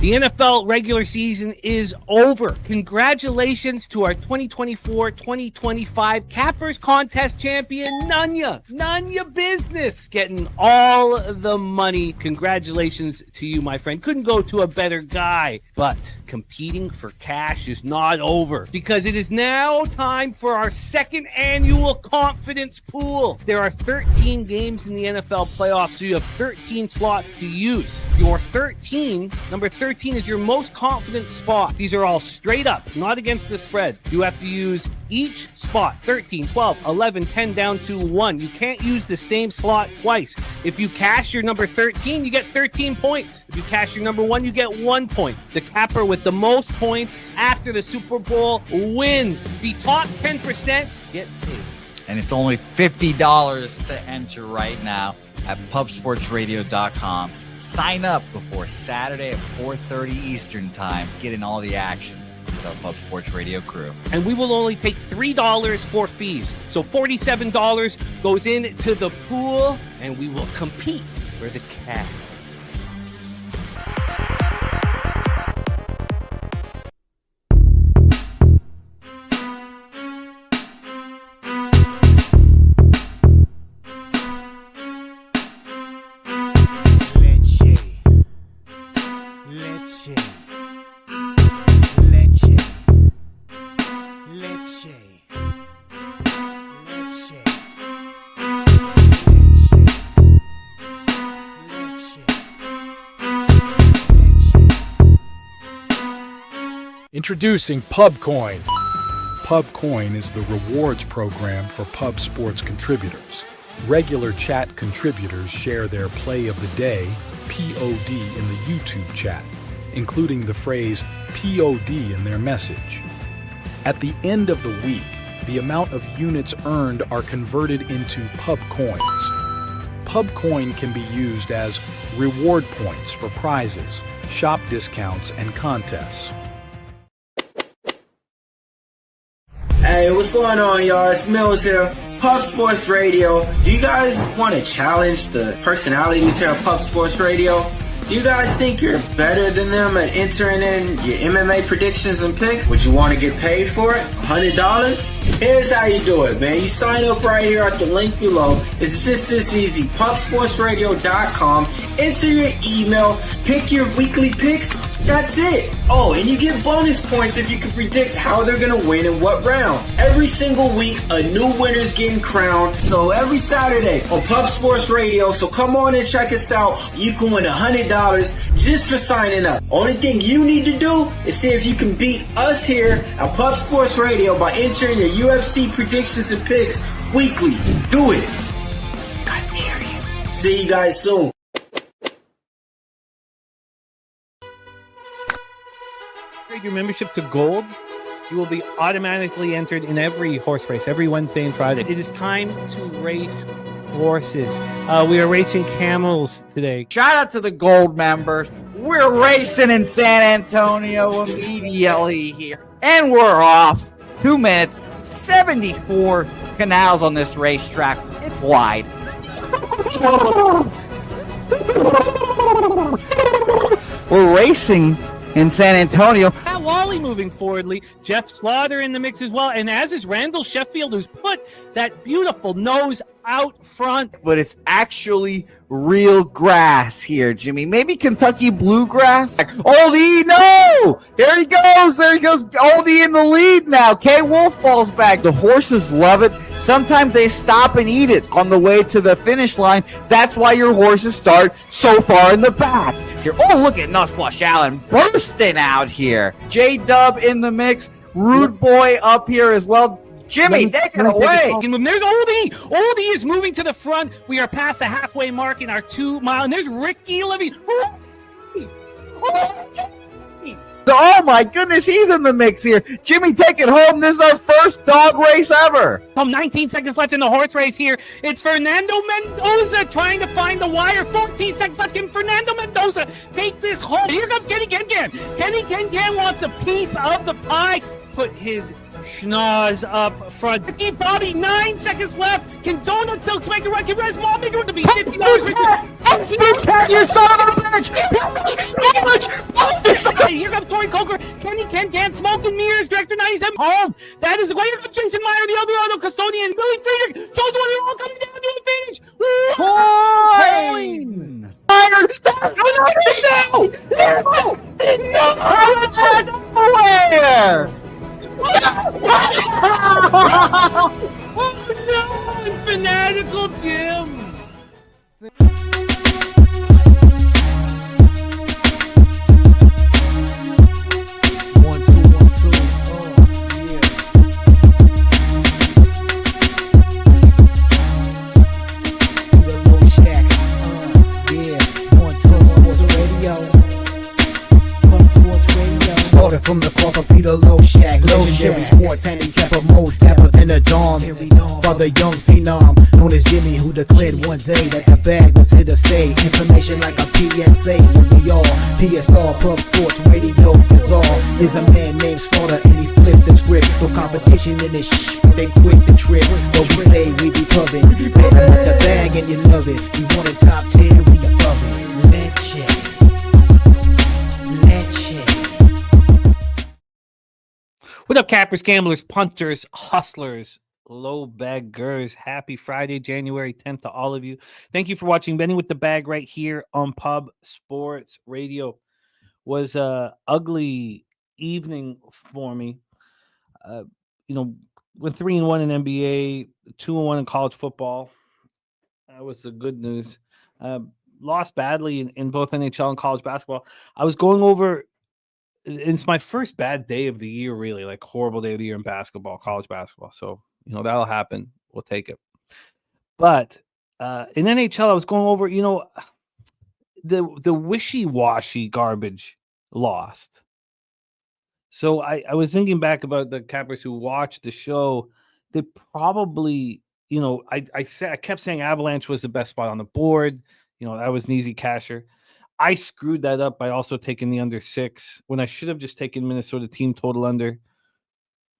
The NFL regular season is over. Congratulations to our 2024-2025 Cappers Contest champion, Nunya. Nunya Business getting all the money. Congratulations to you, my friend. Couldn't go to a better guy. But competing for cash is not over, because it is now time for our second annual confidence pool. There are 13 games in the NFL playoffs, so you have 13 slots to use. Your number 13 is your most confident spot. These are all straight up, not against the spread. You have to use each spot, 13, 12, 11, 10 down to 1. You can't use the same slot twice. If you cash your number 13, you get 13 points. If you cash your number 1, you get 1 point. The capper with the most points after the Super Bowl wins. The top 10% get paid. And it's only $50 to enter right now at pubsportsradio.com. Sign up before Saturday at 4:30 Eastern Time. Get in all the action with our Pub Sports Radio crew. And we will only take $3 for fees. So $47 goes into the pool, and we will compete for the cash. Introducing PubCoin. PubCoin is the rewards program for Pub Sports contributors. Regular chat contributors share their play of the day, POD, in the YouTube chat, including the phrase POD in their message. At the end of the week, the amount of units earned are converted into PubCoins. PubCoin can be used as reward points for prizes, shop discounts, and contests. Hey, what's going on, y'all? It's Mills here, Pub Sports Radio. Do you guys want to challenge the personalities here at Pub Sports Radio? Do you guys think you're better than them at entering in your MMA predictions and picks? Would you want to get paid for it? $100? Here's how you do it, man. You sign up right here at the link below. It's just this easy. PubSportsRadio.com. Enter your email. Pick your weekly picks. That's it. Oh, and you get bonus points if you can predict how they're going to win in what round. Every single week, a new winner's getting crowned. So every Saturday on Pub Sports Radio. So come on and check us out. You can win $100 just for signing up. Only thing you need to do is see if you can beat us here at Pub Sports Radio by entering your UFC predictions and picks weekly. Do it. I dare you. See you guys soon. Upgrade your membership to Gold. You will be automatically entered in every horse race, every Wednesday and Friday. It is time to race horses. We are racing camels today. Shout out to the Gold members. We're racing in San Antonio immediately here. And we're off. 2 minutes, 74 canals on this racetrack. It's wide. We're racing in San Antonio. Pat Wally moving forwardly. Jeff Slaughter in the mix as well. And as is Randall Sheffield, who's put that beautiful nose out front. But it's actually real grass here, Jimmy. Maybe Kentucky bluegrass. Oldie, no! There he goes. Oldie in the lead now. K. Wolf falls back. The horses love it. Sometimes they stop and eat it on the way to the finish line. That's why your horses start so far in the back. Here. Oh, look at Nusflush Allen bursting out here. J-Dub in the mix. Rude Boy up here as well. Jimmy, take it away. There's Oldie. Oldie is moving to the front. We are past the halfway mark in our 2 mile. And there's Ricky Levy. Oh my goodness, he's in the mix here. Jimmy, take it home. This is our first dog race ever. 19 seconds left in the horse race here. It's Fernando Mendoza trying to find the wire. 14 seconds left. Can Fernando Mendoza take this home? Here comes Kenny Kengan. Kenny Kengan wants a piece of the pie. Put his schnoz up front. Ricky Bobby, 9 seconds left. Can Donut Silks make a run? Can Res Mall make a run to be $50? You son of a bitch! Here comes Corey Coker. Kenny Ken, Smoke and Mirrors, Director 97 home. That is here comes Jason Meyer, the Eldorado custodian. Billy Friedrich, Joe's one all coming down the advantage. Coin! Nowhere! Oh no, fanatical Jim. From the corporate Peter Low Shack, legendary sports handicapper, more dapper than a dawn. Father young phenom, known as Jimmy, who declared one day that the bag was here to stay. Information like a PSA, when we all PSR Pub Sports Radio is all. There's a man named Slaughter and he flipped the script. No competition in this but they quit the trip. But we say we be pubbing, betting with the bag and you love it. We want a top 10, we above it. Let's check. What up, cappers, gamblers, punters, hustlers, low baggers? Happy Friday, January 10th to all of you. Thank you for watching Benny with the Bag right here on Pub Sports Radio. Was a ugly evening for me. Went 3-1 in NBA, 2-1 in college football. That was the good news. Lost badly in both NHL and college basketball. I was going over. It's my first bad day of the year, really, like horrible day of the year in basketball, college basketball. So, that'll happen. We'll take it. But in NHL, I was going over, the wishy-washy garbage lost. So I was thinking back about the cappers who watched the show. They probably, I kept saying Avalanche was the best spot on the board. That was an easy casher. I screwed that up by also taking the under 6 when I should have just taken Minnesota team total under,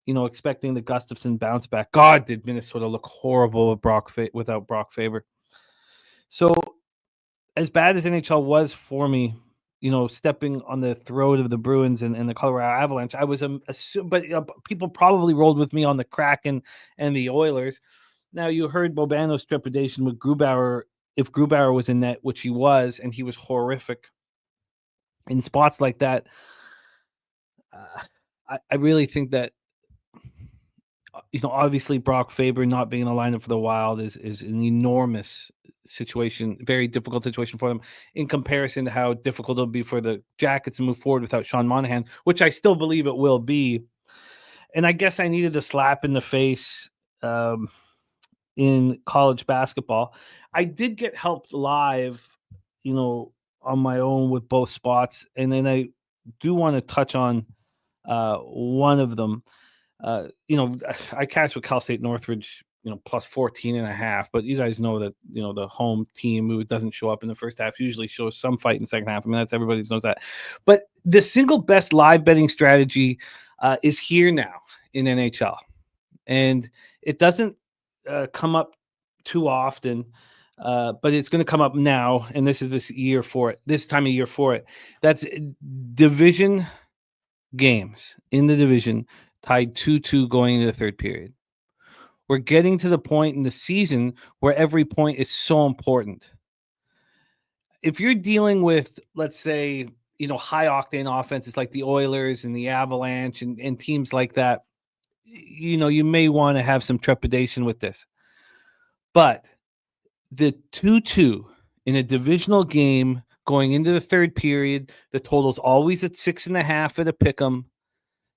expecting the Gustafsson bounce back. God, did Minnesota look horrible without Brock Faber. So as bad as NHL was for me, stepping on the throat of the Bruins and the Colorado Avalanche, I was but people probably rolled with me on the Kraken and the Oilers. Now you heard Bobano's trepidation with Grubauer. If Grubauer was in net, which he was, and he was horrific in spots like that, I really think that, obviously Brock Faber not being in the lineup for the Wild is an enormous situation, very difficult situation for them in comparison to how difficult it'll be for the Jackets to move forward without Sean Monahan, which I still believe it will be. And I guess I needed the slap in the face in college basketball. I did get helped live, on my own with both spots. And then I do want to touch on one of them. I cashed with Cal State Northridge, plus 14.5. But you guys know that, the home team who doesn't show up in the first half usually shows some fight in the second half. I mean, that's everybody knows that. But the single best live betting strategy is here now in NHL. And it doesn't come up too often, but it's going to come up now, and this time of year for it. That's division games in the division tied 2-2 going into the third period. We're getting to the point in the season where every point is so important. If you're dealing with, let's say, high octane offenses like the Oilers and the Avalanche and teams like that, you may want to have some trepidation with this. But the 2-2 in a divisional game going into the third period, the total's always at 6.5 at a pick'em.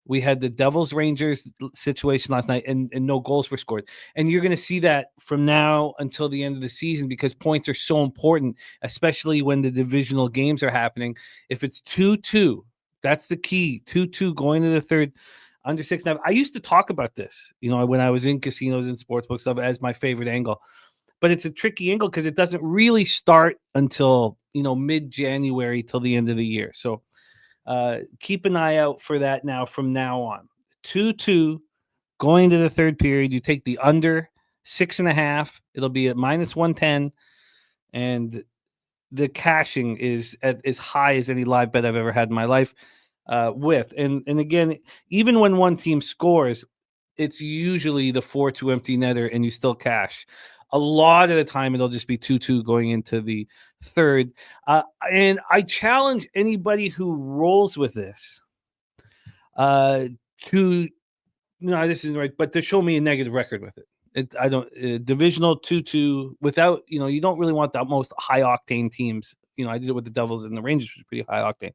We had the Devils-Rangers situation last night, and no goals were scored. And you're going to see that from now until the end of the season because points are so important, especially when the divisional games are happening. If it's 2-2, that's the key. 2-2 going to the third, under 6.5. I used to talk about this, when I was in casinos and sportsbook stuff as my favorite angle. But it's a tricky angle because it doesn't really start until, mid-January till the end of the year. So keep an eye out for that now from now on. 2-2 going to the third period. You take the under 6.5. It'll be at -110. And the cashing is at as high as any live bet I've ever had in my life. And again, even when one team scores, it's usually the 4-2 empty netter, and you still cash. A lot of the time, it'll just be 2-2 going into the third. And I challenge anybody who rolls with this to, no, this isn't right, but to show me a negative record with it. I don't divisional 2-2 without, you don't really want the most high octane teams. I did it with the Devils and the Rangers, which was pretty high octane,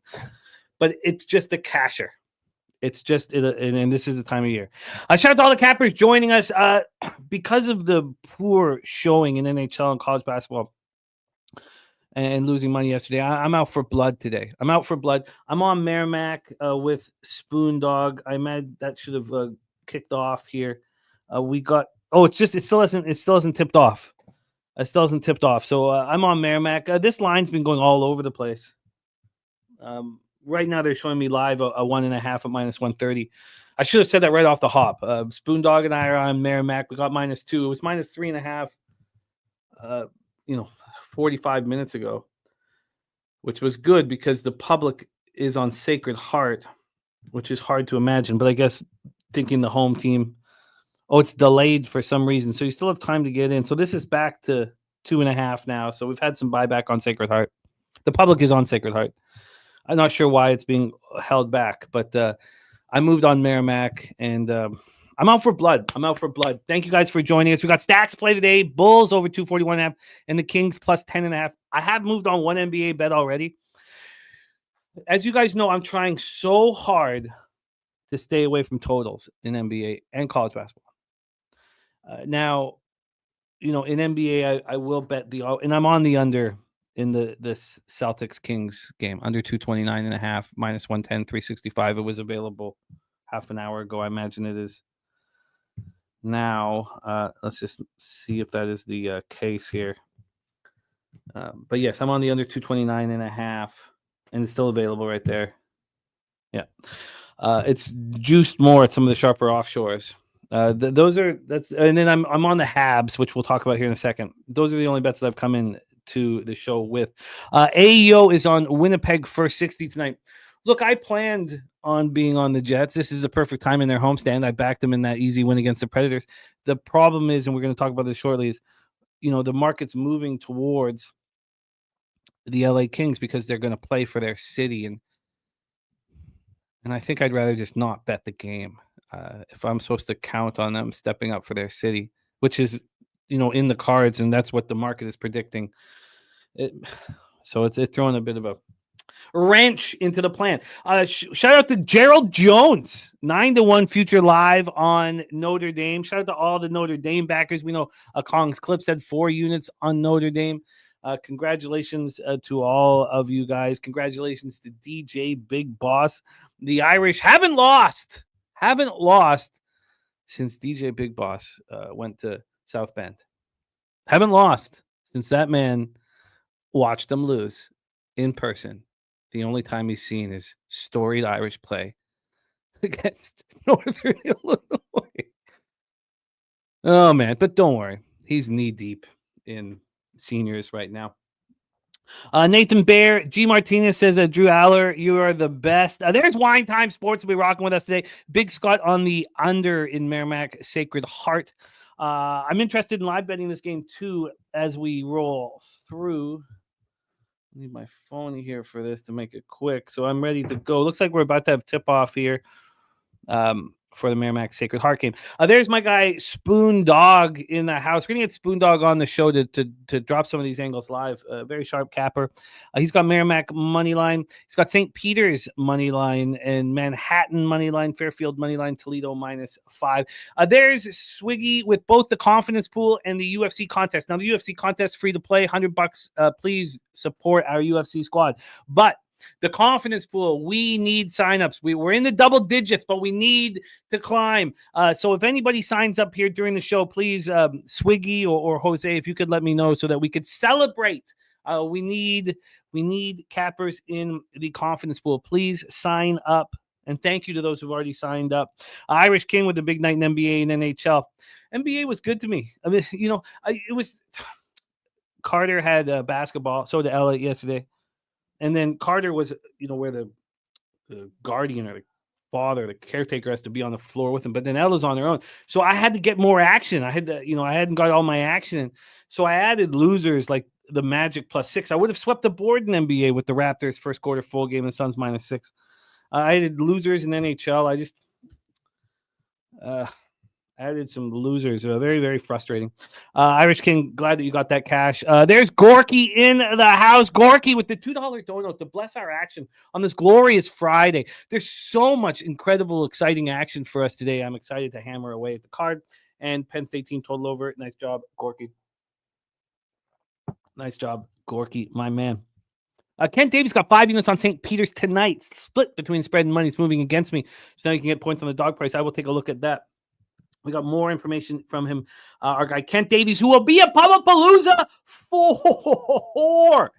but it's just a casher. It's just, and this is the time of year. Shout out to all the cappers joining us. Because of the poor showing in NHL and college basketball and losing money yesterday, I'm out for blood today. I'm on Merrimack with Spoon Dog. I imagine that should have kicked off here. We got, it still hasn't tipped off. So I'm on Merrimack. This line's been going all over the place. Right now, they're showing me live a 1.5 at -130. I should have said that right off the hop. Spoon Dog and I are on Merrimack. We got -2. It was -3.5, 45 minutes ago, which was good because the public is on Sacred Heart, which is hard to imagine. But I guess thinking the home team, it's delayed for some reason. So you still have time to get in. So this is back to 2.5 now. So we've had some buyback on Sacred Heart. The public is on Sacred Heart. I'm not sure why it's being held back, but I moved on Merrimack, and I'm out for blood. Thank you guys for joining us. We got stacks play today. Bulls over 241.5 and the Kings plus 10.5. I have moved on one NBA bet already. As you guys know, I'm trying so hard to stay away from totals in NBA and college basketball. Now, in NBA, I will bet and I'm on the under in the Celtics Kings game, under 229.5, -110, 365. It was available half an hour ago. I imagine it is now. Let's just see if that is the case here. But yes, I'm on the under 229.5, and it's still available right there. Yeah. It's juiced more at some of the sharper offshores. And then I'm on the Habs, which we'll talk about here in a second. Those are the only bets that I've come in to the show with. AEO is on Winnipeg first 60 tonight. Look, I planned on being on the Jets. This is a perfect time in their homestand. I backed them in that easy win against the Predators. The problem is, and we're going to talk about this shortly, is the market's moving towards the LA Kings because they're going to play for their city, and I think I'd rather just not bet the game if I'm supposed to count on them stepping up for their city, which is in the cards, and that's what the market is predicting. So it's throwing a bit of a wrench into the plan. Shout out to Gerald Jones, 9-1 future live on Notre Dame. Shout out to all the Notre Dame backers. We know Kong's Clips had 4 units on Notre Dame. Congratulations to all of you guys. Congratulations to DJ Big Boss. The Irish haven't lost since DJ Big Boss went to South Bend. Haven't lost since that man watched them lose in person. The only time he's seen is storied Irish play against Northern Illinois. Oh, man. But don't worry. He's knee deep in seniors right now. Nathan Bear, G. Martinez says, Drew Aller, you are the best. There's Wine Time Sports will be rocking with us today. Big Scott on the under in Merrimack Sacred Heart. I'm interested in live betting this game too as we roll through. I need my phone here for this to make it quick, so I'm ready to go. Looks like we're about to have tip-off here for the Merrimack Sacred Heart game. There's my guy Spoon Dog in the house. We're going to get Spoon Dog on the show to drop some of these angles live. Very sharp capper. He's got Merrimack money line. He's got St. Peter's money line and Manhattan money line, Fairfield money line, Toledo -5. There's Swiggy with both the confidence pool and the UFC contest. Now, the UFC contest free to play, $100. Please support our UFC squad. But the confidence pool, we need signups. We're in the double digits, but we need to climb. So if anybody signs up here during the show, please, Swiggy or Jose, if you could let me know so that we could celebrate. We need cappers in the confidence pool. Please sign up. And thank you to those who've already signed up. Irish King with the big night in NBA and NHL. NBA was good to me. I mean, it was Carter had basketball. So did Ella yesterday. And then Carter was, where the guardian or the father, the caretaker has to be on the floor with him. But then Ella's on her own. So I had to get more action. I had to, I hadn't got all my action. So I added losers like the Magic +6. I would have swept the board in NBA with the Raptors first quarter full game and Suns -6. I added losers in NHL. I just added some losers. Very, very frustrating. Irish King, glad that you got that cash. There's Gorky in the house. Gorky with the $2 donut to bless our action on this glorious Friday. There's so much incredible, exciting action for us today. I'm excited to hammer away at the card. And Penn State team total over. Nice job, Gorky. Nice job, Gorky, my man. Kent Davies got 5 units on St. Peter's tonight. Split between spread and money. It's moving against me. So now you can get points on the dog price. I will take a look at that. We got more information from him. Our guy, Kent Davies, who will be at Pubapalooza 4.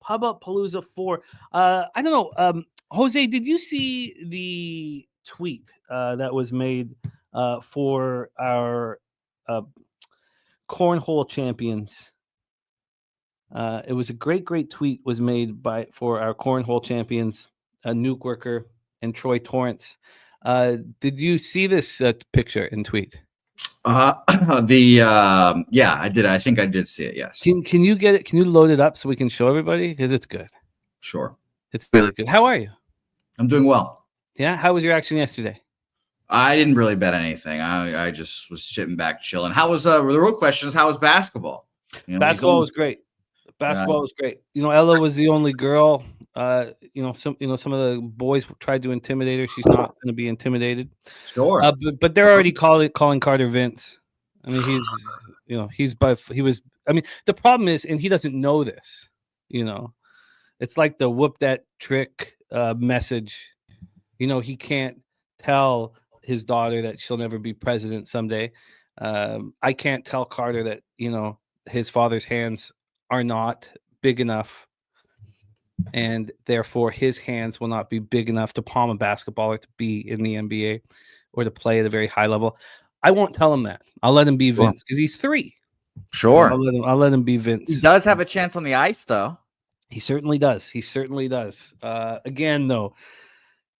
Pubapalooza 4. I don't know. Jose, did you see the tweet that was made for our cornhole champions? It was a great tweet was made for our cornhole champions, Nuke Worker and Troy Torrance. Did you see this picture and tweet? Yeah, I did. I think I did see it. Yes. Can you get it? Can you load it up so we can show everybody? Because it's good. Sure. It's really good. How are you? I'm doing well. Yeah. How was your action yesterday? I didn't really bet anything. I just was sitting back chilling. How was the real question is how was basketball? Basketball was great. Basketball was great. Ella was the only girl. Some of the boys tried to intimidate her. She's not going to be intimidated. Sure. But they're already calling Carter Vince. I mean, the problem is, and he doesn't know this, it's like the whoop that trick message. He can't tell his daughter that she'll never be president someday. I can't tell Carter that, his father's hands are not big enough, and therefore his hands will not be big enough to palm a basketball or to be in the NBA or to play at a very high level. I won't tell him that. I'll let him be Vince because he's 3. Sure. I'll let him be Vince. He does have a chance on the ice, though. He certainly does. Again, though,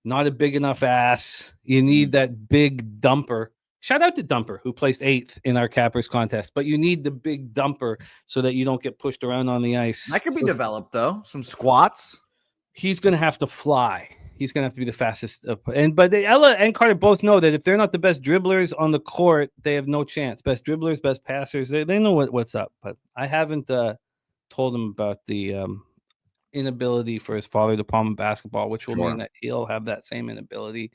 not a big enough ass. You need that big dumper. Shout out to Dumper, who placed 8th in our cappers contest. But you need the big dumper so that you don't get pushed around on the ice. That could be developed, though. Some squats. He's going to have to fly. He's going to have to be the fastest. But Ella and Carter both know that if they're not the best dribblers on the court, they have no chance. Best dribblers, best passers. They know what's up. But I haven't told him about the inability for his father to palm a basketball, which will mean that he'll have that same inability.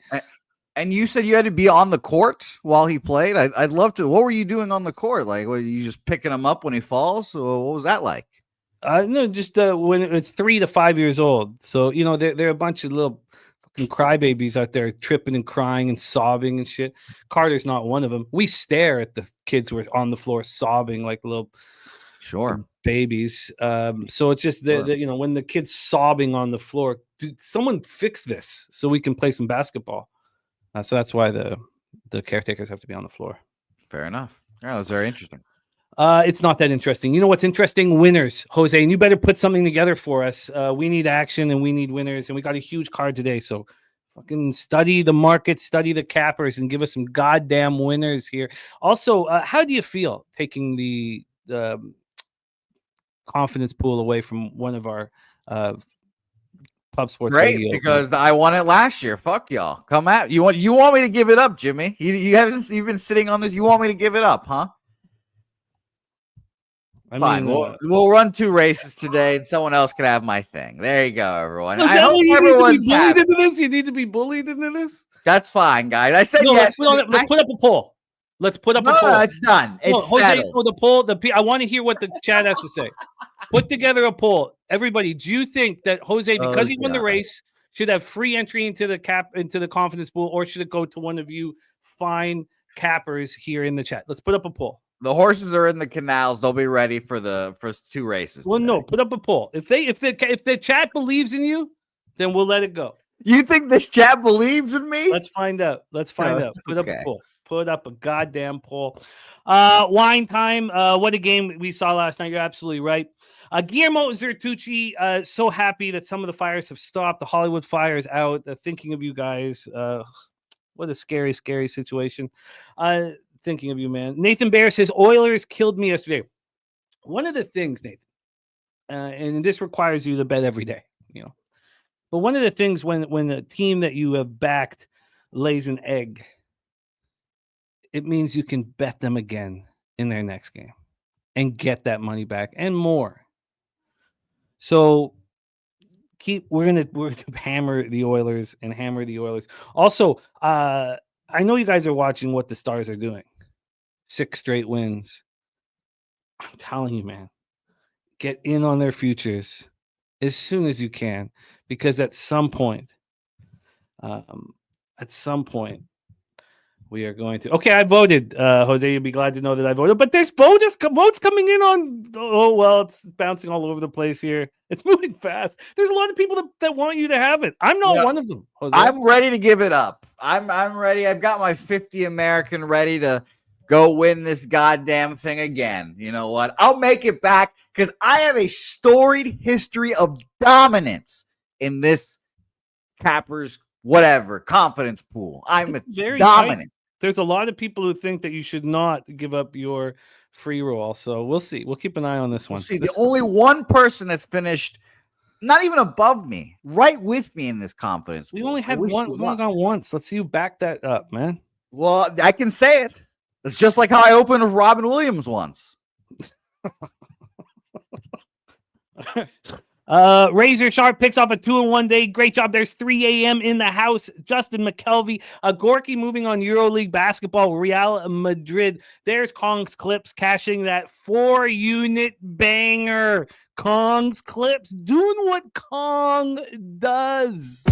And you said you had to be on the court while he played. I'd love to. What were you doing on the court? Like, were you just picking him up when he falls? Or what was that like? No, just when it's 3 to 5 years old. So they're a bunch of little fucking crybabies out there tripping and crying and sobbing and shit. Carter's not one of them. We stare at the kids who are on the floor sobbing like little babies. So it's just when the kid's sobbing on the floor, dude, someone fix this so we can play some basketball. So that's why the caretakers have to be on the floor. Fair enough. Yeah, that was very interesting. It's not that interesting. You know what's interesting? Winners, Jose, and you better put something together for us. We need action and we need winners, and we got a huge card today. So fucking study the market, study the cappers, and give us some goddamn winners here. Also, how do you feel taking the confidence pool away from one of our Pub Sports Great, Radio? Because I won it last year. Fuck y'all. Come at you want me to give it up, Jimmy? You've been sitting on this. You want me to give it up, huh? Fine. We'll run 2 races today, and someone else can have my thing. There you go, everyone. I hope everyone's happy. You need to be bullied into this. That's fine, guys. I said yes. Let's put up a poll. Let's put up a poll. No, it's done. It's settled. Jose, the poll. I want to hear what the chat has to say. Put together a poll. Everybody, do you think that Jose, because he won the race, should have free entry into the confidence pool, or should it go to one of you fine cappers here in the chat? Let's put up a poll. The horses are in the canals. They'll be ready for 2 races. Well, no, put up a poll. If the chat believes in you, then we'll let it go. You think this chat believes in me? Let's find out. Put up a poll. Put up a goddamn poll. Wine time. What a game we saw last night. You're absolutely right. Guillermo Zertucci, so happy that some of the fires have stopped. The Hollywood fire is out. Thinking of you guys. What a scary, scary situation. Thinking of you, man. Nathan Bear says, Oilers killed me yesterday. One of the things, Nathan, and this requires you to bet every day, but one of the things when a team that you have backed lays an egg, it means you can bet them again in their next game and get that money back and more. So we're gonna hammer the Oilers and hammer the Oilers. Also, I know you guys are watching what the Stars are doing. 6 straight wins. I'm telling you, man, get in on their futures as soon as you can, because at some point, we are going to. Okay, I voted. Jose, you'll be glad to know that I voted. But there's votes coming in on. Oh, well, it's bouncing all over the place here. It's moving fast. There's a lot of people that want you to have it. I'm not one of them, Jose. I'm ready to give it up. I'm ready. I've got my 50 American ready to go win this goddamn thing again. You know what? I'll make it back because I have a storied history of dominance in this Cappers confidence pool. I'm very dominant. Tight. There's a lot of people who think that you should not give up your free roll. So we'll see. We'll keep an eye on this one. The only one person that's finished not even above me, right with me in this confidence we pool. Only had one. We've only gone once. Let's see you back that up, man. Well, I can say it. It's just like how I opened with Robin Williams once. Razor Sharp picks off a 2-in-1 day. Great job. There's 3 a.m. in the house. Justin McKelvey. Gorky moving on EuroLeague basketball. Real Madrid. There's Kong's Clips cashing that 4-unit banger. Kong's Clips doing what Kong does.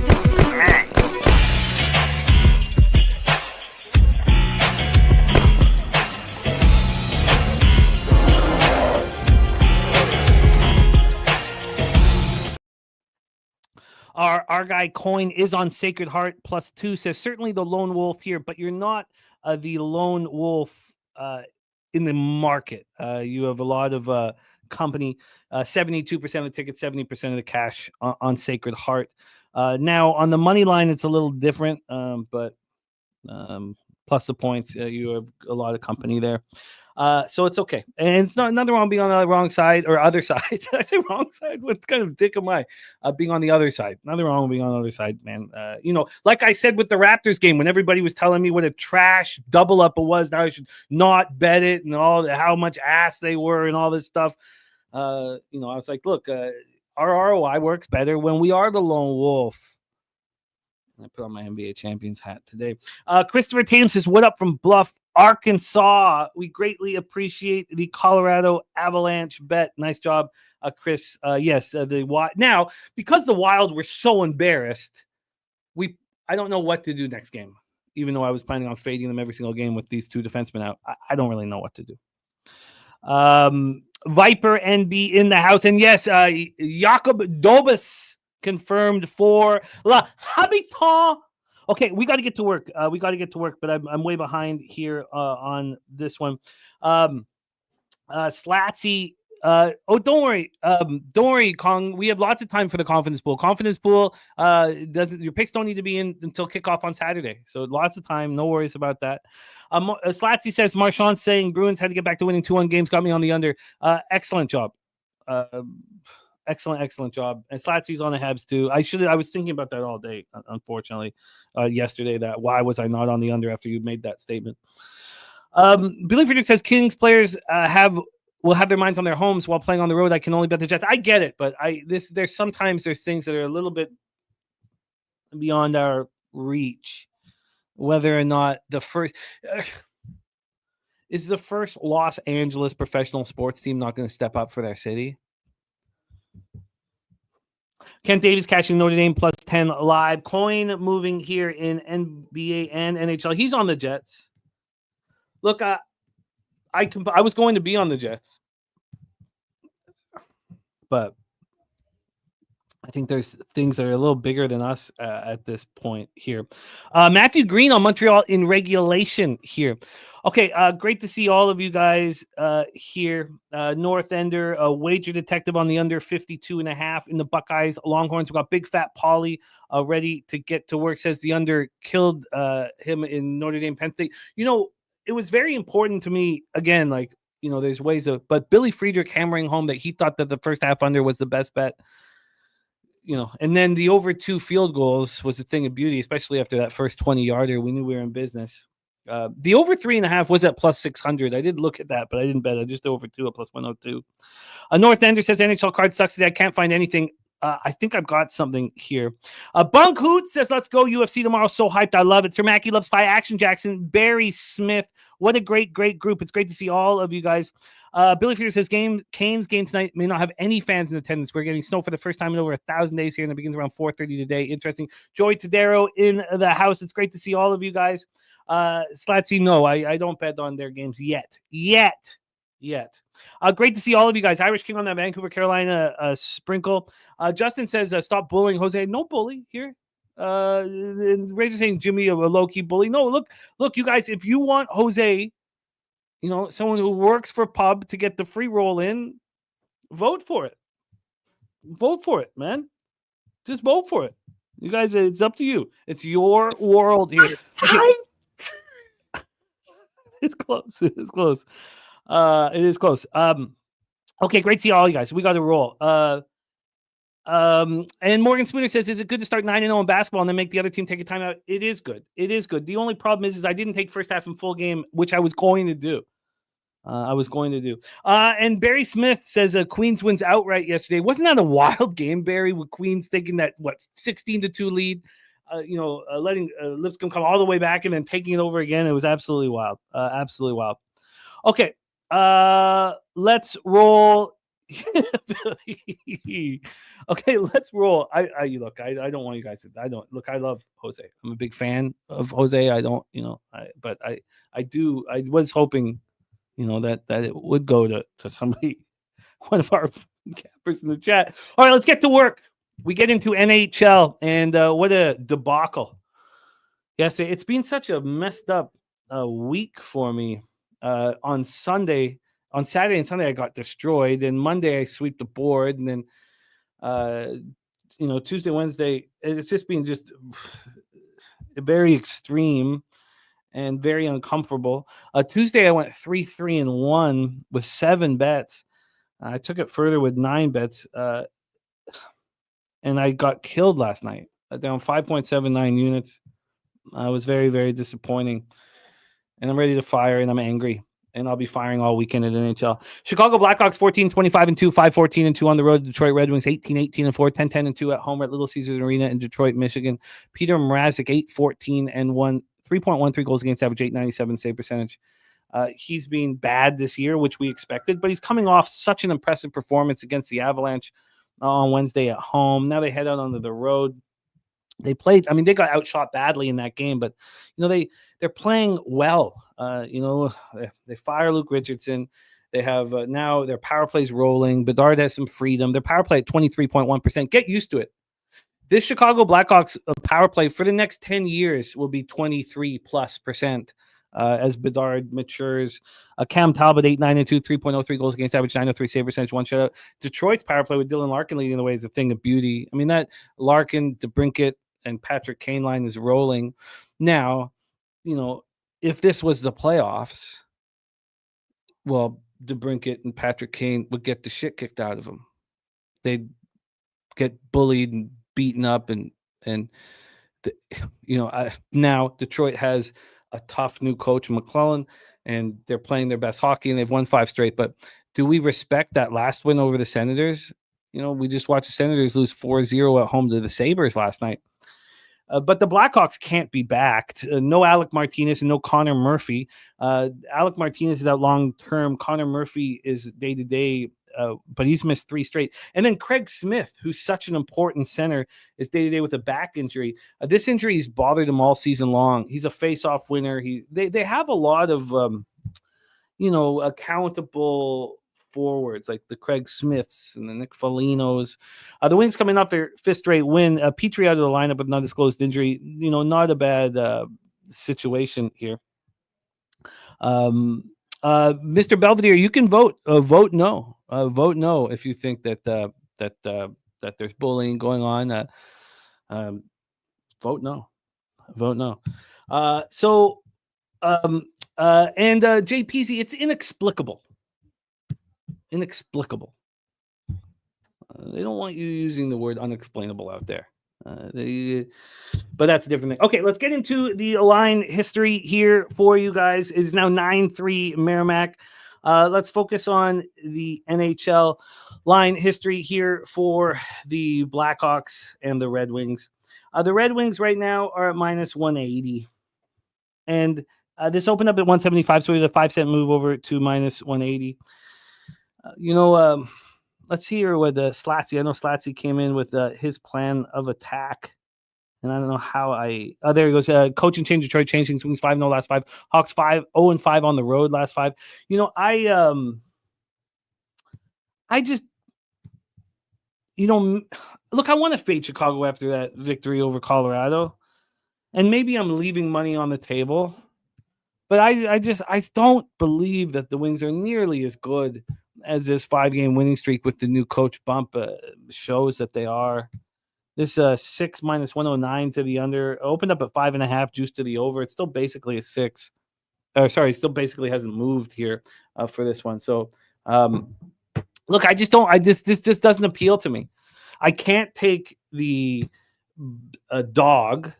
Our guy Coin is on Sacred Heart +2, says certainly the lone wolf here, but you're not the lone wolf in the market. You have a lot of company, 72% of the tickets, 70% of the cash on Sacred Heart. Now on the money line, it's a little different, but plus the points, you have a lot of company there. So it's okay. And it's not nothing wrong being on the wrong side or other side. Did I say wrong side? What kind of dick am I? Being on the other side. Nothing wrong with being on the other side, man. Like I said with the Raptors game, when everybody was telling me what a trash double up it was, now I should not bet it and how much ass they were and all this stuff. I was like, look, our ROI works better when we are the lone wolf. I put on my NBA champions hat today. Christopher Tatum says, what up from Bluff, Arkansas? We greatly appreciate the Colorado Avalanche bet. Nice job, Chris. Yes, now, because the Wild were so embarrassed, I don't know what to do next game. Even though I was planning on fading them every single game with these 2 defensemen out, I don't really know what to do. Viper NB in the house. And yes, Jakob Dobas confirmed for La Habitant. Okay, we got to get to work. But I'm way behind here on this one. Slatsy. Don't worry, Kong. We have lots of time for the confidence pool. Confidence pool your picks don't need to be in until kickoff on Saturday. So lots of time. No worries about that. Slatsy says Marchand saying Bruins had to get back to winning 2-1 games. Got me on the under. Excellent job. Excellent job. And Slatsy's on the Habs too. I was thinking about that all day, unfortunately, yesterday, that why was I not on the under after you made that statement. Billy Friedrich says Kings players will have their minds on their homes while playing on the road. I can only bet the Jets. I get it, but there's sometimes things that are a little bit beyond our reach. Whether or not is the first Los Angeles professional sports team not going to step up for their city? Kent Davis cashing Notre Dame +10 live. Coin moving here in NBA and NHL. He's on the Jets. Look, I was going to be on the Jets, but I think there's things that are a little bigger than us at this point here. Matthew Green on Montreal in regulation here. Okay, great to see all of you guys here. North Ender, wager detective on the under 52.5 in the Buckeyes. Longhorns, we got Big Fat Polly ready to get to work. Says the under killed him in Notre Dame Penn State. It was very important to me, again, like, there's ways of, but Billy Friedrich hammering home that he thought that the first half under was the best bet. And then the over 2 field goals was a thing of beauty, especially after that first 20-yarder. We knew we were in business. The over 3.5 was at plus 600. I did look at that, but I didn't bet. I just over 2 at plus 102. North Ender says NHL card sucks today. I can't find anything. I think I've got something here. Bunk Hoot says, let's go UFC tomorrow. So hyped. I love it. Sir Mackey loves pie. Action Jackson. Barry Smith. What a great group. It's great to see all of you guys. Billy Feeder says, Canes game tonight may not have any fans in attendance. We're getting snow for the first time in over 1,000 days here, and it begins around 4:30 today. Interesting. Joey Tadero in the house. It's great to see all of you guys. Slatsy, no, I don't bet on their games yet. Great to see all of you guys. Irish King on that Vancouver, Carolina sprinkle. Justin says, stop bullying Jose. No bully here. Razor saying Jimmy a low-key bully. No, look, you guys, if you want Jose, someone who works for pub to get the free roll in, vote for it. Vote for it, man. Just vote for it. You guys, it's up to you. It's your world here. It's close. It is close. It is close. Okay, great to see all you guys. We got to roll. And Morgan Spooner says, is it good to start 9-0 in basketball and then make the other team take a timeout? It is good. The only problem is I didn't take first half and full game, which I was going to do. And Barry Smith says Queens wins outright yesterday. Wasn't that a wild game, Barry, with Queens taking that 16-2 lead, letting Lipscomb come all the way back and then taking it over again? It was absolutely wild. Okay, let's roll. Okay, let's roll. I don't want you guys to. I love Jose. I'm a big fan of Jose. I was hoping, that it would go to somebody, one of our campers in the chat. All right, let's get to work. We get into NHL, and what a debacle yesterday. It's been such a messed up week for me. On Saturday and Sunday, I got destroyed. And Monday, I sweep the board. And then, Tuesday, Wednesday, it's just been very extreme and very uncomfortable. Tuesday, I went 3-3-1 with 7 bets. I took it further with 9 bets. And I got killed last night, down 5.79 units. I was very, very disappointing. And I'm ready to fire, and I'm angry. And I'll be firing all weekend at NHL. Chicago Blackhawks 14-25-2, 5-14-2 on the road. Detroit Red Wings 18-18-4, 10-10-2 at home at Little Caesars Arena in Detroit, Michigan. Peter Mrazek 8-14-1, 3.13 goals against average, 897 save percentage. He's been bad this year, which we expected, but he's coming off such an impressive performance against the Avalanche on Wednesday at home. Now they head out onto the road. They they got outshot badly in that game, but they're playing well. They fire Luke Richardson. They have now their power play's rolling. Bedard has some freedom. Their power play at 23.1%. Get used to it. This Chicago Blackhawks power play for the next 10 years will be 23+% as Bedard matures. Cam Talbot 8-9-2, 3.03 goals against average, 903 save percentage, 1 shutout. Detroit's power play with Dylan Larkin leading the way is a thing of beauty. I mean, that Larkin, DeBrincat, and Patrick Kane line is rolling. Now, if this was the playoffs, well, DeBrincat and Patrick Kane would get the shit kicked out of them. They'd get bullied and beaten up, now Detroit has a tough new coach, McClellan, and they're playing their best hockey, and they've won 5 straight. But do we respect that last win over the Senators? We just watched the Senators lose 4-0 at home to the Sabres last night. But the Blackhawks can't be backed. No Alec Martinez and no Connor Murphy. Alec Martinez is out long-term. Connor Murphy is day-to-day, but he's missed 3 straight. And then Craig Smith, who's such an important center, is day-to-day with a back injury. This injury has bothered him all season long. He's a face-off winner. They have a lot of, accountable forwards like the Craig Smiths and the Nick Folignos. The Wings coming off their fifth straight win. Petrie out of the lineup with an undisclosed injury. Not a bad situation here. Mr. Belvedere, you can vote. Vote no. Vote no if you think that there's bullying going on. Vote no. Vote no. JPZ, it's inexplicable. Inexplicable. They don't want you using the word unexplainable out there. But that's a different thing. Okay, let's get into the line history here for you guys. It is now 9-3 Merrimack. Let's focus on the NHL line history here for the Blackhawks and the Red Wings. The Red Wings right now are at minus 180. And this opened up at 175, so we had a 5-cent move over to minus 180. Let's hear what Slatsy. I know Slatsy came in with his plan of attack. And I don't know how there he goes. Coaching change, Detroit changing. Wings 5-0 last 5. Hawks 0-5 on the road last 5. I just, look, I want to fade Chicago after that victory over Colorado. And maybe I'm leaving money on the table. But I don't believe that the Wings are nearly as good as this 5-game winning streak with the new coach bump shows that they are. This 6 minus 109 to the under opened up at 5.5, juice to the over. It's still basically a 6. Still basically hasn't moved here for this one. So, look, I just don't. This just doesn't appeal to me. I can't take the dog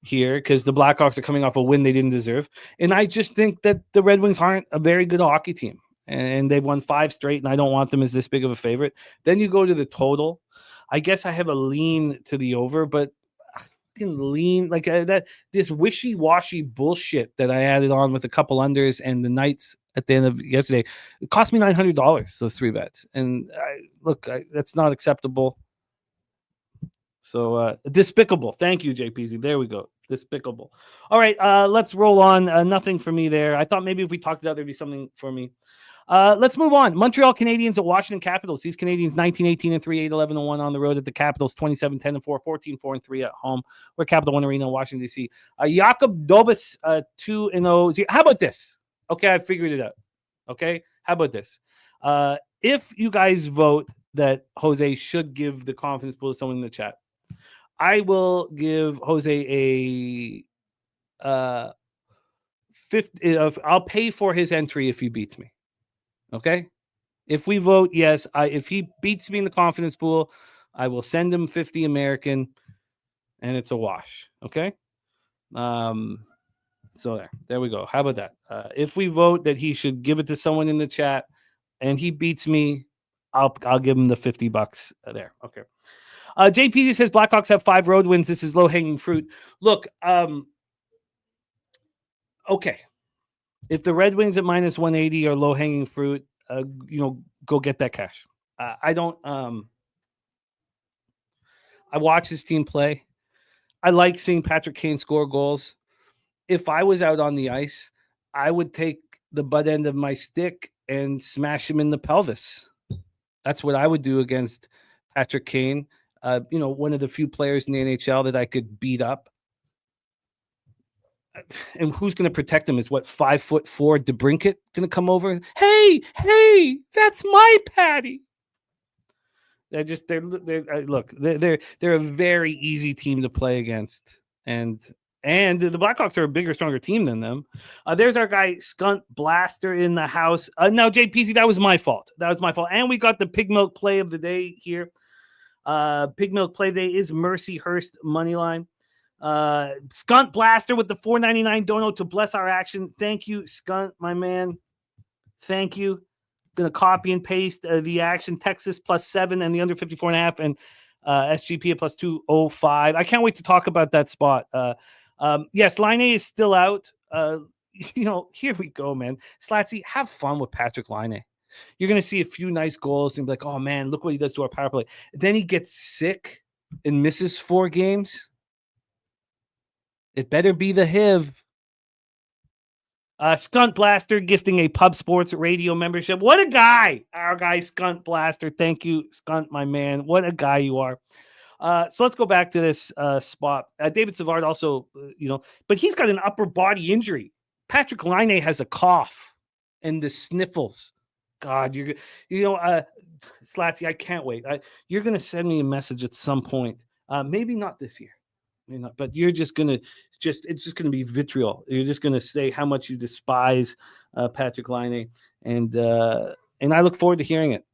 here because the Blackhawks are coming off a win they didn't deserve, and I just think that the Red Wings aren't a very good hockey team, and they've won 5 straight, and I don't want them as this big of a favorite. Then you go to the total. I guess I have a lean to the over, but I can lean like that. This wishy-washy bullshit that I added on with a couple unders and the Knights at the end of yesterday, it cost me $900. Those 3 bets, and that's not acceptable. So despicable. Thank you, JPZ. There we go. Despicable. All right, let's roll on. Nothing for me there. I thought maybe if we talked it out, there'd be something for me. Let's move on. Montreal Canadiens at Washington Capitals. These Canadiens 19-18-3, 8-11-1 on the road at the Capitals, 27-10-4, 14-4-3 at home. We're Capital One Arena in Washington, D.C. Jakob Dobas 2-0. How about this? Okay, I figured it out. Okay, how about this? If you guys vote that Jose should give the confidence pool to someone in the chat, I will give Jose a 50. I'll pay for his entry if he beats me. Okay, if we vote yes, if he beats me in the confidence pool, I will send him 50 American, and it's a wash. Okay, so there we go. How about that? If we vote that he should give it to someone in the chat, and he beats me, I'll give him the $50 there. Okay. JP says Blackhawks have 5 road wins. This is low hanging fruit. Look, okay. If the Red Wings at minus 180 are low hanging fruit, go get that cash. I watch his team play. I like seeing Patrick Kane score goals. If I was out on the ice, I would take the butt end of my stick and smash him in the pelvis. That's what I would do against Patrick Kane. One of the few players in the NHL that I could beat up. And who's going to protect him is 5'4" DeBrincat going to come over? Hey, that's my Patty. They're a very easy team to play against, and the Blackhawks are a bigger, stronger team than them. There's our guy Skunt Blaster in the house. Now JPC, that was my fault. And we got the Pig Milk play of the day here. Pig Milk play day is Mercyhurst money line. Skunt Blaster with the $4.99 dono to bless our action. Thank you, Skunt, my man. Thank you. Gonna copy and paste the action. Texas +7 and the under 54.5 and SGP at +205. I can't wait to talk about that spot. Yes, line A is still out. Here we go, man. Slatsy, have fun with Patrick Laine. You're going to see a few nice goals and be like, oh, man, look what he does to our power play. Then he gets sick and misses 4 games. It better be the HIV. Skunt Blaster gifting a Pub Sports Radio membership. What a guy. Our guy, Skunt Blaster. Thank you, Skunt, my man. What a guy you are. So let's go back to this spot. David Savard also, but he's got an upper body injury. Patrick Laine has a cough and the sniffles. God, Slatsy, I can't wait. You're going to send me a message at some point. Maybe not this year. But you're just gonna it's just gonna be vitriol. You're just gonna say how much you despise Patrick Laine, and I look forward to hearing it.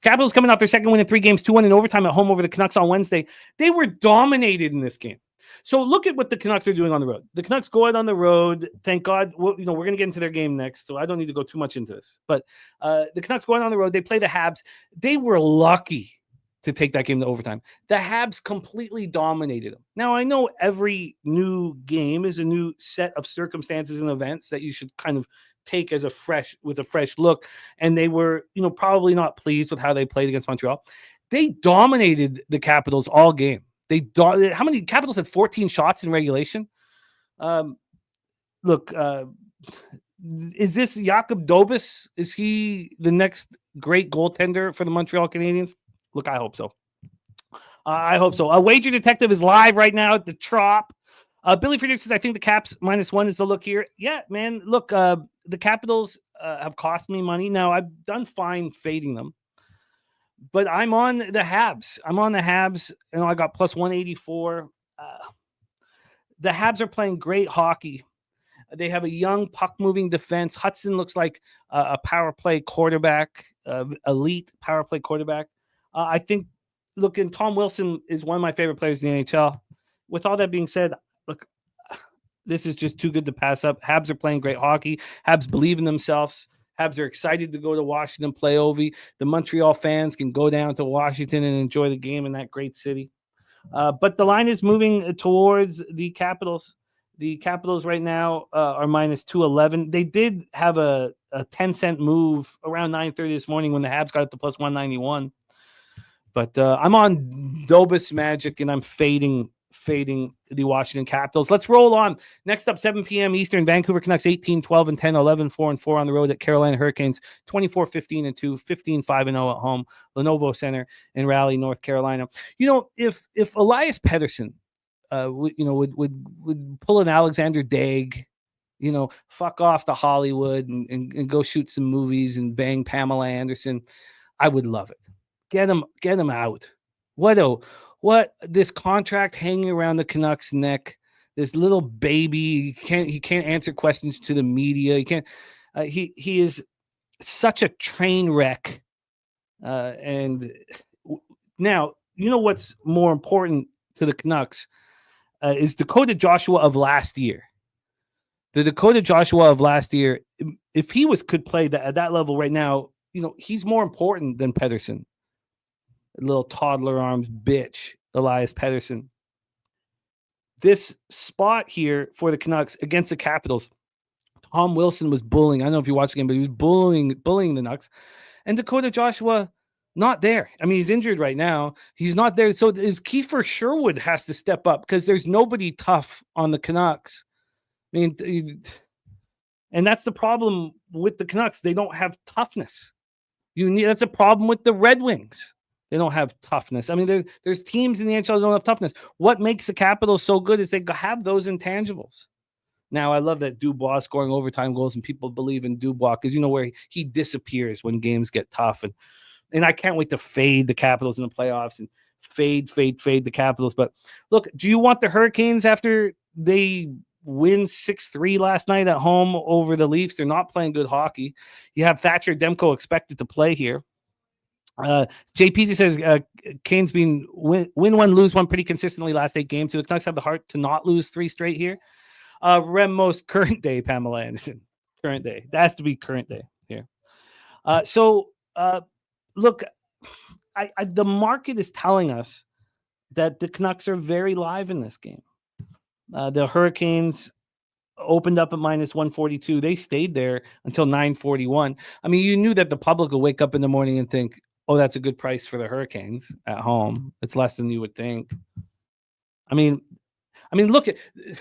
Capitals coming off their second win in 3 games, 2-1 in overtime at home over the Canucks on Wednesday. They were dominated in this game. So look at what the Canucks are doing on the road. The Canucks go out on the road. Thank God. We're going to get into their game next, so I don't need to go too much into this. But the Canucks go out on the road. They play the Habs. They were lucky to take that game to overtime. The Habs completely dominated them. Now, I know every new game is a new set of circumstances and events that you should kind of take as a fresh look. And they were, probably not pleased with how they played against Montreal. They dominated the Capitals all game. How many Capitals had 14 shots in regulation? Look, is this Jakob Dobis? Is he the next great goaltender for the Montreal Canadiens? Look, I hope so. A wager detective is live right now at the Trop. Billy Friedrich says, I think the Caps -1 is the look here. Yeah, man. Look, the Capitals have cost me money. Now, I've done fine fading them. But I'm on the Habs. I got plus 184. The Habs are playing great hockey. They have a young puck-moving defense. Hudson looks like a power play quarterback, elite power play quarterback. I think, and Tom Wilson is one of my favorite players in the NHL. With all that being said, look, this is just too good to pass up. Habs are playing great hockey. Habs believe in themselves. Habs are excited to go to Washington, play Ovi. The Montreal fans can go down to Washington and enjoy the game in that great city. But the line is moving towards the Capitals. The Capitals right now are minus 211. They did have a 10-cent move around 9:30 this morning when the Habs got up to plus 191. But I'm on Dobis Magic, and I'm fading the Washington Capitals. Let's roll on. Next up, 7 p.m. Eastern, Vancouver Canucks 18-12 and 10-11, 4-4 on the road at Carolina Hurricanes, 24-15 and 2, 15-5 and 0 at home, Lenovo Center in Raleigh, North Carolina. If Elias Pettersson would pull an Alexander Daig, fuck off to Hollywood and go shoot some movies and bang Pamela Anderson, I would love it. Get him out. What this contract hanging around the Canucks' neck, this little baby, he can't answer questions to the media. He can't. He is such a train wreck. And now, what's more important to the Canucks is Dakota Joshua of last year. The Dakota Joshua of last year, if he could play at that level right now, he's more important than Pettersson. Little toddler arms bitch, Elias Pettersson. This spot here for the Canucks against the Capitals, Tom Wilson was bullying. I don't know if you watched the game, but he was bullying the Canucks. And Dakota Joshua, not there. I mean, he's injured right now. He's not there. So Kiefer Sherwood has to step up because there's nobody tough on the Canucks. I mean, and that's the problem with the Canucks. They don't have toughness. That's a problem with the Red Wings. They don't have toughness. I mean, there's teams in the NHL that don't have toughness. What makes the Capitals so good is they have those intangibles. Now, I love that Dubois scoring overtime goals, and people believe in Dubois because where he disappears when games get tough. And I can't wait to fade the Capitals in the playoffs and fade the Capitals. But look, do you want the Hurricanes after they win 6-3 last night at home over the Leafs? They're not playing good hockey. You have Thatcher Demko expected to play here. JPZ says Canes been win one, lose one pretty consistently last 8 games. Do the Canucks have the heart to not lose 3 straight here? Most current day, Pamela Anderson. Current day. That has to be current day here. Look, the market is telling us that the Canucks are very live in this game. The Hurricanes opened up at minus 142. They stayed there until 9:41. I mean, you knew that the public will wake up in the morning and think, oh, that's a good price for the Hurricanes at home. It's less than you would think. I mean, I mean, look at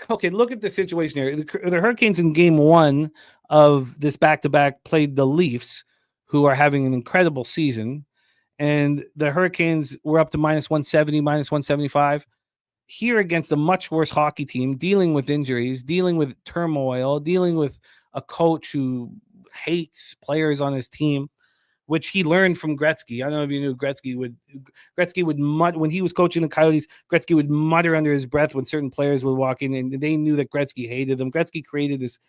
the situation here. The Hurricanes in game 1 of this back-to-back played the Leafs, who are having an incredible season, and the Hurricanes were up to minus 170, minus 175. Here against a much worse hockey team, dealing with injuries, dealing with turmoil, dealing with a coach who hates players on his team, which he learned from Gretzky. I don't know if you knew Gretzky would mutter when he was coaching the Coyotes. Gretzky would mutter under his breath when certain players would walk in, and they knew that Gretzky hated them. Gretzky created this.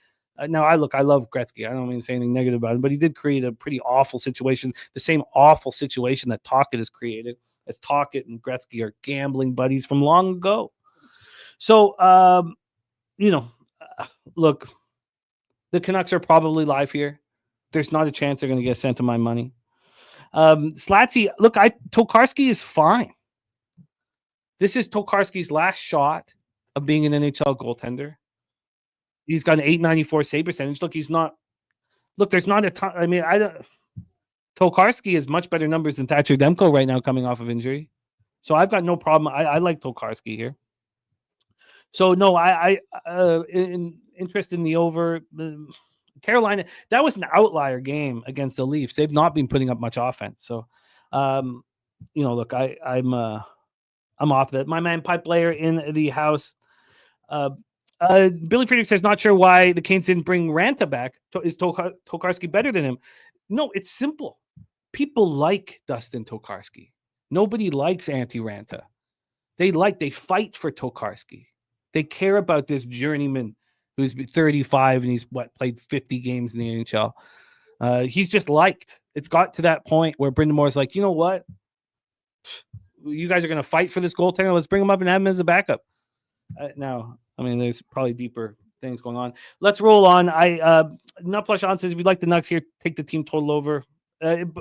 Now, I love Gretzky. I don't mean to say anything negative about him, but he did create a pretty awful situation, the same awful situation that Tocchet has created, as Tocchet and Gretzky are gambling buddies from long ago. So, look, the Canucks are probably live here. There's not a chance they're going to get sent to my money. Slatsy, look, Tokarski is fine. This is Tokarski's last shot of being an NHL goaltender. He's got an .894 save percentage. Look, there's not a ton. I mean, Tokarski has much better numbers than Thatcher Demko right now coming off of injury. So I've got no problem. I like Tokarski here. So no, interested in the over. Carolina, that was an outlier game against the Leafs. They've not been putting up much offense. So, look, I'm off that. My man Pipe Layer in the house. Billy Friedrich says, not sure why the Canes didn't bring Ranta back. Is Tokarski better than him? No, it's simple. People like Dustin Tokarski. Nobody likes anti-Ranta. They fight for Tokarski. They care about this journeyman who's 35 and he's played 50 games in the NHL. He's just liked. It's got to that point where Brendan Moore's like, you know what? You guys are going to fight for this goaltender. Let's bring him up and have him as a backup. Now, I mean, there's probably deeper things going on. Let's roll on. Nutflush on says, if you'd like the Nucks here, take the team total over. And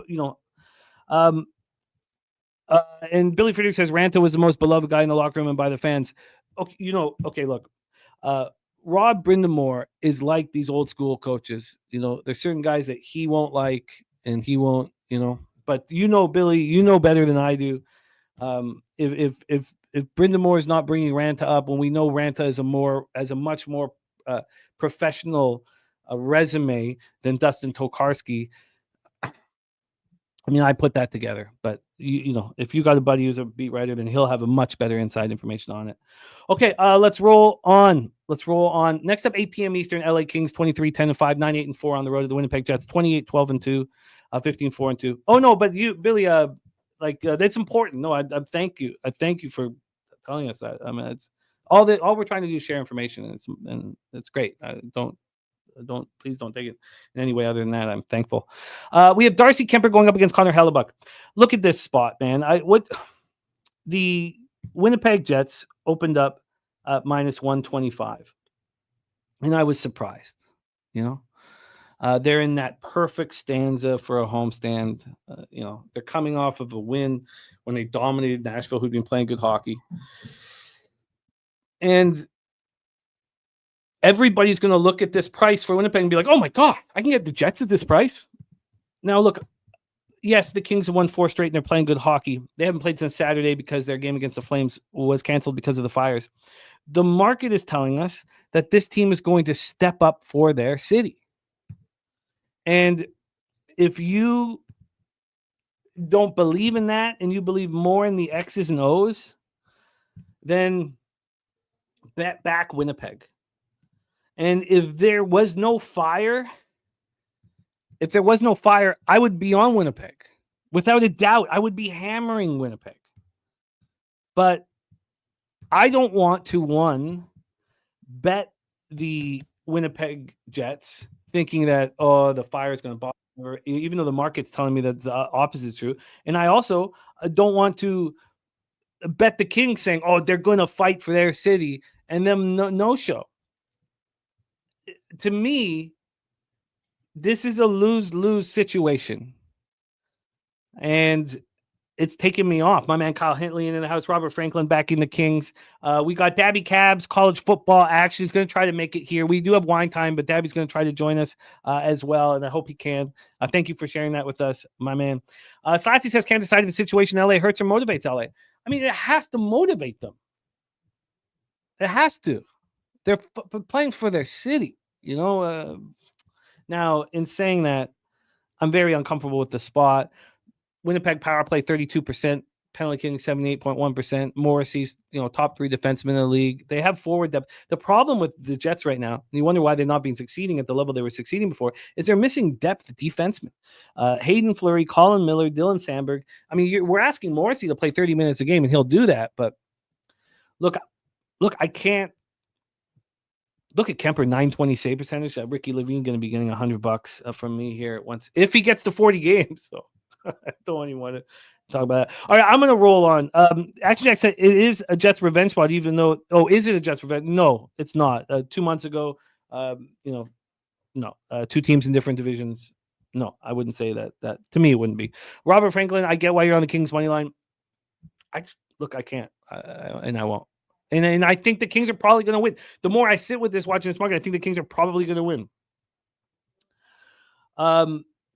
Billy Friedrich says Ranta was the most beloved guy in the locker room and by the fans. Okay, look. Rob Brindamore is like these old school coaches. There's certain guys that he won't like and he won't, but Billy, better than I do. If Brindamore is not bringing Ranta up, when we know Ranta is a much more professional resume than Dustin Tokarski, I mean, I put that together, but if you got a buddy who's a beat writer, then he'll have a much better inside information on it. Okay, let's roll on. Next up, 8 p.m. Eastern, LA Kings 23-10-5, 9-8-4 on the road to the Winnipeg Jets, 28-12-2, 15-4-2. Oh no, but you, Billy, that's important. No, I thank you. I thank you for telling us that. I mean, it's all we're trying to do is share information, and it's great. Please don't take it in any way other than that. I'm thankful. We have Darcy Kemper going up against Connor Hellebuck. Look at this spot, man. The Winnipeg Jets opened up at minus 125, and I was surprised. They're in that perfect stanza for a homestand. They're coming off of a win when they dominated Nashville, who'd been playing good hockey, and everybody's going to look at this price for Winnipeg and be like, oh my God, I can get the Jets at this price. Now, look, yes, the Kings have won 4 straight and they're playing good hockey. They haven't played since Saturday because their game against the Flames was canceled because of the fires. The market is telling us that this team is going to step up for their city. And if you don't believe in that and you believe more in the X's and O's, then bet back Winnipeg. And if there was no fire, I would be on Winnipeg. Without a doubt, I would be hammering Winnipeg. But I don't want to, bet the Winnipeg Jets thinking that, the fire is going to bother, even though the market's telling me that the opposite is true. And I also don't want to bet the Kings saying, they're going to fight for their city and them no show. To me, this is a lose-lose situation. And it's taken me off. My man Kyle Hintley in the house, Robert Franklin backing the Kings. We got Dabby Cabs, college football action. He's going to try to make it here. We do have wine time, but Dabby's going to try to join us as well, and I hope he can. Thank you for sharing that with us, my man. Satsy says, can't decide if the situation in LA hurts or motivates LA. I mean, it has to motivate them. It has to. They're playing for their city, you know. Now, in saying that, I'm very uncomfortable with the spot. Winnipeg power play 32%, penalty killing 78.1%. Morrissey's, top 3 defensemen in the league. They have forward depth. The problem with the Jets right now, and you wonder why they're not succeeding at the level they were succeeding before, is they're missing depth defensemen. Hayden Fleury, Colin Miller, Dylan Sandberg. I mean, we're asking Morrissey to play 30 minutes a game, and he'll do that. But look, I can't. Look at Kemper, 920 save percentage. Ricky Levine going to be getting $100 from me here once if he gets to 40 games. So I don't even want to talk about that. All right, I'm going to roll on. Actually, I said it is a Jets revenge spot, even though. Oh, is it a Jets revenge? No, it's not. 2 months ago, no. 2 teams in different divisions. No, I wouldn't say that. That to me, it wouldn't be. Robert Franklin, I get why you're on the Kings money line. I can't, and I won't. And I think the Kings are probably going to win. The more I sit with this, watching this market, I think the Kings are probably going to win.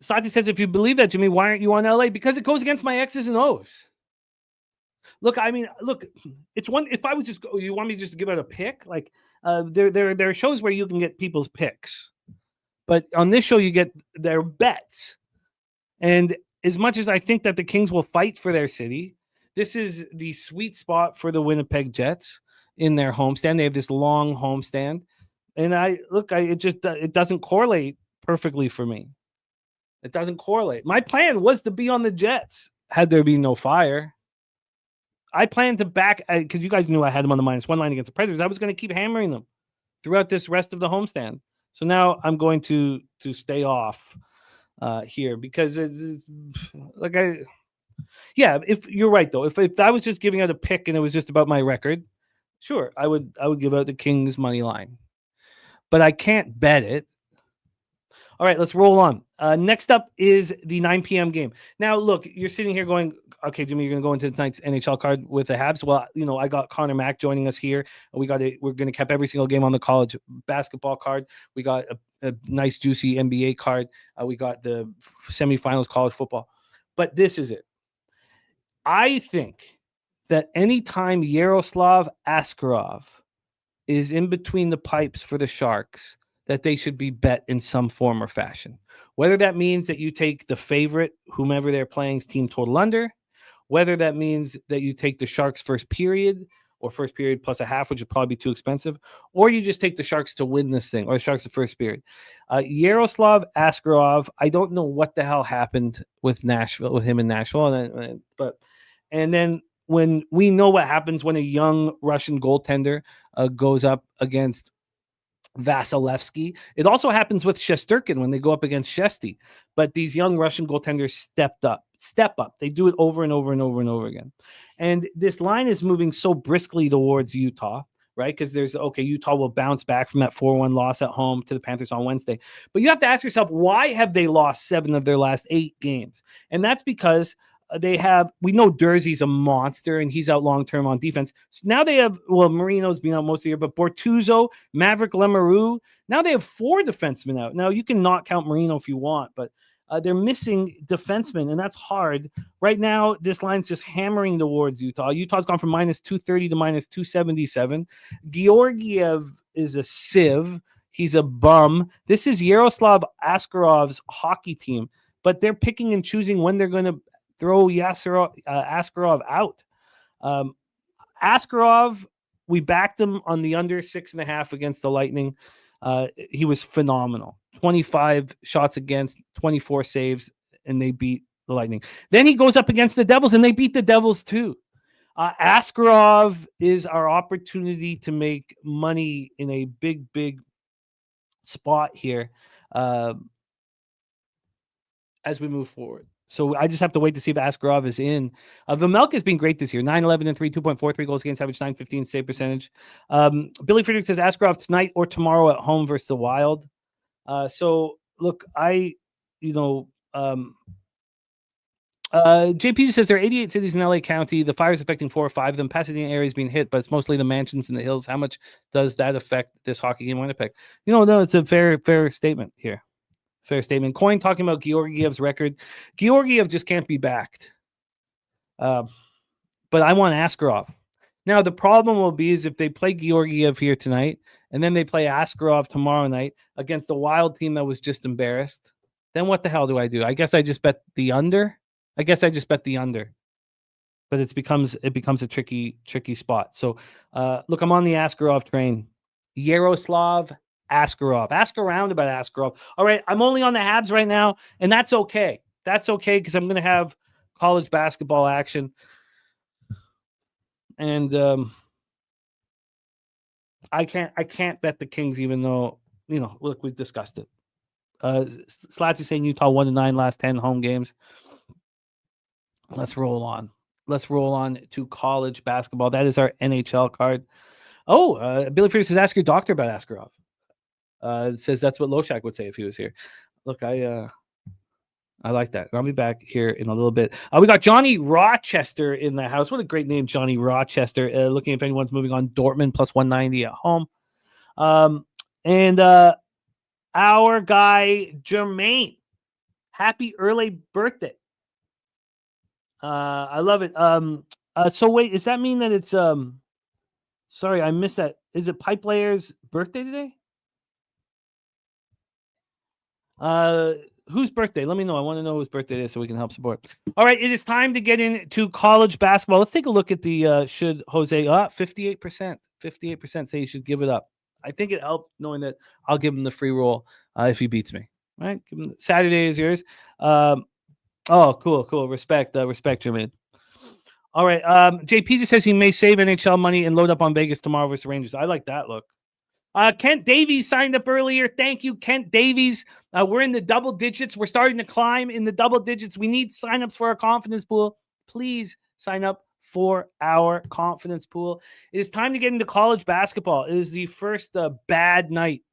Sati says, if you believe that, Jimmy, why aren't you on LA? Because it goes against my X's and O's. Look, it's one. If I was just, you want me just to give out a pick? Like there are shows where you can get people's picks, but on this show you get their bets. And as much as I think that the Kings will fight for their city, this is the sweet spot for the Winnipeg Jets in their homestand. They have this long homestand, and it doesn't correlate perfectly for me. It doesn't correlate. My plan was to be on the Jets had there been no fire. I planned to back because you guys knew I had them on the -1 line against the Predators. I was going to keep hammering them throughout this rest of the homestand. So now I'm going to stay off here because it's like if you're right though, if I was just giving out a pick and it was just about my record, sure, I would give out the Kings money line, but I can't bet it. All right, let's roll on. Next up is the 9 p.m. game. Now, look, you're sitting here going, okay, Jimmy, you're going to go into tonight's NHL card with the Habs. Well, I got Conor Mac joining us here. We're going to cap every single game on the college basketball card. We got a nice, juicy NBA card. We got the semifinals college football. But this is it. I think that anytime Yaroslav Askarov is in between the pipes for the Sharks, that they should be bet in some form or fashion. Whether that means that you take the favorite, whomever they're playing's team total under, whether that means that you take the Sharks first period or first period plus a half, which would probably be too expensive, or you just take the Sharks to win this thing, or the Sharks the first period. Yaroslav Askarov, I don't know what the hell happened with him in Nashville, and then when we know what happens when a young Russian goaltender goes up against Vasilevsky. It also happens with Shesterkin when they go up against Shesty. But these young Russian goaltenders step up. They do it over and over and over and over again. And this line is moving so briskly towards Utah, right? Because Utah will bounce back from that 4-1 loss at home to the Panthers on Wednesday. But you have to ask yourself, why have they lost 7 of their last 8 games? And that's because we know Durzi's a monster and he's out long-term on defense. So now they have, Marino's been out most of the year, but Bortuzzo, Maverick Lemarou, now they have 4 defensemen out. Now you can not count Marino if you want, but they're missing defensemen, and that's hard. Right now, this line's just hammering towards Utah. Utah's gone from -230 to -277. Georgiev is a sieve. He's a bum. This is Yaroslav Askarov's hockey team, but they're picking and choosing when they're going to throw Askarov out. Askarov, we backed him on the under 6.5 against the Lightning. He was phenomenal. 25 shots against, 24 saves, and they beat the Lightning. Then he goes up against the Devils, and they beat the Devils too. Askarov is our opportunity to make money in a big, big spot here as we move forward. So I just have to wait to see if Askarov is in. Vejmelka has been great this year. 9-11-3, 2.43 goals against average, 9.15 save percentage. Billy Friedrich says Askarov tonight or tomorrow at home versus the Wild. So look, JP says there are 88 cities in LA County. The fire's affecting 4 or 5 of them. Pasadena area is being hit, but it's mostly the mansions in the hills. How much does that affect this hockey game in Winnipeg? No, it's a fair statement here. Fair statement. Coin talking about Georgiev's record. Georgiev just can't be backed. But I want Askarov. Now, the problem will be is if they play Georgiev here tonight, and then they play Askarov tomorrow night against a Wild team that was just embarrassed, then what the hell do I do? I guess I just bet the under. But it becomes a tricky spot. So, look, I'm on the Askarov train. Yaroslav Askarov. Ask around about Askarov. All right, I'm only on the Habs right now, and that's okay. That's okay because I'm going to have college basketball action. And I can't bet the Kings, even though, look, we've discussed it. Slats is saying Utah 1-9 last 10 home games. Let's roll on. Let's roll on to college basketball. That is our NHL card. Oh, Billy Freer says, ask your doctor about Askarov. Says that's what Loshak would say if he was here. Look, I like that. I'll be back here in a little bit. We got Johnny Rochester in the house. What a great name, Johnny Rochester. Looking if anyone's moving on. Dortmund plus 190 at home. And our guy, Jermaine. Happy early birthday. I love it. So wait, does that mean that it's sorry, I missed that. Is it Pipe Layer's birthday today? Whose birthday? Let me know. I want to know whose birthday it is so we can help support. All right, it is time to get into college basketball. Let's take a look at the should Jose 58%. 58% say you should give it up. I think it helped knowing that I'll give him the free roll if he beats me. All right, Saturday is yours. Oh, cool. Respect, Jermaine. All right. JP says he may save NHL money and load up on Vegas tomorrow versus the Rangers. I like that look. Kent Davies signed up earlier. Thank you, Kent Davies. We're in the double digits. We're starting to climb in the double digits. We need signups for our confidence pool. Please sign up for our confidence pool. It is time to get into college basketball. It is the first bad night.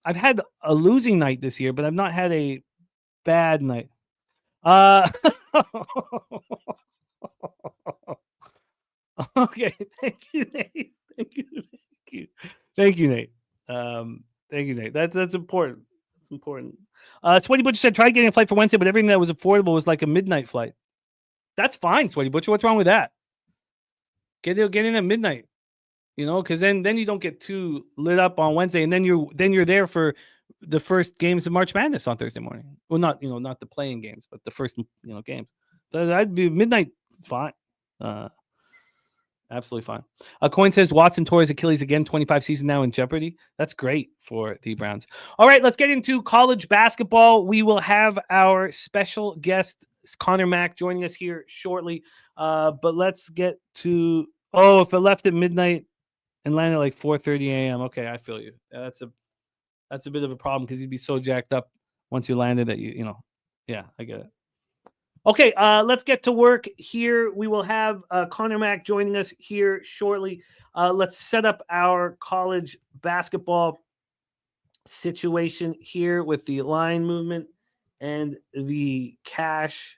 I've had a losing night this year, but I've not had a bad night. Okay. Thank you, Nate. Thank you, Nate. That's important. It's important. Sweaty Butcher said, try getting a flight for Wednesday, but everything that was affordable was like a midnight flight. That's fine, Sweaty Butcher. What's wrong with that? Get in at midnight, because then you don't get too lit up on Wednesday, and then you're there for the first games of March Madness on Thursday morning. Well, not the playing games, but the first games. So that'd be midnight. It's fine. Absolutely fine. Coin says Watson tore his Achilles again. 25 season now in jeopardy. That's great for the Browns. All right, let's get into college basketball. We will have our special guest Conor Mac joining us here shortly. But let's get to if it left at midnight and landed like 4:30 a.m. Okay, I feel you. That's a bit of a problem because you'd be so jacked up once you landed that yeah, I get it. Okay, let's get to work here. We will have Conor Mac joining us here shortly. Let's set up our college basketball situation here with the line movement and the cash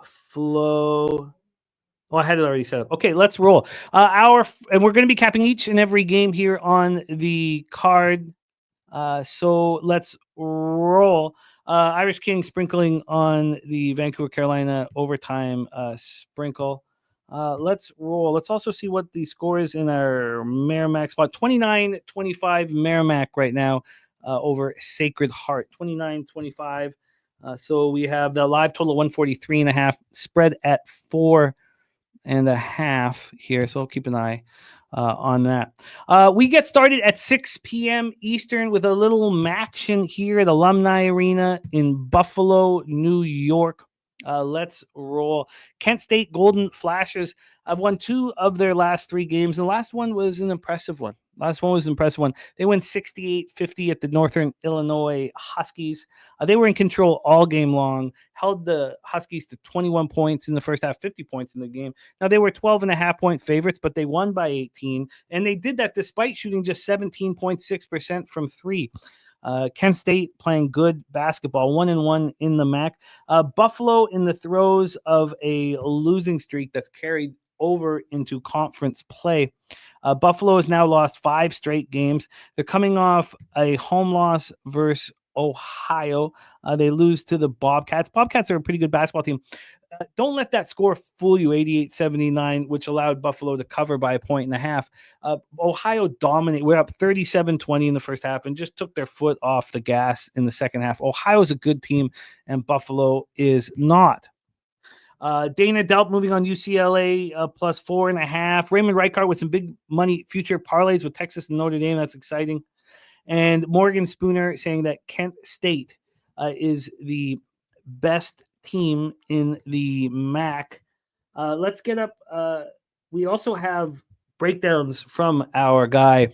flow. Oh, I had it already set up. Okay, let's roll. And we're going to be capping each and every game here on the card. So let's roll. Irish King sprinkling on the Vancouver Carolina overtime sprinkle. Let's roll. Let's also see what the score is in our Merrimack spot. 29-25 Merrimack right now over Sacred Heart. 29-25. So we have the live total of 143.5, spread at 4.5 here. So keep an eye on that. We get started at 6 p.m. Eastern with a little action here at Alumni Arena in Buffalo, New York. Let's roll. Kent State Golden Flashes have won 2 of their last 3 games. The last one was an impressive one. They went 68-50 at the Northern Illinois Huskies. They were in control all game long, held the Huskies to 21 points in the first half, 50 points in the game. Now, they were 12.5-point favorites, but they won by 18, and they did that despite shooting just 17.6% from 3. Kent State playing good basketball, 1-1 in the MAC. Buffalo in the throes of a losing streak that's carried over into conference play. Buffalo has now lost 5 straight games. They're coming off a home loss versus Ohio. They lose to the Bobcats. Bobcats are a pretty good basketball team. Don't let that score fool you, 88-79, which allowed Buffalo to cover by 1.5 points. Ohio dominated. We're up 37-20 in the first half and just took their foot off the gas in the second half. Ohio's a good team, and Buffalo is not. Dana Delp moving on UCLA plus 4.5. Raymond Reichart with some big money future parlays with Texas and Notre Dame. That's exciting. And Morgan Spooner saying that Kent State is the best team in the MAC. Let's get up. We also have breakdowns from our guy,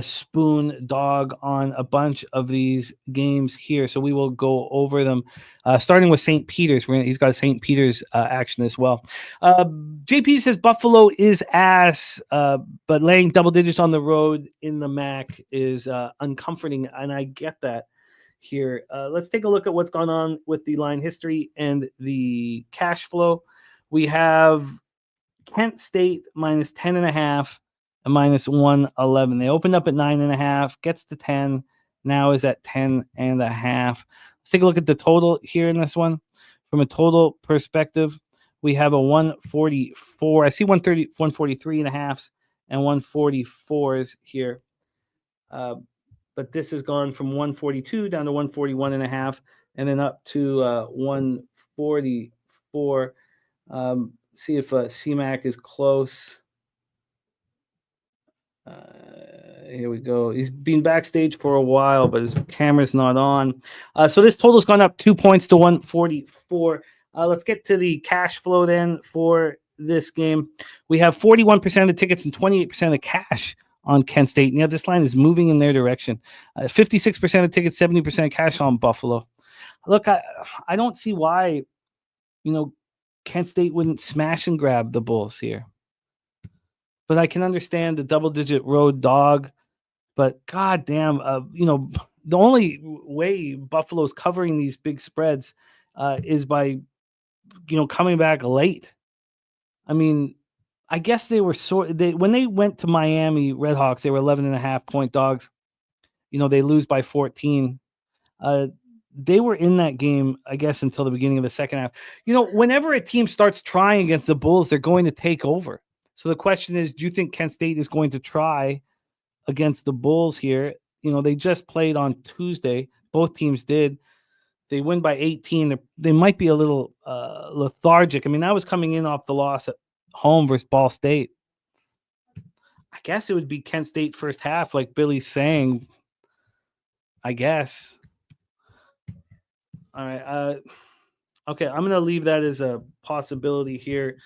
Spoon Dog, on a bunch of these games here. So we will go over them, starting with St. Peter's. He's got St. Peter's action as well. JP says Buffalo is ass, but laying double digits on the road in the MAC is uncomforting, and I get that. Here, let's take a look at what's gone on with the line history and the cash flow. We have Kent State minus 10.5 and minus 111. They opened up at 9.5, gets to 10, now is at 10.5. Let's take a look at the total here in this one. From a total perspective, we have a 144. I see 143.5 and 144s here. But this has gone from 142 down to 141.5, and then up to 144. See if CMAC is close. Here we go. He's been backstage for a while, but his camera's not on. So this total's gone up 2 points to 144. Let's get to the cash flow then for this game. We have 41% of the tickets and 28% of the cash on Kent State. Yeah, this line is moving in their direction. 56% of tickets, 70% cash on Buffalo. Look, I don't see why, Kent State wouldn't smash and grab the Bulls here. But I can understand the double-digit road dog. But goddamn, the only way Buffalo's covering these big spreads is by, coming back late. I mean, I guess they were when they went to Miami Redhawks, they were 11.5 point dogs. They lose by 14. They were in that game, I guess, until the beginning of the second half. Whenever a team starts trying against the Bulls, they're going to take over. So the question is, do you think Kent State is going to try against the Bulls here? They just played on Tuesday. Both teams did. They win by 18. They might be a little lethargic. I mean, that was coming in off the loss at home versus Ball State. I guess it would be Kent State first half, like Billy's saying. I guess. All right. Okay, I'm going to leave that as a possibility here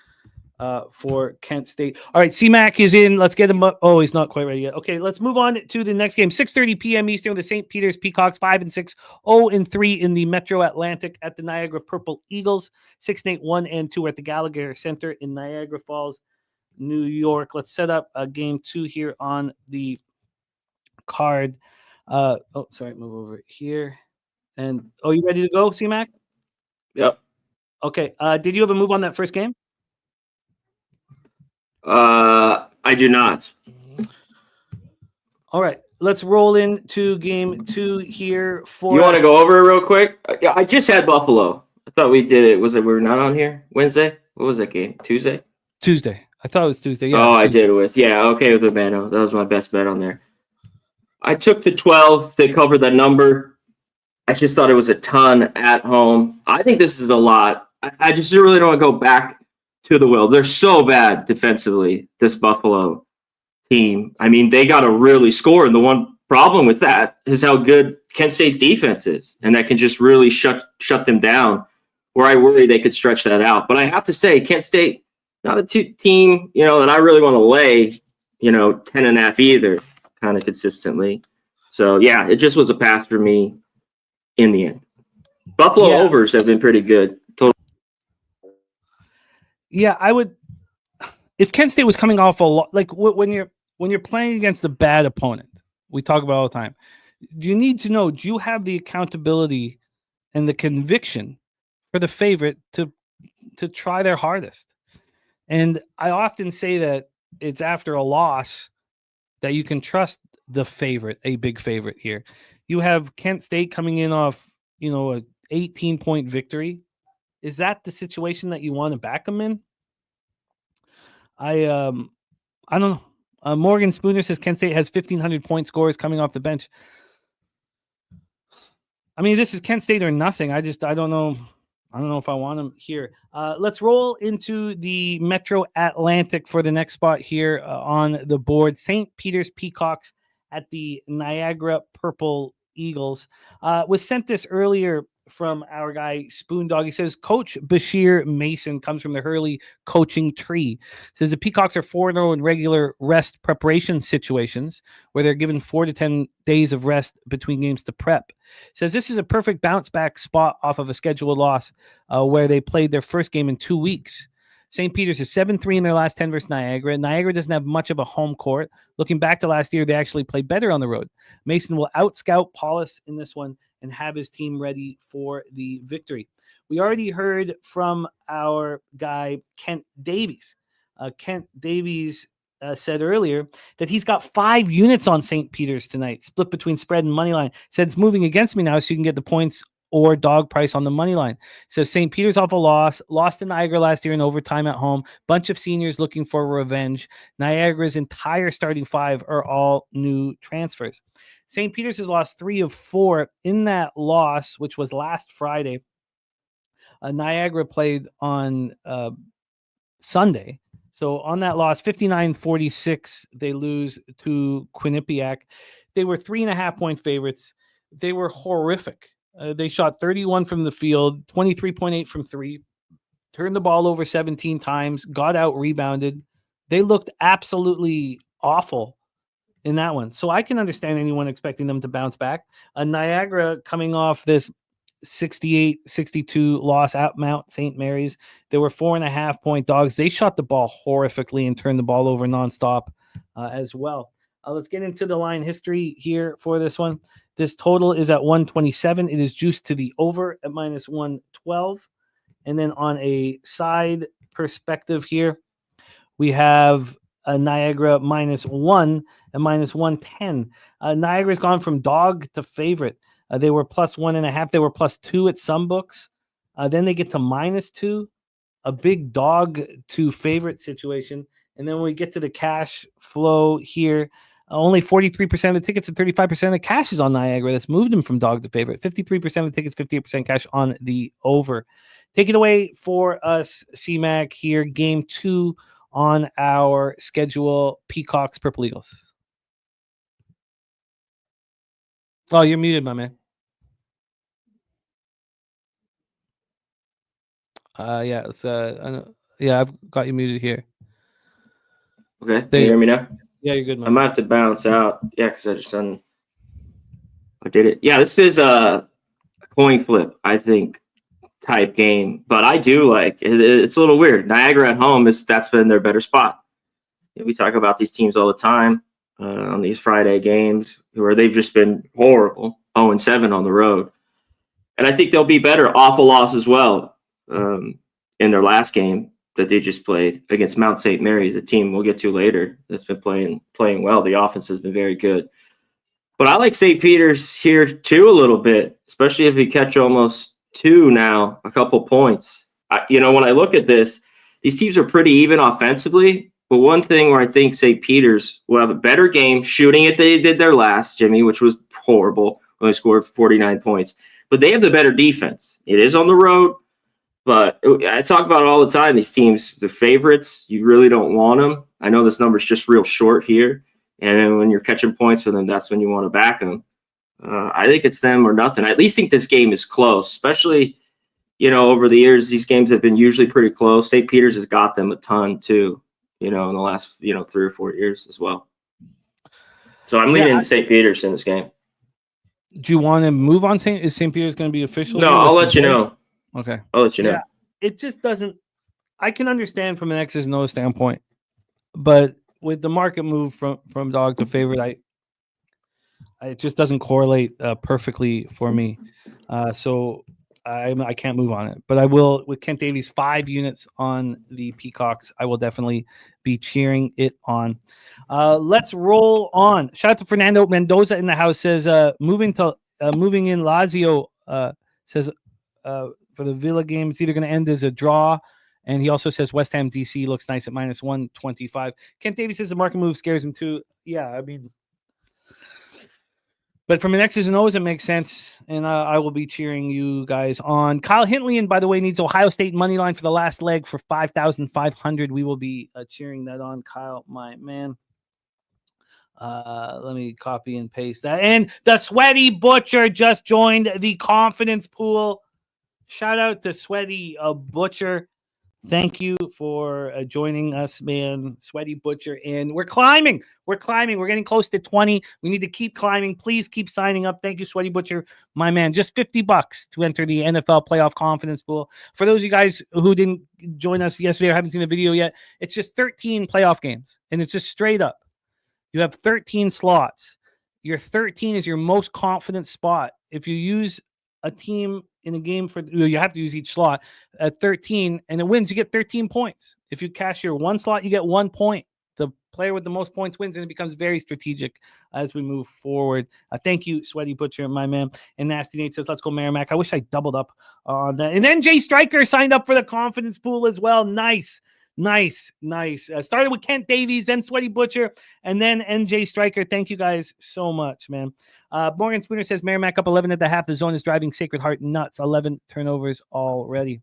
for Kent State. All right, CMAC is in. Let's get him up. Oh, he's not quite ready yet. Okay, let's move on to the next game. 6:30 p.m. Eastern, the St. Peter's Peacocks 5-6, 0-3 in the Metro Atlantic at the Niagara Purple Eagles. 6-8, 1-2 at the Gallagher Center in Niagara Falls, New York. Let's set up game 2 here on the card. Move over here. And you ready to go, CMAC? Yep. Okay. Did you have a move on that first game? I do not. All right. Let's roll into game 2 here. You want to go over it real quick? I just had Buffalo. I thought we did it. Was it we were not on here Wednesday? What was that game? Tuesday. I thought it was Tuesday. Yeah. I did it with with the Bano. That was my best bet on there. I took the 12 to cover the number. I just thought it was a ton at home. I think this is a lot. I just really don't want to go back to the well. They're so bad defensively, this Buffalo team. I mean, they got to really score. And the one problem with that is how good Kent State's defense is. And that can just really shut them down, where I worry they could stretch that out. But I have to say, Kent State, not a team, that I really want to lay, 10.5 either, kind of consistently. So, yeah, it just was a pass for me in the end. Buffalo overs have been pretty good. Yeah, I would. If Kent State was coming off a lot, like when you're playing against a bad opponent, we talk about all the time. You need to know: do you have the accountability and the conviction for the favorite to try their hardest? And I often say that it's after a loss that you can trust the favorite, a big favorite here. You have Kent State coming in off, a 18-point victory. Is that the situation that you want to back them in? I don't know. Morgan Spooner says Kent State has 1,500 point scores coming off the bench. I mean, this is Kent State or nothing. I don't know. I don't know if I want them here. Let's roll into the Metro Atlantic for the next spot here on the board. St. Peter's Peacocks at the Niagara Purple Eagles. Was sent this earlier from our guy Spoondog. He says Coach Bashir Mason comes from the Hurley coaching tree. Says the Peacocks are 4-0 in regular rest preparation situations where they're given 4 to 10 days of rest between games to prep. Says this is a perfect bounce back spot off of a scheduled loss where they played their first game in 2 weeks. St. Peter's is 7-3 in their last 10 versus Niagara. Niagara doesn't have much of a home court. Looking back to last year, they actually played better on the road. Mason will out-scout Paulus in this one and have his team ready for the victory. We already heard from our guy, Kent Davies. Kent Davies said earlier that he's got 5 units on St. Peter's tonight, split between spread and money line. Said it's moving against me now so you can get the points or dog price on the money line. Says St. Peter's off a lost to Niagara last year in overtime at home. Bunch of seniors looking for revenge. Niagara's entire starting 5 are all new transfers. St. Peter's has lost 3 of 4 in that loss, which was last Friday. Niagara played on Sunday. So on that loss, 59-46, they lose to Quinnipiac. They were 3.5-point favorites. They were horrific. They shot 31 from the field, 23.8 from 3, turned the ball over 17 times, got out rebounded. They looked absolutely awful in that one. So I can understand anyone expecting them to bounce back. Niagara coming off this 68-62 loss at Mount St. Mary's. They were 4.5-point dogs. They shot the ball horrifically and turned the ball over nonstop as well. Let's get into the line history here for this one. This total is at 127. It is juiced to the over at minus 112. And then on a side perspective here, we have a Niagara -1 and minus 110. Niagara's gone from dog to favorite. They were +1.5. They were +2 at some books. Then they get to -2, a big dog to favorite situation. And then when we get to the cash flow here, only 43% of the tickets and 35% of the cash is on Niagara. That's moved them from dog to favorite. 53% of the tickets, 58% cash on the over. Take it away for us, CMAC here. Game 2 on our schedule. Peacocks, Purple Eagles. Oh, you're muted, my man. Yeah, it's I've got you muted here. Okay, can you hear me now? Yeah, you're good, man. I might have to bounce out. Yeah, because I did it. Yeah, this is a coin flip, I think, type game. But I do like it's a little weird. Niagara at home that's been their better spot. We talk about these teams all the time on these Friday games where they've just been horrible, 0-7 on the road. And I think they'll be better off a loss as well in their last game that they just played against Mount St. Mary's, a team we'll get to later that's been playing well. The offense has been very good. But I like St. Peter's here too a little bit, especially if we catch almost 2 now, a couple points. When I look at this, these teams are pretty even offensively. But one thing where I think St. Peter's will have a better game shooting it they did their last, Jimmy, which was horrible when they scored 49 points. But they have the better defense. It is on the road. But I talk about it all the time. These teams, the favorites, you really don't want them. I know this number's just real short here. And then when you're catching points for them, that's when you want to back them. I think it's them or nothing. I at least think this game is close, especially, over the years, these games have been usually pretty close. St. Peter's has got them a ton too, in the last, 3 or 4 years as well. So I'm leaning St. Peter's in this game. Do you want to move on? Is St. Peter's going to be official? No, I'll let you know. Okay. I'll let you know. Yeah, it just doesn't. I can understand from an X's and O's standpoint, but with the market move from dog to favorite, it just doesn't correlate perfectly for me. So I can't move on it, but I will with Kent Davies 5 units on the Peacocks. I will definitely be cheering it on. Let's roll on. Shout out to Fernando Mendoza in the house. Says moving in Lazio. Says for the Villa game, it's either going to end as a draw. And he also says West Ham DC looks nice at -125. Kent Davies says the market move scares him too. Yeah, I mean. But from an X's and O's, it makes sense, and I will be cheering you guys on. Kyle Hintley, and by the way, needs Ohio State money line for the last leg for 5,500. We will be cheering that on, Kyle, my man. Let me copy and paste that. And the Sweaty Butcher just joined the confidence pool. Shout out to Sweaty Butcher. Thank you for joining us, man. Sweaty Butcher. And we're climbing. We're getting close to 20. We need to keep climbing. Please keep signing up. Thank you, Sweaty Butcher, my man. Just $50 to enter the NFL playoff confidence pool. For those of you guys who didn't join us yesterday or haven't seen the video yet, it's just 13 playoff games. And it's just straight up. You have 13 slots. Your 13 is your most confident spot. If you use a team in a game you have to use each slot at 13 and it wins, you get 13 points. If you cash your one slot, you get 1 point. The player with the most points wins, and it becomes very strategic as we move forward. Thank you, Sweaty Butcher, my man. And Nasty Nate says, let's go Merrimack. I wish I doubled up on that. And then Jay Stryker signed up for the confidence pool as well. Nice. Started with Kent Davies, then Sweaty Butcher, and then NJ Stryker. Thank you guys so much, man. Morgan Spooner says Merrimack up 11 at the half. The zone is driving Sacred Heart nuts. 11 turnovers already.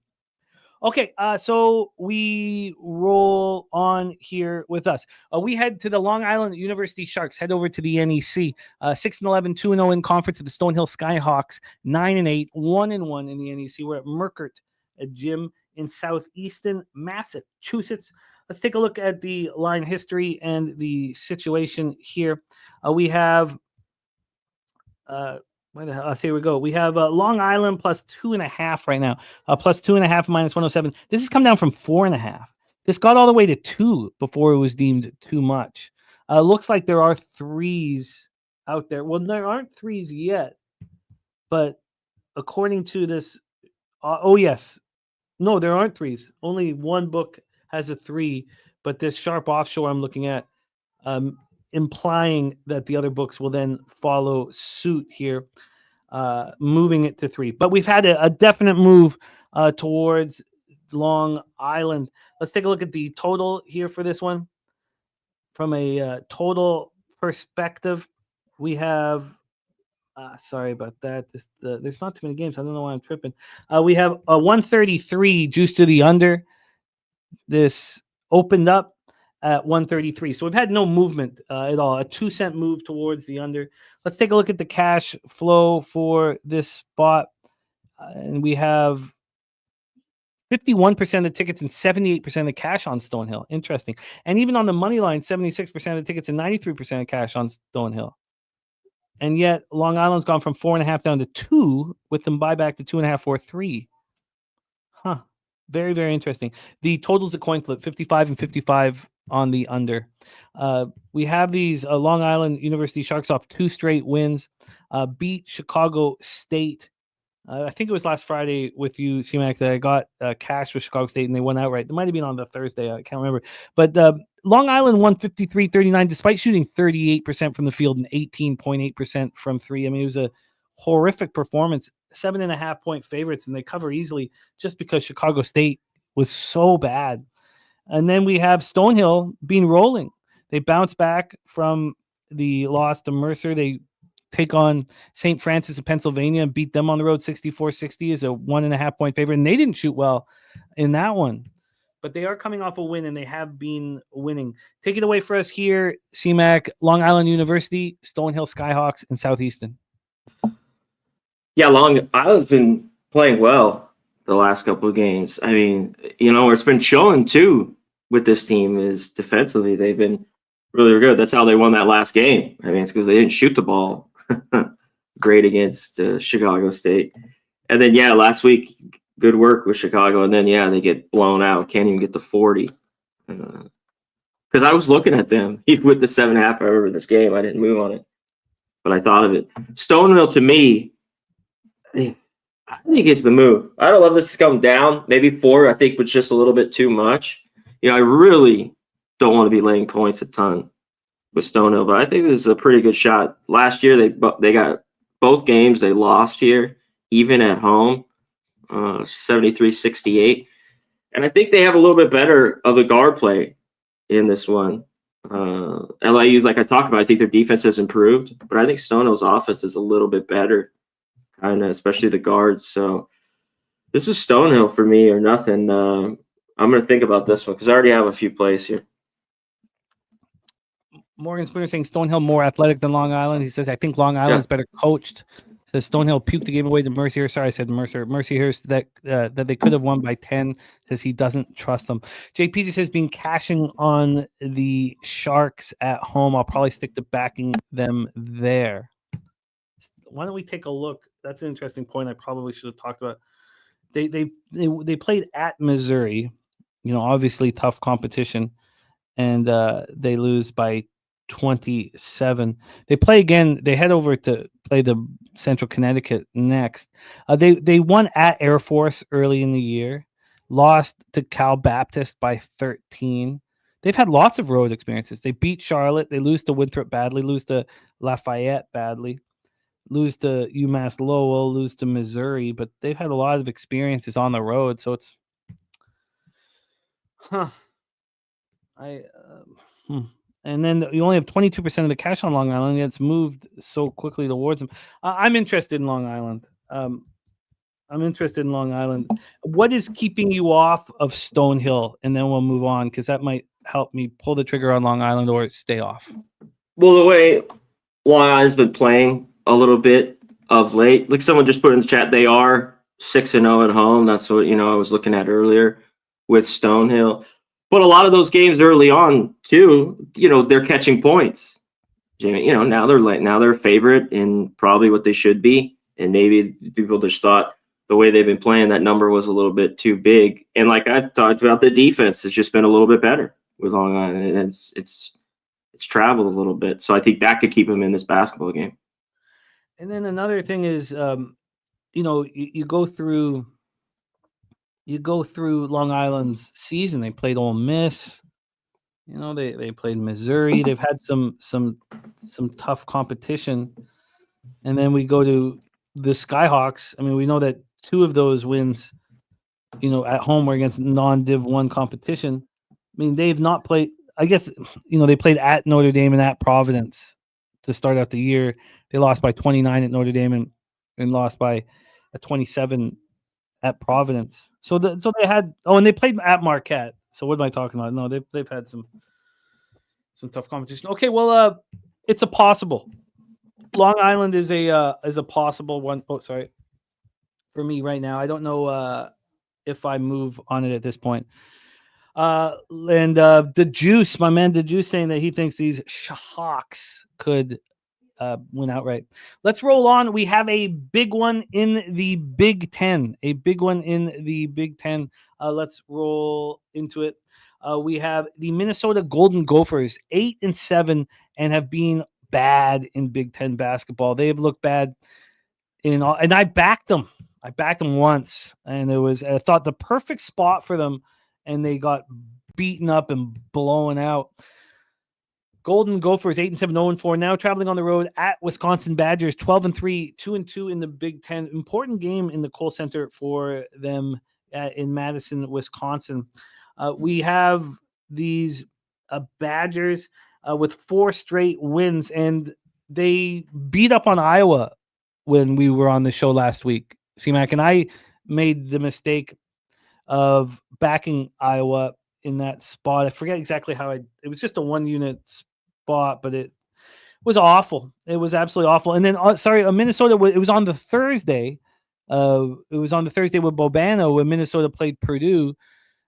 Okay, so we roll on here with us. We head to the Long Island University Sharks. Head over to the NEC. 6-11, 2-0 in conference to the Stonehill Skyhawks. 9-8, 1-1 in the NEC. We're at Merckert, a gym in southeastern Massachusetts. Let's take a look at the line history and the situation here. We have, where the hell? Here we go. We have Long Island plus 2.5 right now. Plus 2.5 -107. This has come down from 4.5. This got all the way to 2 before it was deemed too much. Looks like there are 3s out there. Well, there aren't 3s yet, but according to this, yes. No, there aren't 3s. Only one book has a 3, but this Sharp Offshore I'm looking at, implying that the other books will then follow suit here, moving it to 3. But we've had a definite move towards Long Island. Let's take a look at the total here for this one. From a total perspective, we have... sorry about that. There's not too many games. I don't know why I'm tripping. We have a 133 juice to the under. This opened up at 133. So we've had no movement at all. A 2-cent move towards the under. Let's take a look at the cash flow for this spot. And we have 51% of the tickets and 78% of the cash on Stonehill. Interesting. And even on the money line, 76% of the tickets and 93% of cash on Stonehill. And yet, Long Island's gone from 4.5 down to 2, with them buyback to 2.5 or 3. Huh. Very, very interesting. The total's a coin flip, 55 and 55 on the under. We have these Long Island University Sharks off 2 straight wins, beat Chicago State. I think it was last Friday with you, C-Mac, that I got cash with Chicago State, and they went outright. It might have been on the Thursday. I can't remember. But Long Island won 53-39, despite shooting 38% from the field and 18.8% from 3. I mean, it was a horrific performance. 7.5-point favorites, and they cover easily just because Chicago State was so bad. And then we have Stonehill being rolling. They bounce back from the loss to Mercer. They take on St. Francis of Pennsylvania and beat them on the road 64-60 as a 1.5-point favorite. And they didn't shoot well in that one. But they are coming off a win, and they have been winning. Take it away for us here, CMAC, Long Island University, Stonehill Skyhawks, and Southeastern. Yeah, Long Island's been playing well the last couple of games. I mean, it's been showing, too, with this team is defensively they've been really good. That's how they won that last game. I mean, it's because they didn't shoot the ball great against Chicago State. And then, last week, good work with Chicago. And then, they get blown out. Can't even get to 40. Because I was looking at them even with the 7.5. I remember this game. I didn't move on it. But I thought of it. Stonehill, to me, I think it's the move. I don't love this to come down. Maybe 4, I think, was just a little bit too much. I really don't want to be laying points a ton with Stonehill, but I think this is a pretty good shot. Last year, they got both games they lost here, even at home, 73-68. And I think they have a little bit better of the guard play in this one. LIU's, like I talked about, I think their defense has improved, but I think Stonehill's offense is a little bit better, kind of, especially the guards. So this is Stonehill for me or nothing. I'm going to think about this one because I already have a few plays here. Morgan Springer saying Stonehill more athletic than Long Island. He says, I think Long Island's better coached. Says Stonehill puked the game away to Mercyhurst. Sorry, I said Mercyhurst that they could have won by 10. Says he doesn't trust them. JPZ says, been cashing on the Sharks at home. I'll probably stick to backing them there. Why don't we take a look? That's an interesting point. I probably should have talked about. They played at Missouri. Obviously tough competition, and they lose by 27. They play again. They head over to play the Central Connecticut next. They won at Air Force early in the year, lost to Cal Baptist by 13. They've had lots of road experiences. They beat Charlotte. They lose to Winthrop badly, lose to Lafayette badly, lose to UMass Lowell, lose to Missouri, but they've had a lot of experiences on the road. So it's, And then you only have 22% of the cash on Long Island. It's moved so quickly towards them. I'm interested in Long Island. What is keeping you off of Stonehill? And then we'll move on because that might help me pull the trigger on Long Island or stay off. Well, the way Long Island's been playing a little bit of late, like someone just put in the chat, they are 6-0 at home. That's what I was looking at earlier with Stonehill. But a lot of those games early on, too, they're catching points. Now they're a favorite in probably what they should be. And maybe people just thought the way they've been playing, that number was a little bit too big. And like I talked about, the defense has just been a little bit better with Long Island. And it's traveled a little bit. So I think that could keep them in this basketball game. And then another thing is, you go through Long Island's season. They played Ole Miss. They played Missouri. They've had some tough competition. And then we go to the Skyhawks. I mean, we know that 2 of those wins, at home were against non-Div 1 competition. I mean, they've not played. I guess they played at Notre Dame and at Providence to start out the year. They lost by 29 at Notre Dame and lost by 27 at Providence. So they had and they played at Marquette. So what am I talking about? No, they've had some tough competition. Okay, well, it's a possible. Long Island is a possible one. Oh, sorry. For me right now, I don't know if I move on it at this point. And the Juice, my man, the Juice, saying that he thinks these Hawks could win outright. Let's roll on. We have a big one in the Big Ten. Let's roll into it. We have the Minnesota Golden Gophers, 8-7, and have been bad in Big Ten basketball. They have looked bad and I backed them. I backed them once, and I thought the perfect spot for them, and they got beaten up and blown out. Golden Gophers 8-7, 0-4, now traveling on the road at Wisconsin Badgers, 12-3, 2-2 in the Big Ten. Important game in the Kohl Center for them in Madison, Wisconsin. We have these Badgers with 4 straight wins, and they beat up on Iowa when we were on the show last week. C-Mac and I made the mistake of backing Iowa in that spot. I forget exactly how it was just a 1-unit spot, but it was awful. It was absolutely awful. And then, Minnesota, it was on the Thursday. It was on the Thursday with Bobano when Minnesota played Purdue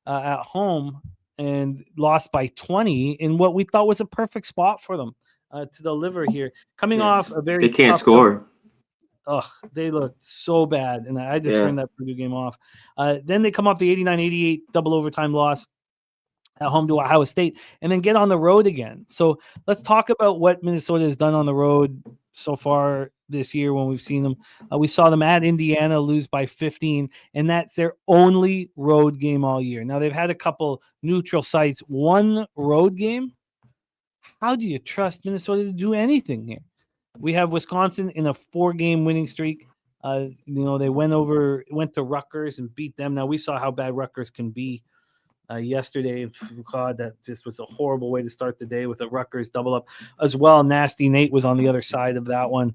at home and lost by 20 in what we thought was a perfect spot for them to deliver here. Coming off a very they can't score. They looked so bad, and I had to turn that Purdue game off. Then they come off the 89-88 double overtime loss at home to Ohio State, and then get on the road again. So let's talk about what Minnesota has done on the road so far this year when we've seen them. We saw them at Indiana lose by 15, and that's their only road game all year. Now, they've had a couple neutral sites, one road game. How do you trust Minnesota to do anything here? We have Wisconsin in a 4-game winning streak. They went to Rutgers and beat them. Now, we saw how bad Rutgers can be yesterday. God, that just was a horrible way to start the day with a Rutgers double up as well. Nasty Nate was on the other side of that one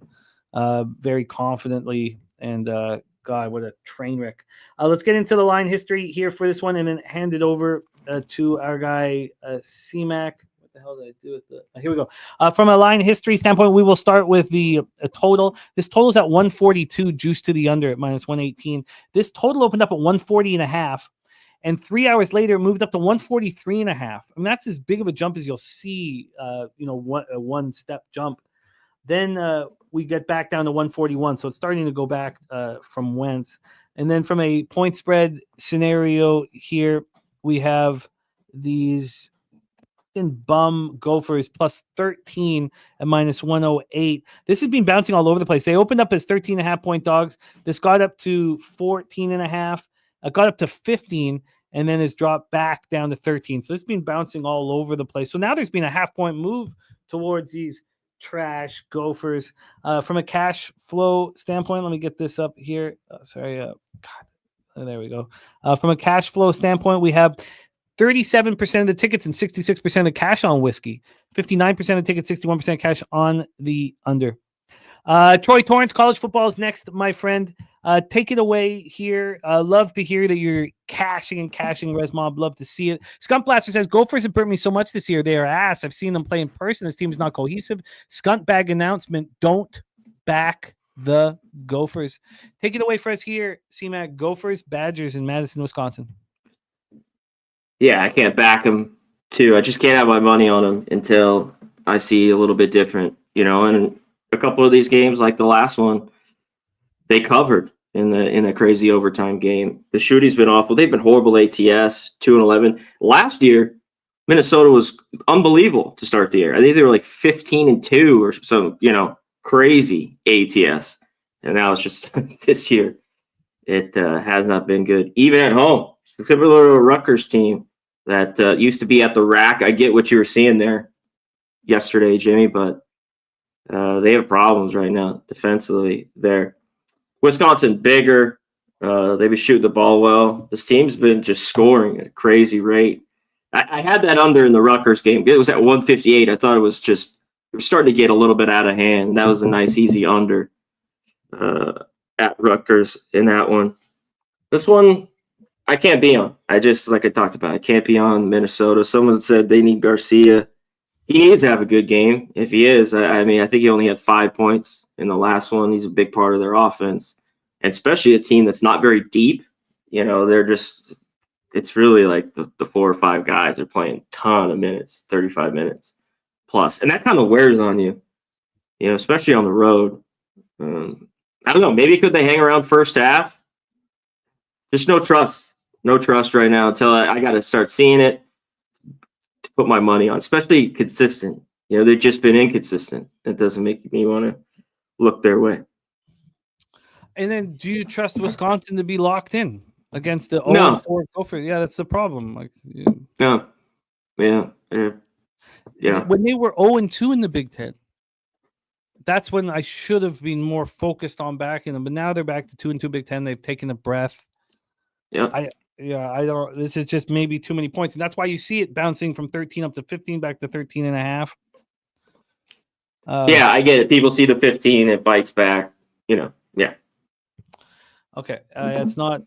very confidently. And God, what a train wreck. Let's get into the line history here for this one and then hand it over to our guy, C-Mac. What the hell did I do with the? Here we go. From a line history standpoint, we will start with the total. This total is at 142, juice to the under at minus 118. This total opened up at 140.5. And 3 hours later, it moved up to 143.5. I mean, that's as big of a jump as you'll see, one step jump. Then we get back down to 141. So it's starting to go back from whence. And then from a point spread scenario here, we have these bum Gophers plus 13 at minus 108. This has been bouncing all over the place. They opened up as 13.5 point dogs. This got up to 14.5. Got up to 15 and then has dropped back down to 13. So it's been bouncing all over the place. So now there's been a half-point move towards these trash Gophers. From a cash flow standpoint, let me get this up here. There we go. From a cash flow standpoint, we have 37% of the tickets and 66% of cash on whiskey. 59% of tickets, 61% cash on the under. Troy Torrance, college football is next, my friend. Take it away here. Love to hear that you're cashing, Resmob. Love to see it. Skunt Blaster says, Gophers have burnt me so much this year. They are ass. I've seen them play in person. This team is not cohesive. Skunt bag announcement. Don't back the Gophers. Take it away for us here, C-Mac. Gophers, Badgers in Madison, Wisconsin. Yeah, I can't back them too. I just can't have my money on them until I see a little bit different, and a couple of these games, like the last one, they covered in a crazy overtime game. The shooting's been awful. They've been horrible ATS, 2-11. Last year, Minnesota was unbelievable to start the year. I think they were like 15-2 or some, crazy ATS. And now it's just this year, it has not been good, even at home. Similar to a Rutgers team that used to be at the rack. I get what you were seeing there yesterday, Jimmy, but they have problems right now defensively there. Wisconsin, bigger. They've been shooting the ball well. This team's been just scoring at a crazy rate. I had that under in the Rutgers game. It was at 158. I thought it was starting to get a little bit out of hand. That was a nice, easy under at Rutgers in that one. This one, I can't be on. Like I talked about, I can't be on Minnesota. Someone said they need Garcia. He needs to have a good game. If he is, I think he only had 5 points in the last one. He's a big part of their offense, and especially a team that's not very deep. It's really like the 4 or 5 guys are playing a ton of minutes, 35 minutes plus. And that kind of wears on you, especially on the road. I don't know. Maybe could they hang around first half? Just no trust. No trust right now until I got to start seeing it. Put my money on, especially consistent. They've just been inconsistent. That doesn't make me want to look their way. And then, do you trust Wisconsin to be locked in against the 0-4 Gophers? Yeah, that's the problem. No. Yeah. When they were 0-2 in the Big Ten, that's when I should have been more focused on backing them. But now they're back to 2-2 Big Ten. They've taken a breath. Yeah. I don't. This is just maybe too many points, and that's why you see it bouncing from 13 up to 15, back to 13.5. Yeah, I get it. People see the 15, it bites back. Yeah. Okay, it's not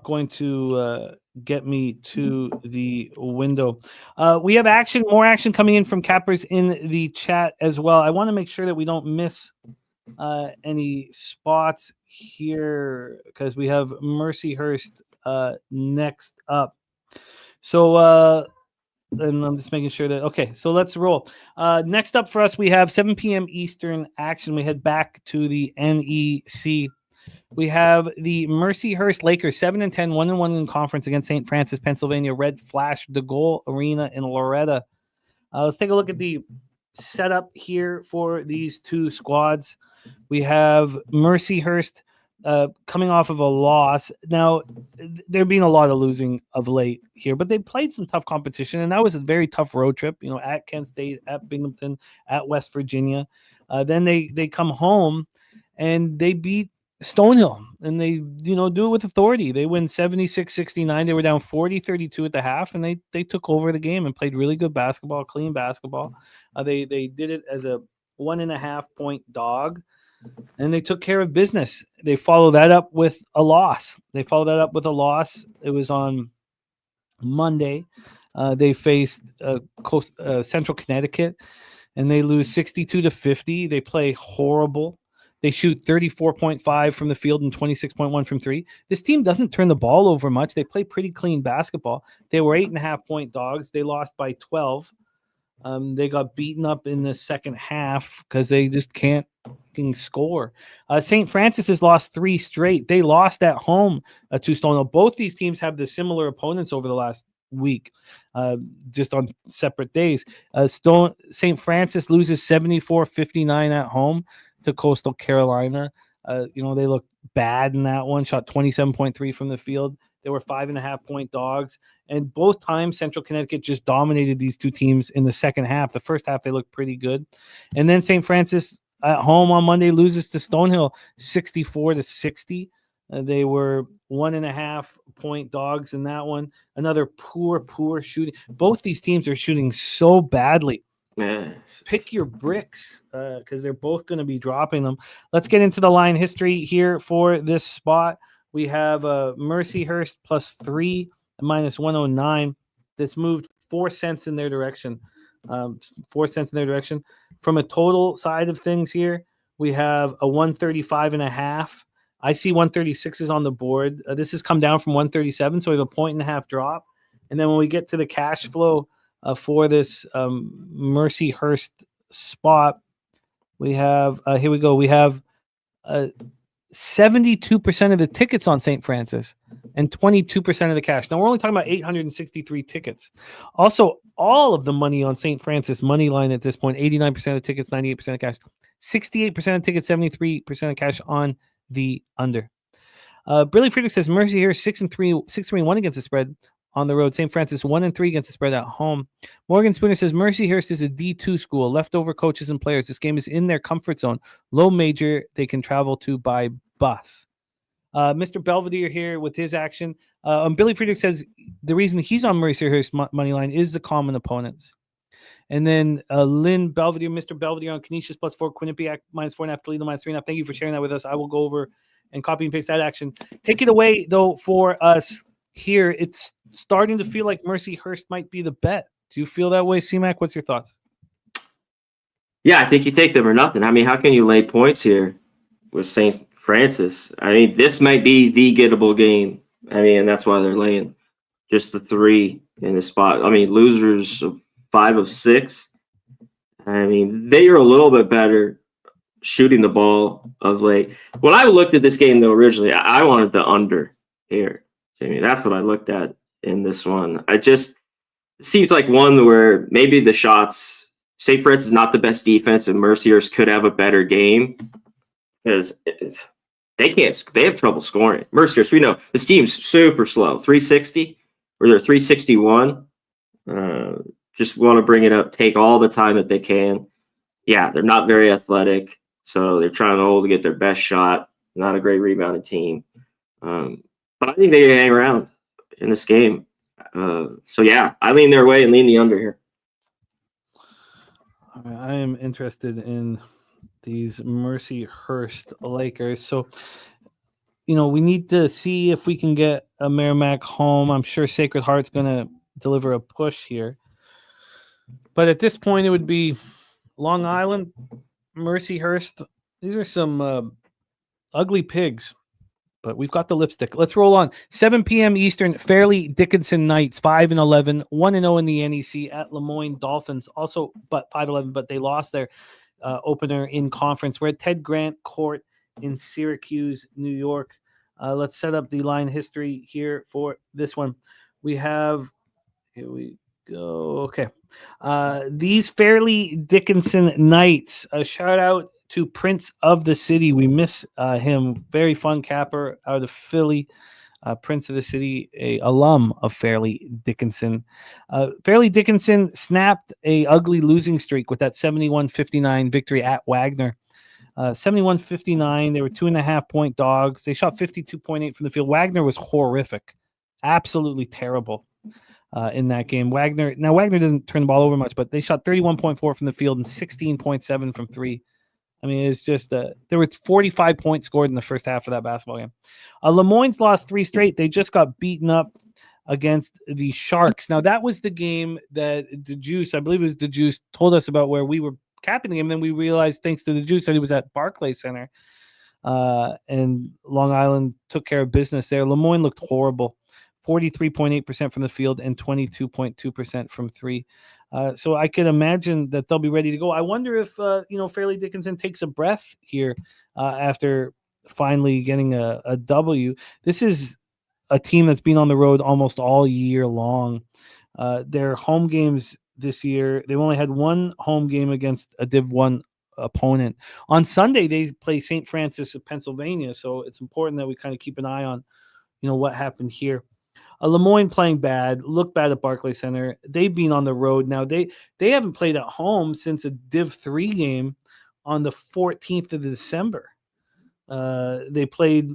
going to get me to the window. We have more action coming in from cappers in the chat as well. I want to make sure that we don't miss any spots here because we have Mercyhurst next up. So and I'm just making sure that okay, so let's roll. Next up for us, we have 7 p.m. Eastern action. We head back to the NEC. We have the Mercyhurst Lakers 7-10, 1-1 in conference against St. Francis, Pennsylvania. Red Flash de Gaulle Arena in Loretta. Let's take a look at the setup here for these two squads. We have Mercyhurst coming off of a loss. Now, there been a lot of losing of late here, but they played some tough competition, and that was a very tough road trip, at Kent State, at Binghamton, at West Virginia. Then they come home, and they beat Stonehill, and they do it with authority. They win 76-69. They were down 40-32 at the half, and they took over the game and played really good basketball, clean basketball. They did it as a 1.5 point dog, and they took care of business. They followed that up with a loss. It was on Monday. They faced Central Connecticut, and they lose 62-50. They play horrible. They shoot 34.5 from the field and 26.1 from three. This team doesn't turn the ball over much. They play pretty clean basketball. They were 8.5 point dogs. They lost by 12. They got beaten up in the second half because they just can't score. St. Francis has lost 3 straight. They lost at home to Stonehill. Both these teams have the similar opponents over the last week, just on separate days. St. Francis loses 74-59 at home to Coastal Carolina. They looked bad in that one, shot 27.3 from the field. They were 5.5 point dogs. And both times Central Connecticut just dominated these two teams in the second half. The first half, they looked pretty good. And then St. Francis at home on Monday loses to Stonehill 64-60. They were 1.5 point dogs in that one. Another poor shooting. Both these teams are shooting so badly. Pick your bricks because they're both going to be dropping them. Let's get into the line history here for this spot. We have Mercyhurst +3 -109. That's moved 4 cents in their direction. 4 cents in their direction. From a total side of things here, we have a 135.5. I see 136 on the board. This has come down from 137, so we have a 1.5 drop. And then when we get to the cash flow for this Mercyhurst spot, we have here we go. We have 72% of the tickets on St. Francis and 22% of the cash. Now we're only talking about 863 tickets. Also, all of the money on St. Francis money line at this point: 89% of the tickets, 98% of cash, 68% of tickets, 73% of cash on the under. Billy Friedrich says Mercyhurst 6-3-1 against the spread on the road. St. Francis 1-3 against the spread at home. Morgan Spooner says Mercyhurst is a D2 school. Leftover coaches and players. This game is in their comfort zone. Low major they can travel to by bus. Mr. Belvedere here with his action. Billy Friedrich says the reason he's on Mercyhurst money line is the common opponents. And then Lynn Belvedere, Mr. Belvedere on Canisius +4, Quinnipiac -4.5, Toledo -3.5. Thank you for sharing that with us. I will go over and copy and paste that action. Take it away, though, for us here. It's starting to feel like Mercyhurst might be the bet. Do you feel that way, C-Mac? What's your thoughts? Yeah, I think you take them or nothing. I mean, how can you lay points here with St. Francis? I mean, this might be the gettable game. I mean, and that's why they're laying just the 3 in the spot. I mean, losers of 5 of 6. I mean, they are a little bit better shooting the ball of late. When I looked at this game, though, originally, I wanted the under here. I mean, that's what I looked at in this one. It seems like one where maybe the shots, St. Francis is not the best defense, and Mercyhurst could have a better game because they have trouble scoring. Mercyhurst, we know this team's super slow. 360 or they're 361. Just want to bring it up, take all the time that they can. Yeah, they're not very athletic, so they're trying to get their best shot. Not a great rebounding team. But I think they can hang around in this game. So, yeah, I lean their way and lean the under here. I am interested in these Mercyhurst Lakers. So, we need to see if we can get a Merrimack home. I'm sure Sacred Heart's going to deliver a push here. But at this point, it would be Long Island, Mercyhurst. These are some ugly pigs. But we've got the lipstick. Let's roll on. 7 p.m. Eastern, Fairleigh Dickinson Knights, 5-11, 1-0 in the NEC at Lemoyne Dolphins. Also, but 5-11, but they lost their opener in conference. We're at Ted Grant Court in Syracuse, New York. Let's set up the line history here for this one. Here we go. Okay. These Fairleigh Dickinson Knights. A shout out to Prince of the City. We miss him. Very fun capper out of Philly. Prince of the City, a alum of Fairleigh Dickinson. Fairleigh Dickinson snapped a ugly losing streak with that 71-59 victory at Wagner. 71-59. They were 2.5-point dogs. They shot 52.8 from the field. Wagner was horrific, absolutely terrible in that game. Wagner doesn't turn the ball over much, but they shot 31.4 from the field and 16.7 from three. I mean, it's just there was 45 points scored in the first half of that basketball game. Lemoyne's lost 3 straight. They just got beaten up against the Sharks. Now, that was the game that the Juice, I believe it was the Juice, told us about where we were capping the game. Then we realized, thanks to the Juice, that he was at Barclays Center. And Long Island took care of business there. Lemoyne looked horrible. 43.8% from the field and 22.2% from three. So I can imagine that they'll be ready to go. I wonder if, Fairleigh Dickinson takes a breath here after finally getting a W. This is a team that's been on the road almost all year long. Their home games this year, they've only had one home game against a Div 1 opponent. On Sunday, they play St. Francis of Pennsylvania, so it's important that we kind of keep an eye on, what happened here. Lemoyne playing bad, looked bad at Barclays Center. They've been on the road now. They haven't played at home since a Div 3 game on the 14th of December. They played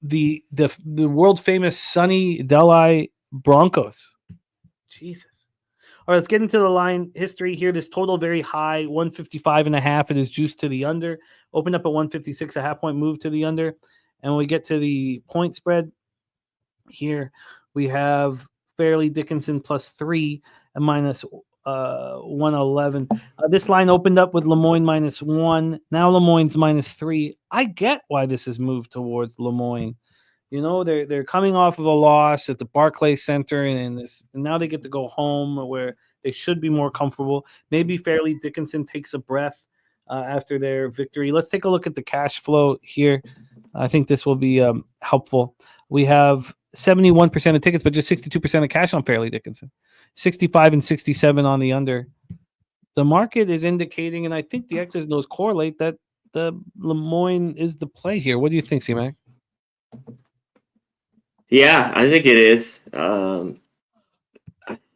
the world famous Sunny Deli Broncos. Jesus. All right, let's get into the line history here. This total very high, 155.5. It is juiced to the under. Opened up at 156, a half-point move to the under. And when we get to the point spread here, we have Fairleigh Dickinson +3 and minus 111. This line opened up with Lemoyne -1. Now Lemoyne's -3. I get why this has moved towards Lemoyne. They're coming off of a loss at the Barclays Center, and now they get to go home where they should be more comfortable. Maybe Fairleigh Dickinson takes a breath after their victory. Let's take a look at the cash flow here. I think this will be helpful. We have 71% of tickets, but just 62% of cash on Fairleigh Dickinson. 65 and 67 on the under. The market is indicating, and I think the X's and O's correlate, that the Lemoyne is the play here. What do you think, C-Mac? Yeah, I think it is.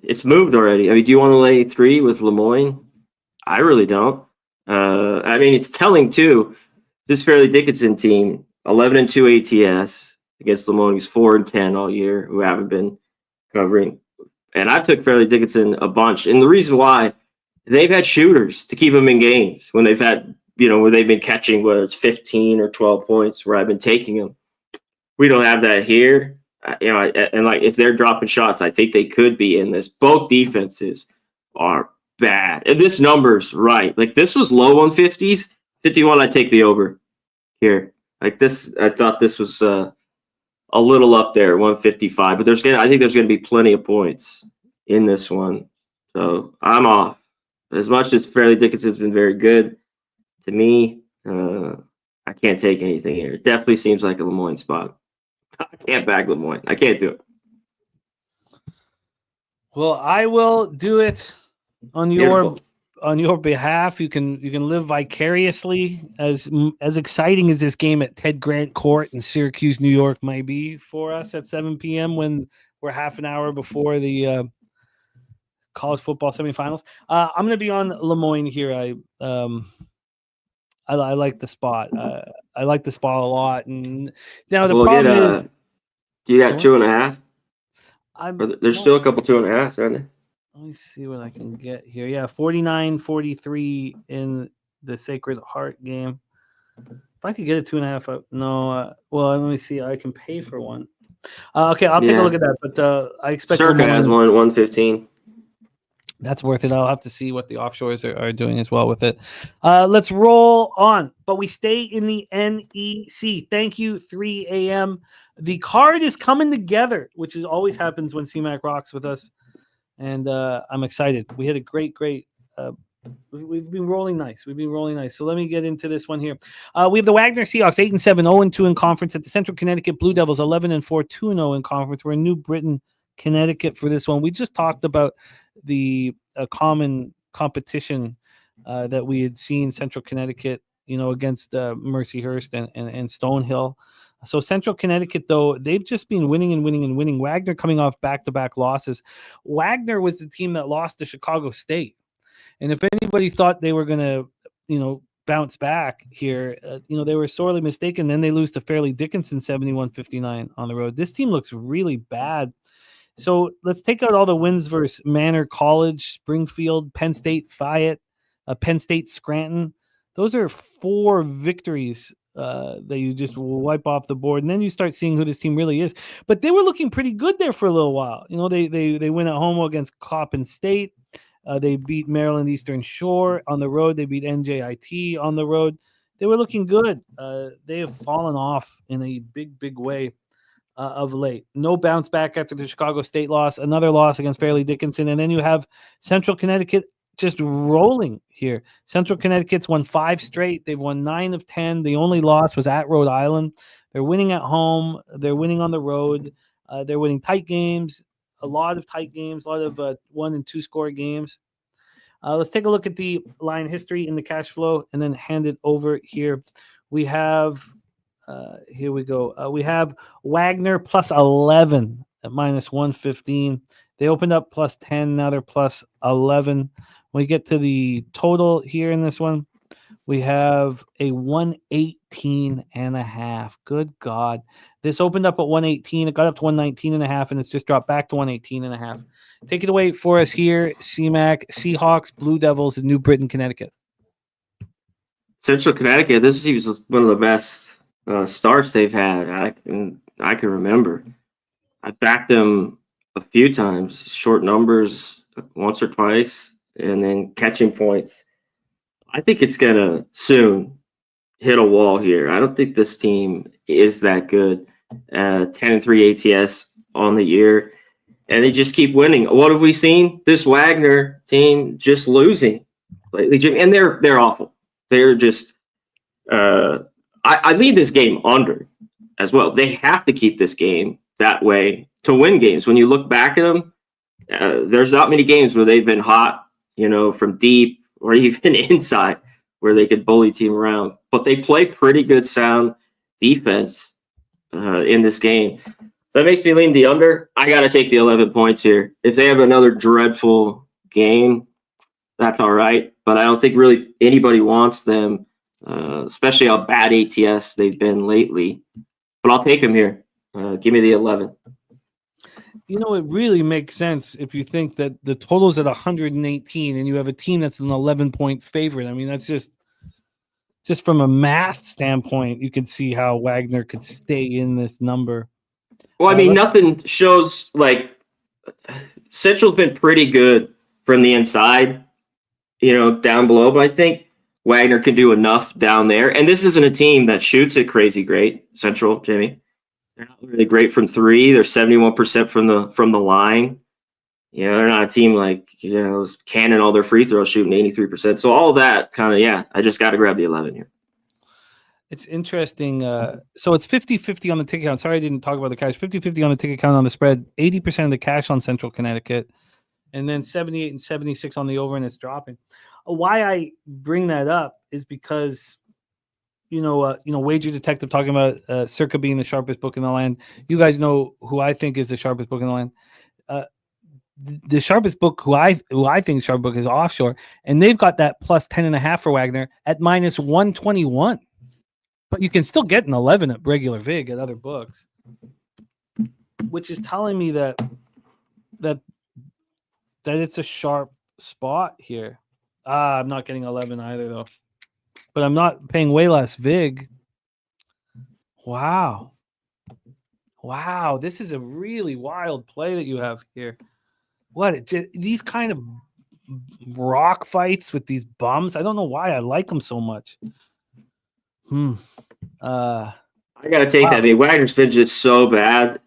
It's moved already. I mean, do you want to lay 3 with Lemoyne? I really don't. It's telling too. This Fairleigh Dickinson team, 11-2 ATS against Lemoyne, who's 4-10 all year, who haven't been covering. And I've took Fairleigh Dickinson a bunch. And the reason why, they've had shooters to keep them in games when they've had, where they've been catching, whether it's 15 or 12 points, where I've been taking them. We don't have that here. If they're dropping shots, I think they could be in this. Both defenses are bad. And this number's right. Like, this was low 150s. 51, I'd take the over here. Like this, I thought this was a little up there, 155. But I think there's going to be plenty of points in this one. So I'm off. As much as Fairleigh Dickinson's been very good to me, I can't take anything here. It definitely seems like a Lemoyne spot. I can't back Lemoyne. I can't do it. Well, I will do it on your behalf. You can live vicariously. As exciting as this game at Ted Grant Court in Syracuse, New York, might be for us at 7 p.m. when we're half an hour before the college football semifinals. I'm going to be on Lemoyne here. I like the spot. I like the spot a lot. And now the problem is, do you got 2.5? There's still a couple 2.5s, aren't there? Let me see what I can get here. Yeah, 49-43 in the Sacred Heart game. If I could get a 2.5, no. Well, let me see. I can pay for one. Okay, I'll take a look at that. But I expect Circa has one 115. That's worth it. I'll have to see what the offshores are doing as well with it. Let's roll on. But we stay in the NEC. Thank you, 3 a.m. The card is coming together, which always happens when CMAC rocks with us. And I'm excited. We had a great we've been rolling nice. So let me get into this one here. We have the Wagner Seahawks, 8-7, 0-2 in conference. At the Central Connecticut Blue Devils, 11-4, 2-0 in conference. We're in New Britain, Connecticut for this one. We just talked about the common competition that we had seen Central Connecticut against Mercyhurst and Stonehill. So Central Connecticut, though, they've just been winning and winning and winning. Wagner coming off back-to-back losses. Wagner was the team that lost to Chicago State. And if anybody thought they were going to, bounce back here, they were sorely mistaken. Then they lose to Fairleigh Dickinson 71-59 on the road. This team looks really bad. So let's take out all the wins versus Manor College, Springfield, Penn State, Fayette, Penn State, Scranton. Those are 4 victories that you just wipe off the board, and then you start seeing who this team really is. But they were looking pretty good there for a little while. They win at home against Coppin State. They beat Maryland Eastern Shore on the road. They beat NJIT on the road. They were looking good. They have fallen off in a big, big way of late. No bounce back after the Chicago State loss. Another loss against Fairleigh Dickinson, and then you have Central Connecticut just rolling here. Central Connecticut's won 5 straight. They've won 9 of 10. The only loss was at Rhode Island. They're winning at home. They're winning on the road. They're winning tight games, a lot of tight games, a lot of 1 and 2 score games. Let's take a look at the line history in the cash flow and then hand it over here. We have, here we go. We have Wagner plus 11 at minus 115. They opened up plus 10. Now they're plus 11. When we get to the total here in this one, we have a 118.5. Good God. This opened up at 118. It got up to 119.5, and it's just dropped back to 118.5. Take it away for us here, CMAC, Seahawks, Blue Devils in New Britain, Connecticut. Central Connecticut, this is one of the best starts they've had I can remember. I backed them a few times, short numbers once or twice, and then catching points. I think it's going to soon hit a wall here. I don't think this team is that good. 10-3 ATS on the year, and they just keep winning. What have we seen? This Wagner team just losing lately, and they're awful. They're just I lead this game under as well. They have to keep this game that way to win games. When you look back at them, there's not many games where they've been hot, from deep or even inside where they could bully team around. But they play pretty good sound defense in this game. So that makes me lean the under. I got to take the 11 points here. If they have another dreadful game, that's all right. But I don't think really anybody wants them, especially how bad ATS they've been lately. But I'll take them here. Give me the 11. It really makes sense if you think that the total's at 118 and you have a team that's an 11-point favorite. I mean, that's just from a math standpoint, you could see how Wagner could stay in this number. Well, I mean, nothing shows Central's been pretty good from the inside, down below, but I think Wagner can do enough down there. And this isn't a team that shoots it crazy great, Central, Jimmy. They're not really great from 3. They're 71% from the line. They're not a team like, cannon all their free throws, shooting 83%. So all of that kind of, I just got to grab the 11 here. It's interesting. So it's 50-50 on the ticket count. Sorry I didn't talk about the cash. 50-50 on the ticket count on the spread. 80% of the cash on Central Connecticut. And then 78 and 76 on the over, and it's dropping. Why I bring that up is because Wager Detective talking about Circa being the sharpest book in the land. You guys know who I think is the sharpest book in the land. The sharpest book, who I think sharp book, is Offshore, and they've got that plus 10.5 for Wagner at minus 121. But you can still get an 11 at regular vig at other books, which is telling me that it's a sharp spot here. I'm not getting 11 either though. But I'm not paying way less vig. Wow. This is a really wild play that you have here. These kind of rock fights with these bums. I don't know why I like them so much. I got to take that. I mean, Wagner's been just so bad.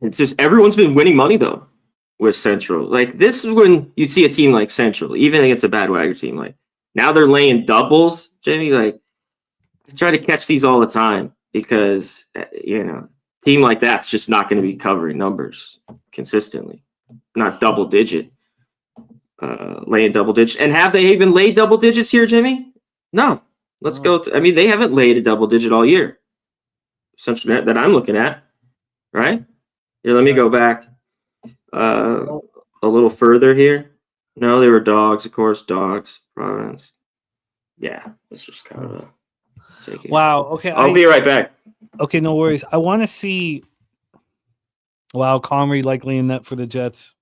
It's just everyone's been winning money though with Central. This is when you'd see a team like Central, even against a bad Wagner team. Now they're laying doubles, Jamie. I try to catch these all the time because, team like that's just not going to be covering numbers consistently. Not double digit, laying double digits. And have they even laid double digits here, Jimmy? No. Let's go. I mean, they haven't laid a double digit all year. Essentially, that I'm looking at, right? Here, let me go back a little further here. No, they were dogs, of course, dogs, Providence. Yeah, let's just kind of take it. Wow. Okay. I'll be right back. Okay, no worries. I want to see. Wow, Comrie likely in net for the Jets.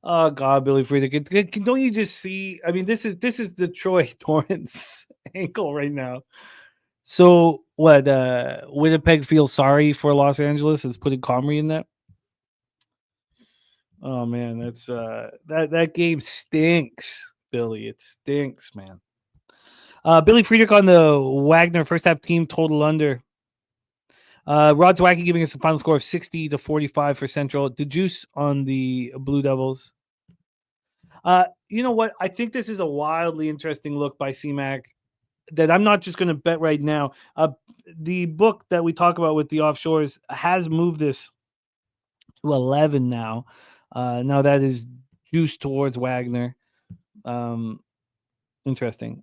Oh God, Billy Friedrich. Don't you just see? I mean, this is the Troy Torrance ankle right now. So what? Winnipeg feels sorry for Los Angeles is putting Comrie in net. Oh man, that's that game stinks, Billy. It stinks, man. Billy Friedrich on the Wagner first half team total under. Rod Zwacky giving us a final score of 60-45 for Central. The juice on the Blue Devils. You know what? I think this is a wildly interesting look by CMAC that I'm not just going to bet right now. The book that we talk about with the offshores has moved this to 11 now. Now that is juice towards Wagner. Interesting.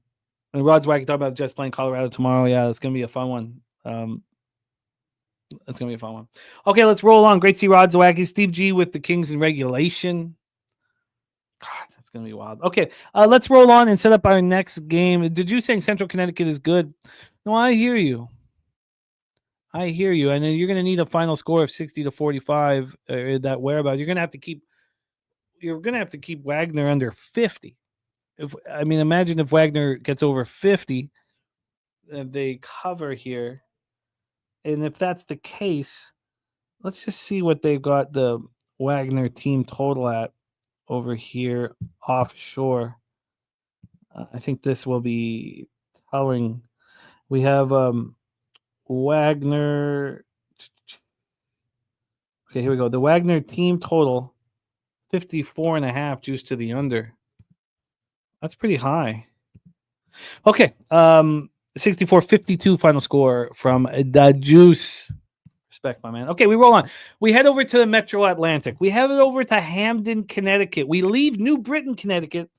And Rod Zwacky talking about Jets playing Colorado tomorrow. Yeah, it's going to be a fun one. It's going to be a fun one. Okay, let's roll on. Great to see Rod Zwacky. Steve G with the Kings in regulation. God, that's going to be wild. Okay, let's roll on and set up our next game. Did you saying Central Connecticut is good? No, I hear you. I hear you. And then you're going to need a final score of 60-45. That whereabout. You're going to have to keep. You're going to have to keep Wagner under 50. Imagine if Wagner gets over 50, they cover here. And if that's the case, let's just see what they've got the Wagner team total at over here offshore. I think this will be telling. We have Wagner. Okay, here we go. The Wagner team total, 54.5 juice to the under. That's pretty high. Okay. 64-52 final score from the juice. Respect, my man. Okay, we roll on. We head over to the Metro Atlantic. We head over to Hamden, Connecticut. We leave New Britain, Connecticut.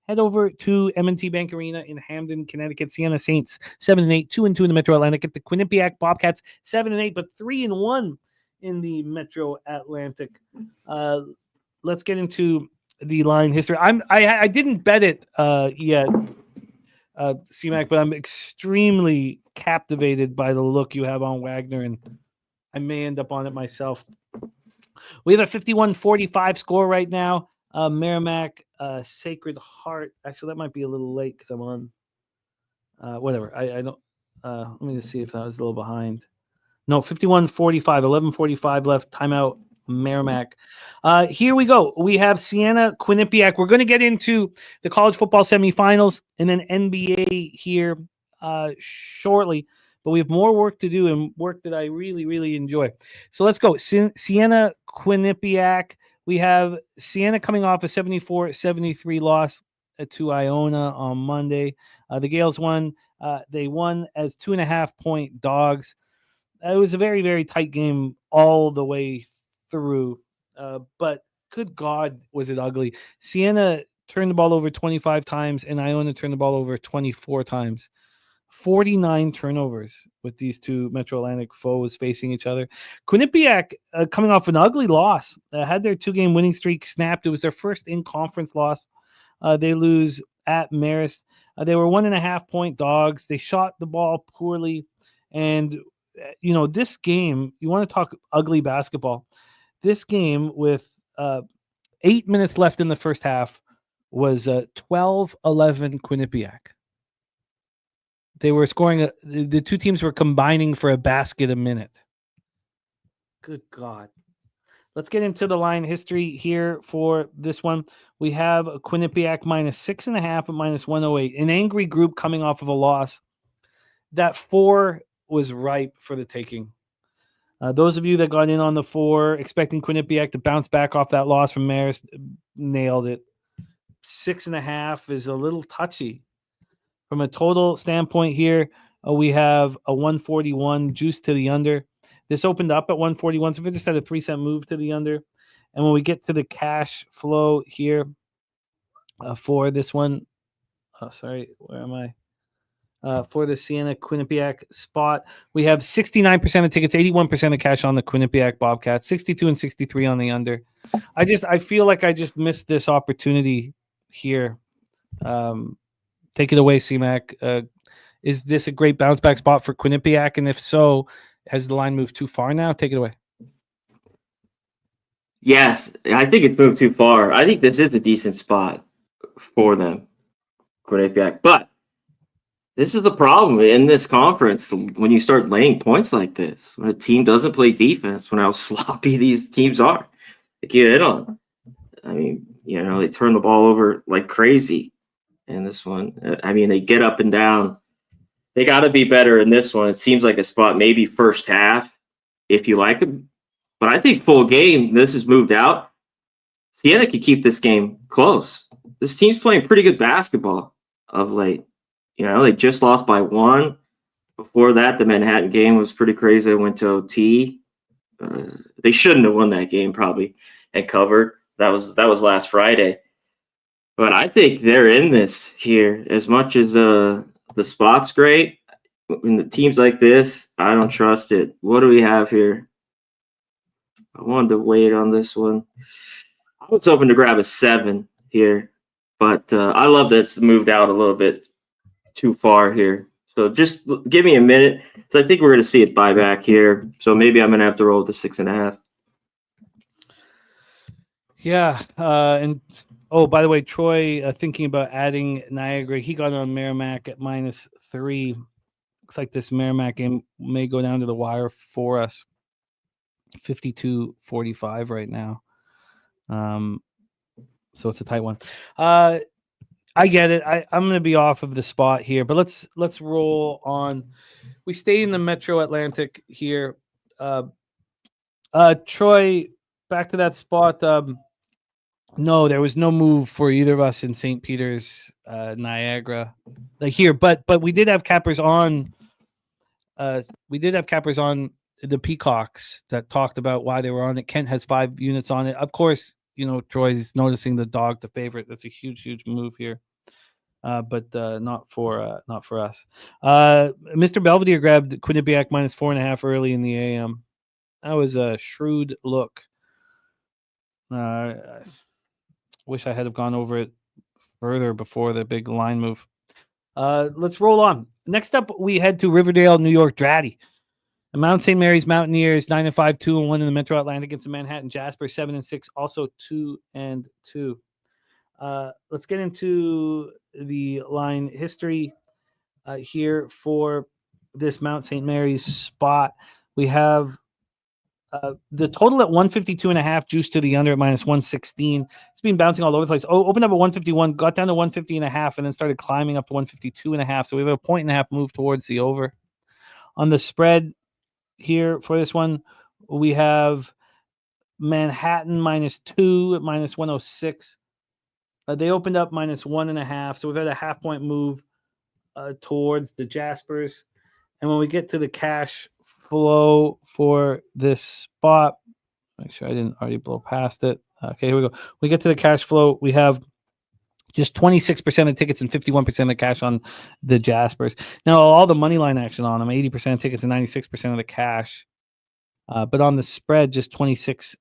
Head over to M&T Bank Arena in Hamden, Connecticut. Sienna Saints 7-8, 2-2 in the Metro Atlantic. At the Quinnipiac Bobcats 7-8, but 3-1 in the Metro Atlantic. Let's get into the line history. I didn't bet it yet, CMAC, but I'm extremely captivated by the look you have on Wagner, and I may end up on it myself. We have a 51-45 score right now. Merrimack, Sacred Heart. Actually, that might be a little late because I'm on. Whatever. I don't. Let me just see if that was a little behind. No, 51-45, 11:45 left. Timeout. Merrimack. Here we go. We have Sienna, Quinnipiac. We're going to get into the college football semifinals and then NBA here shortly. But we have more work to do and work that I really, really enjoy. So let's go. Sienna, Quinnipiac. We have Sienna coming off a 74-73 loss to Iona on Monday. The Gales won. They won as 2.5-point dogs. It was a very, very tight game all the way through. But good God, was it ugly. Sienna turned the ball over 25 times, and Iona turned the ball over 24 times. 49 turnovers with these two Metro Atlantic foes facing each other. Quinnipiac, coming off an ugly loss, had their 2-game winning streak snapped. It was their first in-conference loss. They lose at Marist. They were 1.5-point dogs. They shot the ball poorly. And, this game, you want to talk ugly basketball. This game with 8 minutes left in the first half was 12-11 Quinnipiac. They were scoring. The two teams were combining for a basket a minute. Good God. Let's get into the line history here for this one. We have a Quinnipiac -6.5 at -108. An angry group coming off of a loss. That 4 was ripe for the taking. Those of you that got in on the 4, expecting Quinnipiac to bounce back off that loss from Marist, nailed it. 6.5 is a little touchy. From a total standpoint here, we have a 141 juice to the under. This opened up at 141, so we just had a 3-cent move to the under. And when we get to the cash flow here for this one, where am I? for the Sienna Quinnipiac spot. We have 69% of tickets, 81% of cash on the Quinnipiac Bobcats, 62 and 63 on the under. I feel like I just missed this opportunity here. Take it away, C-Mac. Is this a great bounce back spot for Quinnipiac? And if so, has the line moved too far now? Take it away. Yes, I think it's moved too far. I think this is a decent spot for them, Quinnipiac. But this is the problem in this conference when you start laying points like this, when a team doesn't play defense, when how sloppy these teams are. They get in on. I mean, they turn the ball over like crazy in this one. I mean, they get up and down. They got to be better in this one. It seems like a spot maybe first half if you like them. But I think full game, this is moved out. Sienna could keep this game close. This team's playing pretty good basketball of late. They just lost by 1. Before that, the Manhattan game was pretty crazy. It went to OT. They shouldn't have won that game probably and covered. That was last Friday. But I think they're in this here as much as the spot's great. In the teams like this, I don't trust it. What do we have here? I wanted to wait on this one. I was hoping to grab a 7 here, but I love that it's moved out a little bit too far here. So just give me a minute. So I think we're going to see it buy back here. So maybe I'm going to have to roll with the 6.5. Yeah. And by the way, Troy thinking about adding Niagara. He got on Merrimack at -3. Looks like this Merrimack game may go down to the wire for us. 52-45 right now. So it's a tight one. I get it. I'm going to be off of the spot here, but let's roll on. We stay in the Metro Atlantic here. Troy, back to that spot. No, there was no move for either of us in St. Peter's, Niagara, here. But we did have cappers on. We did have cappers on the Peacocks that talked about why they were on it. Kent has 5 units on it. Of course, Troy's noticing the dog to favorite. That's a huge move here. But not for us. Mr. Belvedere grabbed Quinnipiac -4.5 early in the AM. That was a shrewd look. I wish I had have gone over it further before the big line move. Let's roll on. Next up, we head to Riverdale, New York. Dratty. The Mount St. Mary's Mountaineers 9-5, 2-1 in the Metro Atlantic against the Manhattan Jasper 7-6, also 2-2. Let's get into the line history here for this Mount St. Mary's spot. We have the total at 152.5, juice to the under at -116. It's been bouncing all over the place. Opened up at 151, got down to 150.5, and then started climbing up to 152.5. So we have a 1.5 move towards the over. On the spread here for this one, we have Manhattan -2 at -106. They opened up -1.5, so we've had a 0.5 point move towards the Jaspers. And when we get to the cash flow for this spot, make sure I didn't already blow past it. Okay, here we go. We get to the cash flow. We have just 26% of tickets and 51% of the cash on the Jaspers. Now, all the money line action on them, 80% of tickets and 96% of the cash. But on the spread, just 26%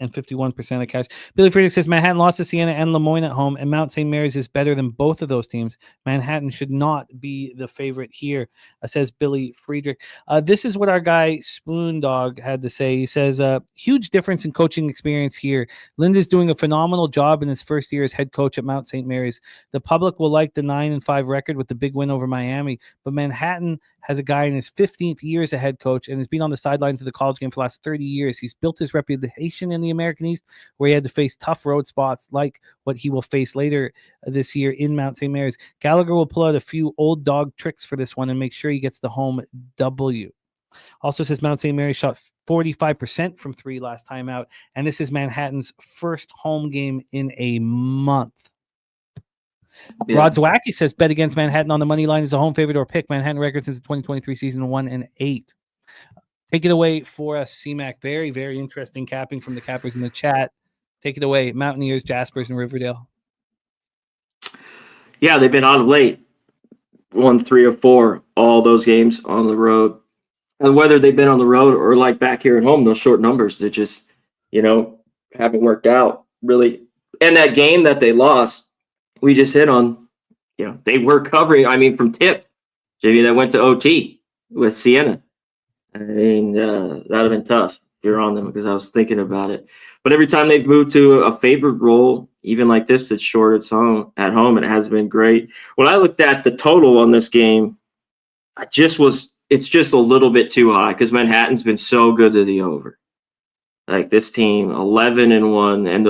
and 51% of the cash. Billy Friedrich says Manhattan lost to Sienna and Lemoyne at home, and Mount St. Mary's is better than both of those teams. Manhattan should not be the favorite here, says Billy Friedrich. This is what our guy Spoon Dog had to say. He says, huge difference in coaching experience here. Linda's doing a phenomenal job in his first year as head coach at Mount St. Mary's. The public will like the 9-5 record with the big win over Miami, but Manhattan has a guy in his 15th year as a head coach and has been on the sidelines of the college game for the last 30 years. He's built his reputation in the American East, where he had to face tough road spots like what he will face later this year in Mount St. Mary's. Gallagher will pull out a few old dog tricks for this one and make sure he gets the home W. Also says Mount St. Mary's shot 45% from 3 last time out, and this is Manhattan's first home game in a month. Yeah. Rod Zwacky says bet against Manhattan on the money line is a home favorite or pick. Manhattan record since the 2023 season 1-8. Take it away for us, C-Mac. Very, very interesting capping from the cappers in the chat. Take it away, Mountaineers, Jaspers, and Riverdale. Yeah, they've been on of late. won 3 or 4 all those games on the road. And whether they've been on the road or like back here at home, those short numbers, they just, haven't worked out really. And that game that they lost, we just hit on, they were covering, from tip, Jimmy, that went to OT with Sienna. That would have been tough if you're on them, because I was thinking about it. But every time they've moved to a favored role, even like this, it's short, it's at home, it has been great. When I looked at the total on this game, it's just a little bit too high, because Manhattan's been so good to the over. Like this team, 11-1, and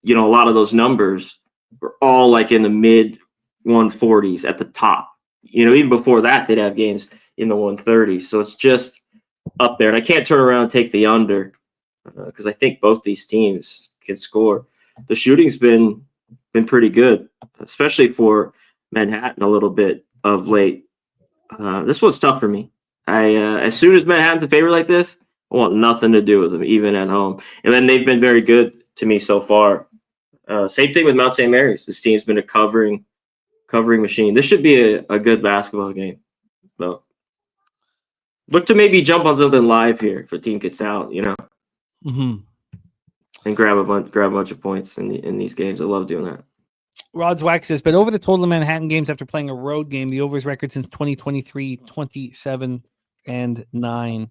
a lot of those numbers were all like in the mid 140s at the top. Even before that, they'd have games in the 130s. So it's just up there. And I can't turn around and take the under, because I think both these teams can score. The shooting's been pretty good, especially for Manhattan a little bit of late. This one's tough for me. As soon as Manhattan's a favorite like this, I want nothing to do with them, even at home. And then they've been very good to me so far. Same thing with Mount St. Mary's. This team's been a covering machine. This should be a good basketball game. So look to maybe jump on something live here if a team gets out, Mm-hmm. and grab a bunch of points in these games. I love doing that. Rod's Wax says, but over the total of Manhattan games after playing a road game, the overs record since 2023, 27-9.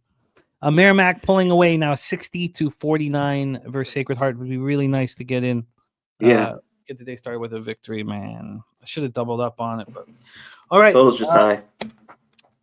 Merrimack pulling away now 60-49 versus Sacred Heart. Would be really nice to get in. Yeah. Get the day started with a victory, man. I should have doubled up on it, but all right. Total's just high.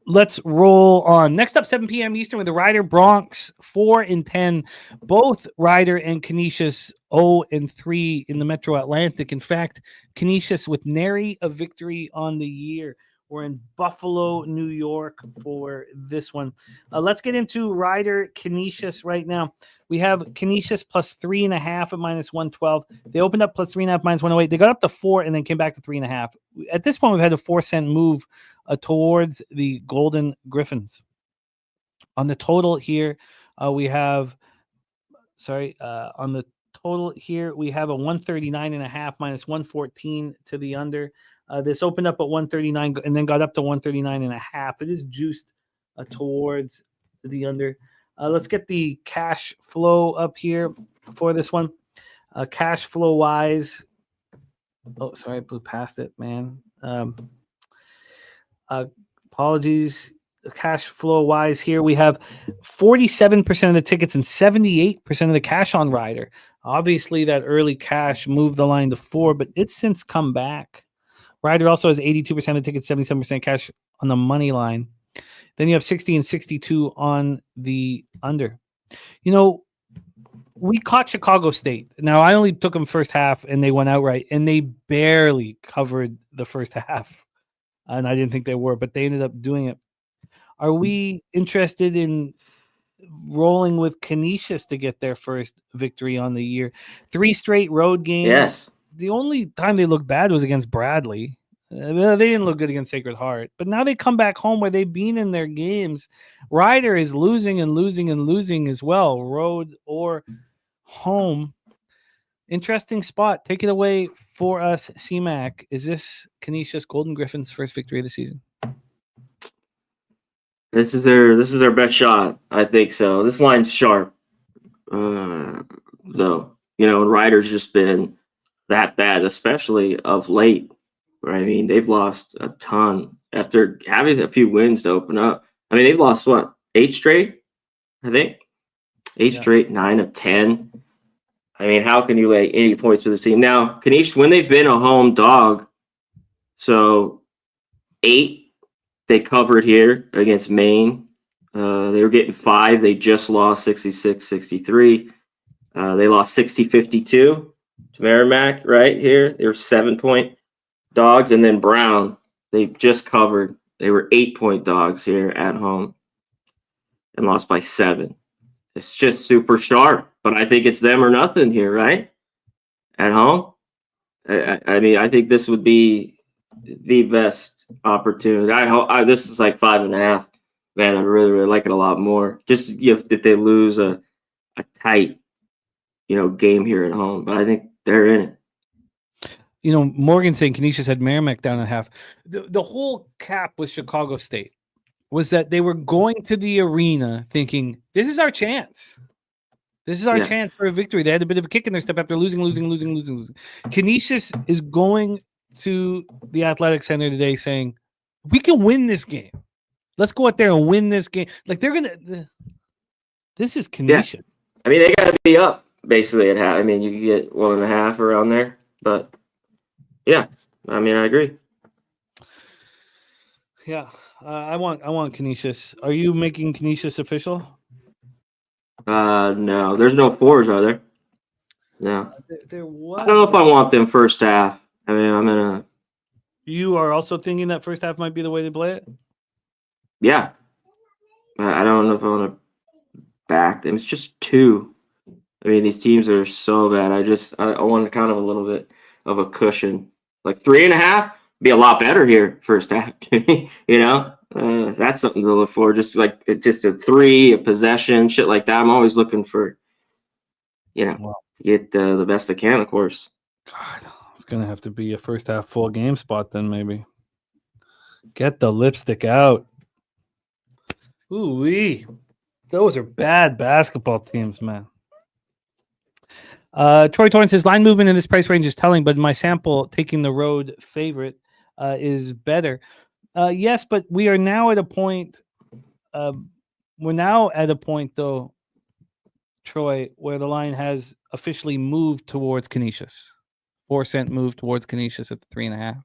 Let's roll on. Next up, 7 p.m. Eastern with the Rider Bronx 4-10. Both Rider and Canisius 0-3 in the Metro Atlantic. In fact, Canisius with nary a victory on the year. We're in Buffalo, New York for this one. Let's get into Rider Canisius right now. We have Canisius plus 3.5 at -112. They opened up plus 3.5 -108. They got up to 4 and then came back to 3.5. At this point, we've had a 4-cent move towards the Golden Griffins. On the total here, we have a 139.5 -114 to the under. This opened up at 139 and then got up to 139.5. It is juiced towards the under. Let's get the cash flow up here for this one. Cash flow wise. Oh, sorry, I blew past it, man. Apologies. Cash flow wise here, we have 47% of the tickets and 78% of the cash on Rider. Obviously, that early cash moved the line to 4, but it's since come back. Rider also has 82% of the tickets, 77% cash on the money line. Then you have 60 and 62 on the under. We caught Chicago State. Now, I only took them first half, and they went outright, and they barely covered the first half. And I didn't think they were, but they ended up doing it. Are we interested in rolling with Canisius to get their first victory on the year? 3 straight road games. Yes. The only time they looked bad was against Bradley. They didn't look good against Sacred Heart. But now they come back home where they've been in their games. Rider is losing and losing and losing as well, road or home. Interesting spot. Take it away for us, C-Mac. Is this Canisius Golden Griffins' first victory of the season? This is their best shot. I think so. This line's sharp, though. And Rider's just been that bad, especially of late. Right? They've lost a ton after having a few wins to open up. They've lost 8 straight? I think 8 straight, 9 of 10. How can you lay any points for this team? Now, Canisius, when they've been a home dog, so 8 they covered here against Maine. They were getting 5. They just lost 66-63. They lost 60-52 to Merrimack right here. They were 7-point dogs. And then Brown, they just covered. They were 8-point dogs here at home and lost by 7. It's just super sharp. But I think it's them or nothing here, right? At home. I think this would be the best opportunity. This is like 5.5. Man, I really, really like it a lot more. Just if they lose a tight, game here at home. But I think they're in it. Morgan saying Canisius had Merrimack down at half. The whole cap with Chicago State was that they were going to the arena thinking, this is our chance. This is our chance for a victory. They had a bit of a kick in their step after losing. Canisius is going to the Athletic Center today saying, we can win this game. Let's go out there and win this game. Like, they're going to – this is Canisius. Yeah. I mean, they got to be up basically at half. I mean, you can get 1.5 around there. But, yeah, I mean, I agree. Yeah, I want Canisius. Are you making Canisius official? No, there's no 4s, are there? No. There was. I don't know if I want them first half. I mean, I'm gonna. You are also thinking that first half might be the way to play it? Yeah. I don't know if I want to back them. It's just 2. I mean, these teams are so bad. I want kind of a little bit of a cushion. Like 3.5 be a lot better here first half. That's something to look for. Just a 3, a possession, shit like that. I'm always looking for, to get the best I can, of course. God, it's gonna have to be a first half full game spot then, maybe. Get the lipstick out. Ooh-wee. Those are bad basketball teams, man. Troy Torrance says line movement in this price range is telling, but in my sample, taking the road favorite is better. Yes, but we are now at a point. Though, Troy, where the line has officially moved towards Canisius. 4-cent move towards Canisius at the 3.5.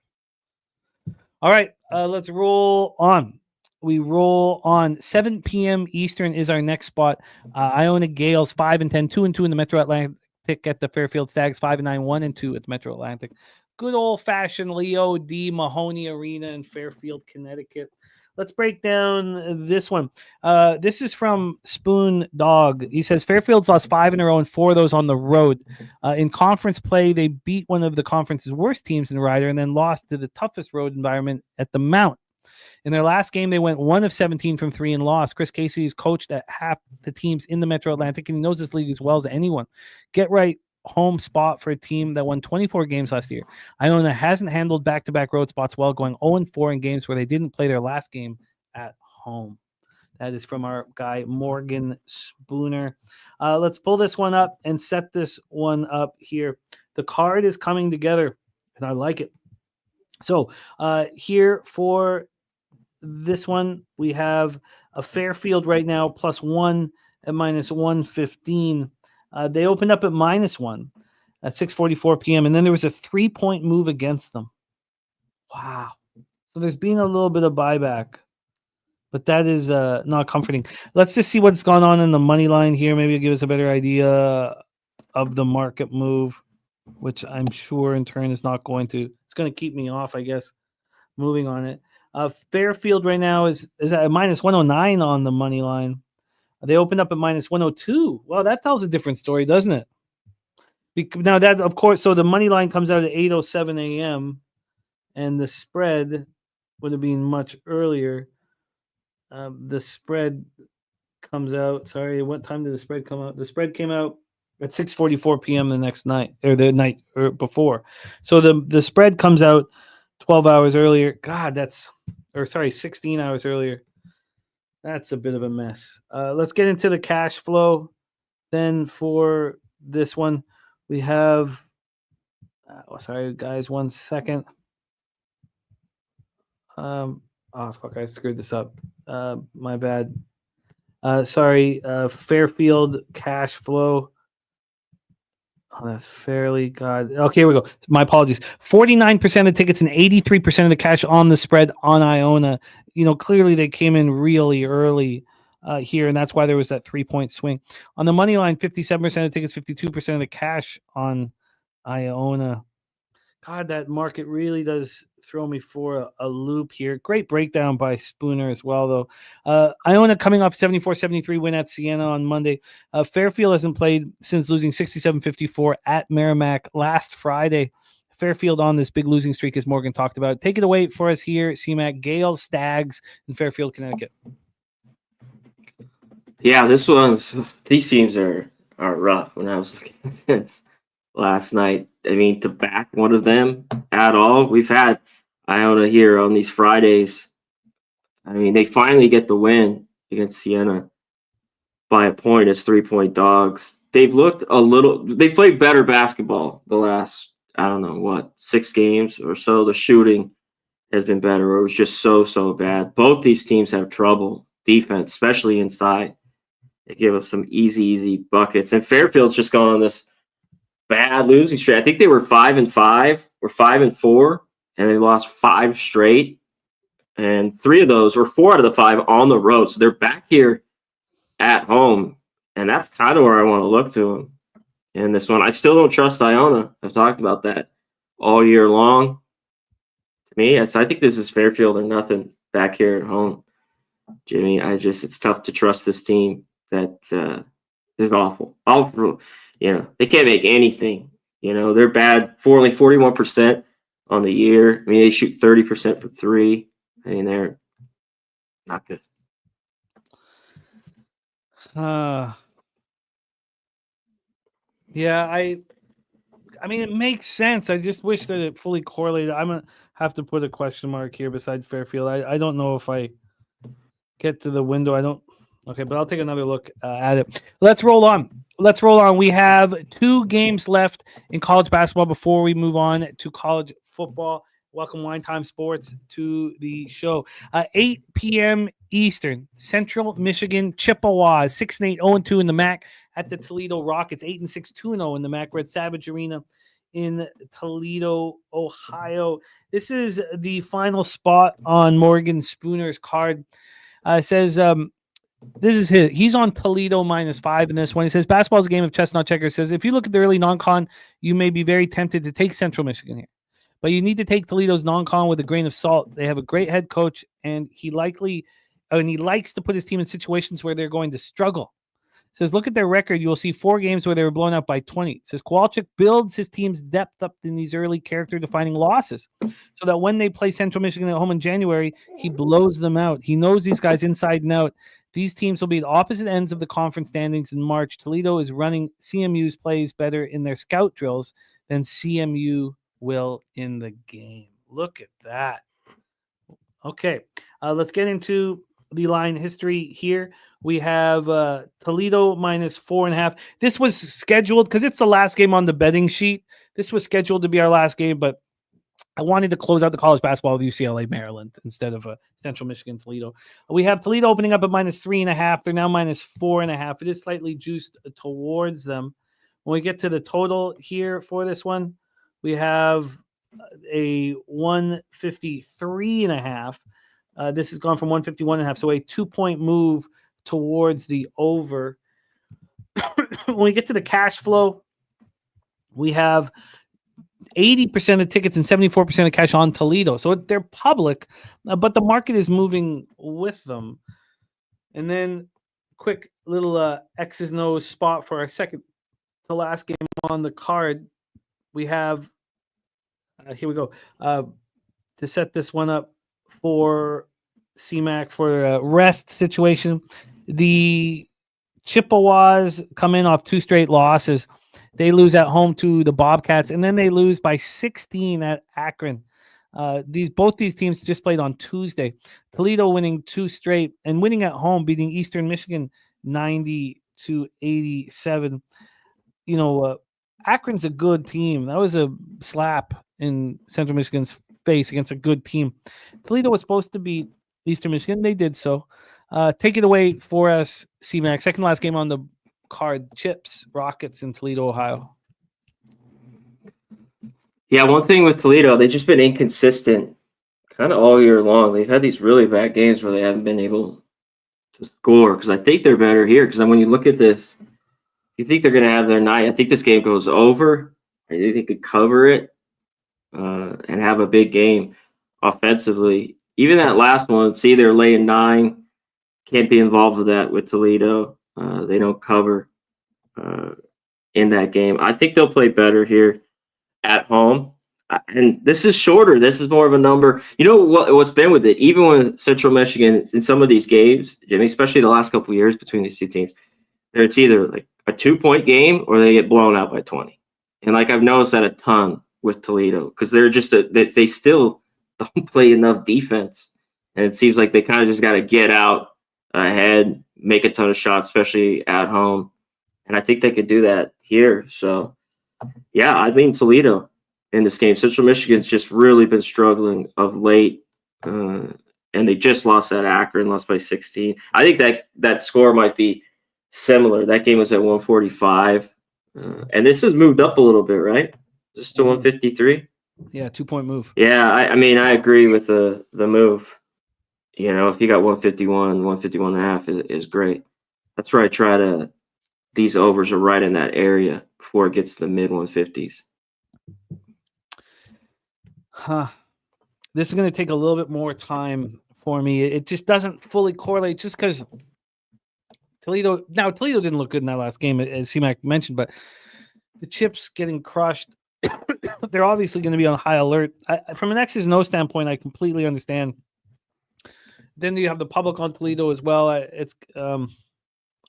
All right, let's roll on. We roll on. 7 p.m. Eastern is our next spot. Iona Gales 5-10, 2-2 in the Metro Atlantic at the Fairfield Stags, 5-9, 1-2 at the Metro Atlantic. Good old-fashioned Leo D. Mahoney Arena in Fairfield, Connecticut. Let's break down this one. This is from Spoon Dog. He says Fairfield's lost 5 in a row and 4 of those on the road. In conference play, they beat one of the conference's worst teams in Ryder and then lost to the toughest road environment at the Mount. In their last game, they went 1 of 17 from 3 and lost. Chris Casey has coached at half the teams in the Metro Atlantic, and he knows this league as well as anyone. Get right home spot for a team that won 24 games last year. Iona hasn't handled back-to-back road spots well, going 0-4 in games where they didn't play their last game at home. That is from our guy, Morgan Spooner. Let's pull this one up and set this one up here. The card is coming together, and I like it. So here for this one, we have a Fairfield right now, +1 at -115. They opened up at -1 at 6:44 p.m. And then there was a 3-point move against them. Wow. So there's been a little bit of buyback, but that is not comforting. Let's just see what's gone on in the money line here. Maybe it'll give us a better idea of the market move, which I'm sure in turn is not going to. It's going to keep me off, I guess, moving on it. Fairfield right now is at -109 on the money line. They opened up at -102. Well, that tells a different story, doesn't it? Now, that's, of course, so the money line comes out at 8:07 a.m., and the spread would have been much earlier. The spread comes out. Sorry, what time did the spread come out? The spread came out at 6:44 p.m. the next night, or the night before. So the spread comes out 12 hours earlier. God, 16 hours earlier. That's a bit of a mess. Let's get into the cash flow then for this one. We have, sorry, guys, 1 second. I screwed this up. My bad. Sorry, Fairfield cash flow. Oh, that's Fairleigh. God. Okay, here we go. My apologies. 49% of tickets and 83% of the cash on the spread on Iona. Clearly they came in really early here, and that's why there was that 3-point swing. On the money line, 57% of tickets, 52% of the cash on Iona. God, that market really does throw me for a loop here. Great breakdown by Spooner as well, though. Iona coming off 74-73 win at Sienna on Monday. Fairfield hasn't played since losing 67-54 at Merrimack last Friday. Fairfield on this big losing streak, as Morgan talked about. Take it away for us here, CMAC. Gales, Stags, in Fairfield, Connecticut. Yeah, these teams are rough when I was looking at this. last night. I mean, to back one of them at all. We've had Iona here on these Fridays. I mean, they finally get the win against Sienna by a point as 3-point dogs. They've played better basketball the last, I don't know, 6 games or so. The shooting has been better. It was just so bad. Both these teams have trouble defense, especially inside. They give up some easy buckets. And Fairfield's just gone on this bad losing streak. I think they were 5-5 or 5-4, and they lost 5 straight. And 3 of those, or 4 out of the 5, on the road. So they're back here at home, and that's kind of where I want to look to them in this one. I still don't trust Iona. I've talked about that all year long. To me, I think this is Fairfield or nothing back here at home. Jimmy, it's tough to trust this team that is awful. They can't make anything. They're bad for only 41% on the year. I mean, they shoot 30% from 3. I mean, they're not good. Yeah, I mean, it makes sense. I just wish that it fully correlated. I'm going to have to put a question mark here beside Fairfield. I don't know if I get to the window. Okay, but I'll take another look at it. Let's roll on. We have 2 games left in college basketball before we move on to college football. Welcome Wine Time Sports to the show. 8 p.m. Eastern, Central Michigan Chippewas, 6-8, 0-2 in the MAC at the Toledo Rockets, 8-6, 2-0 in the MAC Red Savage Arena in Toledo, Ohio. This is the final spot on Morgan Spooner's card. It says, this is he's on Toledo -5 in this one. He says, basketball is a game of chess, not checkers. Says, if you look at the early non-con, you may be very tempted to take Central Michigan here. But you need to take Toledo's non-con with a grain of salt. They have a great head coach, and he likes to put his team in situations where they're going to struggle. Says, look at their record. You will see 4 games where they were blown out by 20. Says, Kowalczyk builds his team's depth up in these early character-defining losses so that when they play Central Michigan at home in January, he blows them out. He knows these guys inside and out. These teams will be at opposite ends of the conference standings in March. Toledo is running CMU's plays better in their scout drills than CMU will in the game. Look at that. Okay, let's get into the line history here. We have Toledo -4.5. This was scheduled because it's the last game on the betting sheet. This was scheduled to be our last game, but I wanted to close out the college basketball with UCLA, Maryland, instead of Central Michigan, Toledo. We have Toledo opening up at -3.5. They're now -4.5. It is slightly juiced towards them. When we get to the total here for this one, we have a 153.5. This has gone from 151.5, so a 2-point move towards the over. When we get to the cash flow, we have 80% of tickets and 74% of cash on Toledo. So they're public, but the market is moving with them. And then quick little X's and O's spot for our second to last game on the card. We have, here we go, to set this one up for CMAC for a rest situation. The Chippewas come in off 2 straight losses. They lose at home to the Bobcats, and then they lose by 16 at Akron. Both these teams just played on Tuesday. Toledo winning 2 straight and winning at home, beating Eastern Michigan 90-87. Akron's a good team. That was a slap in Central Michigan's face against a good team. Toledo was supposed to beat Eastern Michigan. They did so. Take it away for us, CMAC. Second last game on the card, Chips, Rockets in Toledo, Ohio. Yeah, one thing with Toledo, they've just been inconsistent kind of all year long. They've had these really bad games where they haven't been able to score, because I think they're better here. Because when you look at this, you think they're going to have their night. I think this game goes over. I think they could cover it and have a big game offensively. Even that last one, see, they're laying 9. Can't be involved with that with Toledo. They don't cover in that game. I think they'll play better here at home. And this is shorter. This is more of a number. You know what's been with it? Even with Central Michigan in some of these games, Jimmy, especially the last couple of years between these two teams, it's either like a 2-point game or they get blown out by 20. And like I've noticed that a ton with Toledo because they're just they still don't play enough defense, and it seems like they kind of just got to get out ahead, make a ton of shots, especially at home. And I think they could do that here. So yeah, I lean Toledo in this game. Central Michigan's just really been struggling of late, and they just lost at Akron, lost by 16. I think that score might be similar. That game was at 145, and this has moved up a little bit, right? Just to 153. Yeah, 2-point move. Yeah, I mean, I agree with the move. You know, if you got 151, 151 and a half is great. That's where I try to. These overs are right in that area before it gets to the mid 150s. This is going to take a little bit more time for me. It just doesn't fully correlate just because Toledo didn't look good in that last game, as C-Mac mentioned, but the Chips getting crushed, they're obviously going to be on high alert. From an X's and O standpoint, I completely understand. Then you have the public on Toledo as well.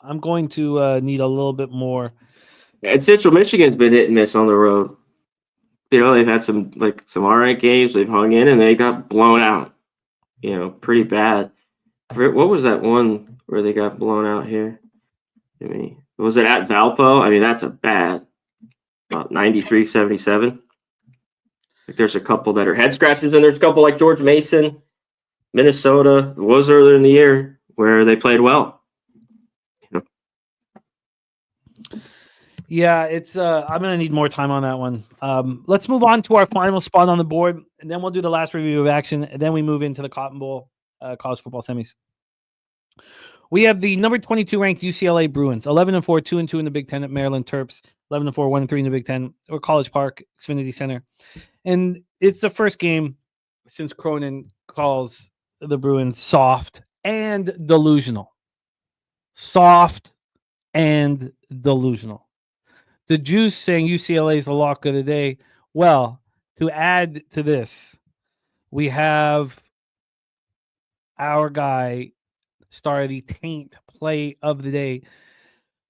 I'm going to need a little bit more. And Central Michigan's been hit and miss on the road. You know, they've had some all right games. They've hung in and they got blown out. You know, pretty bad. What was that one where they got blown out here? I mean, was it at Valpo? I mean, that's a bad. About 93-77. Like there's a couple that are head scratchers, and there's a couple like George Mason, Minnesota. It was earlier in the year where they played well. Yeah, it's. I'm gonna need more time on that one. Let's move on to our final spot on the board, and then we'll do the last review of action, and then we move into the Cotton Bowl college football semis. We have the number 22 ranked UCLA Bruins, 11-4, 2-2 in the Big Ten at Maryland Terps, 11-4, 1-3 in the Big Ten or College Park, Xfinity Center, and it's the first game since Cronin calls the Bruins soft and delusional. Soft and delusional. The Juice saying UCLA is the lock of the day. Well, to add to this, we have our guy star of the Taint play of the day,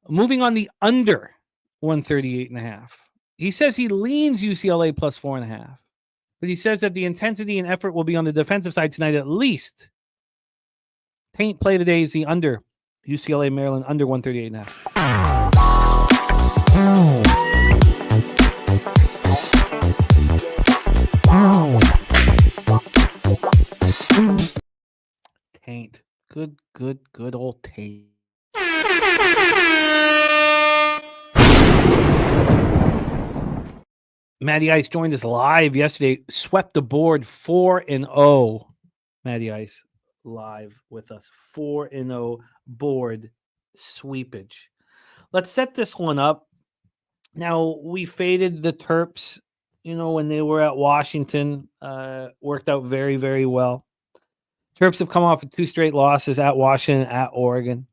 moving on the under 138.5. He says he leans UCLA plus 4.5, but he says that the intensity and effort will be on the defensive side tonight at least. Taint play of the day is the under UCLA Maryland under 138.5. Taint. Good old Taint. Matty Ice joined us live yesterday, swept the board 4-0. Matty Ice live with us. 4-0 board sweepage. Let's set this one up. Now, we faded the Terps, when they were at Washington. Worked out very, very well. Terps have come off of 2 straight losses at Washington, at Oregon.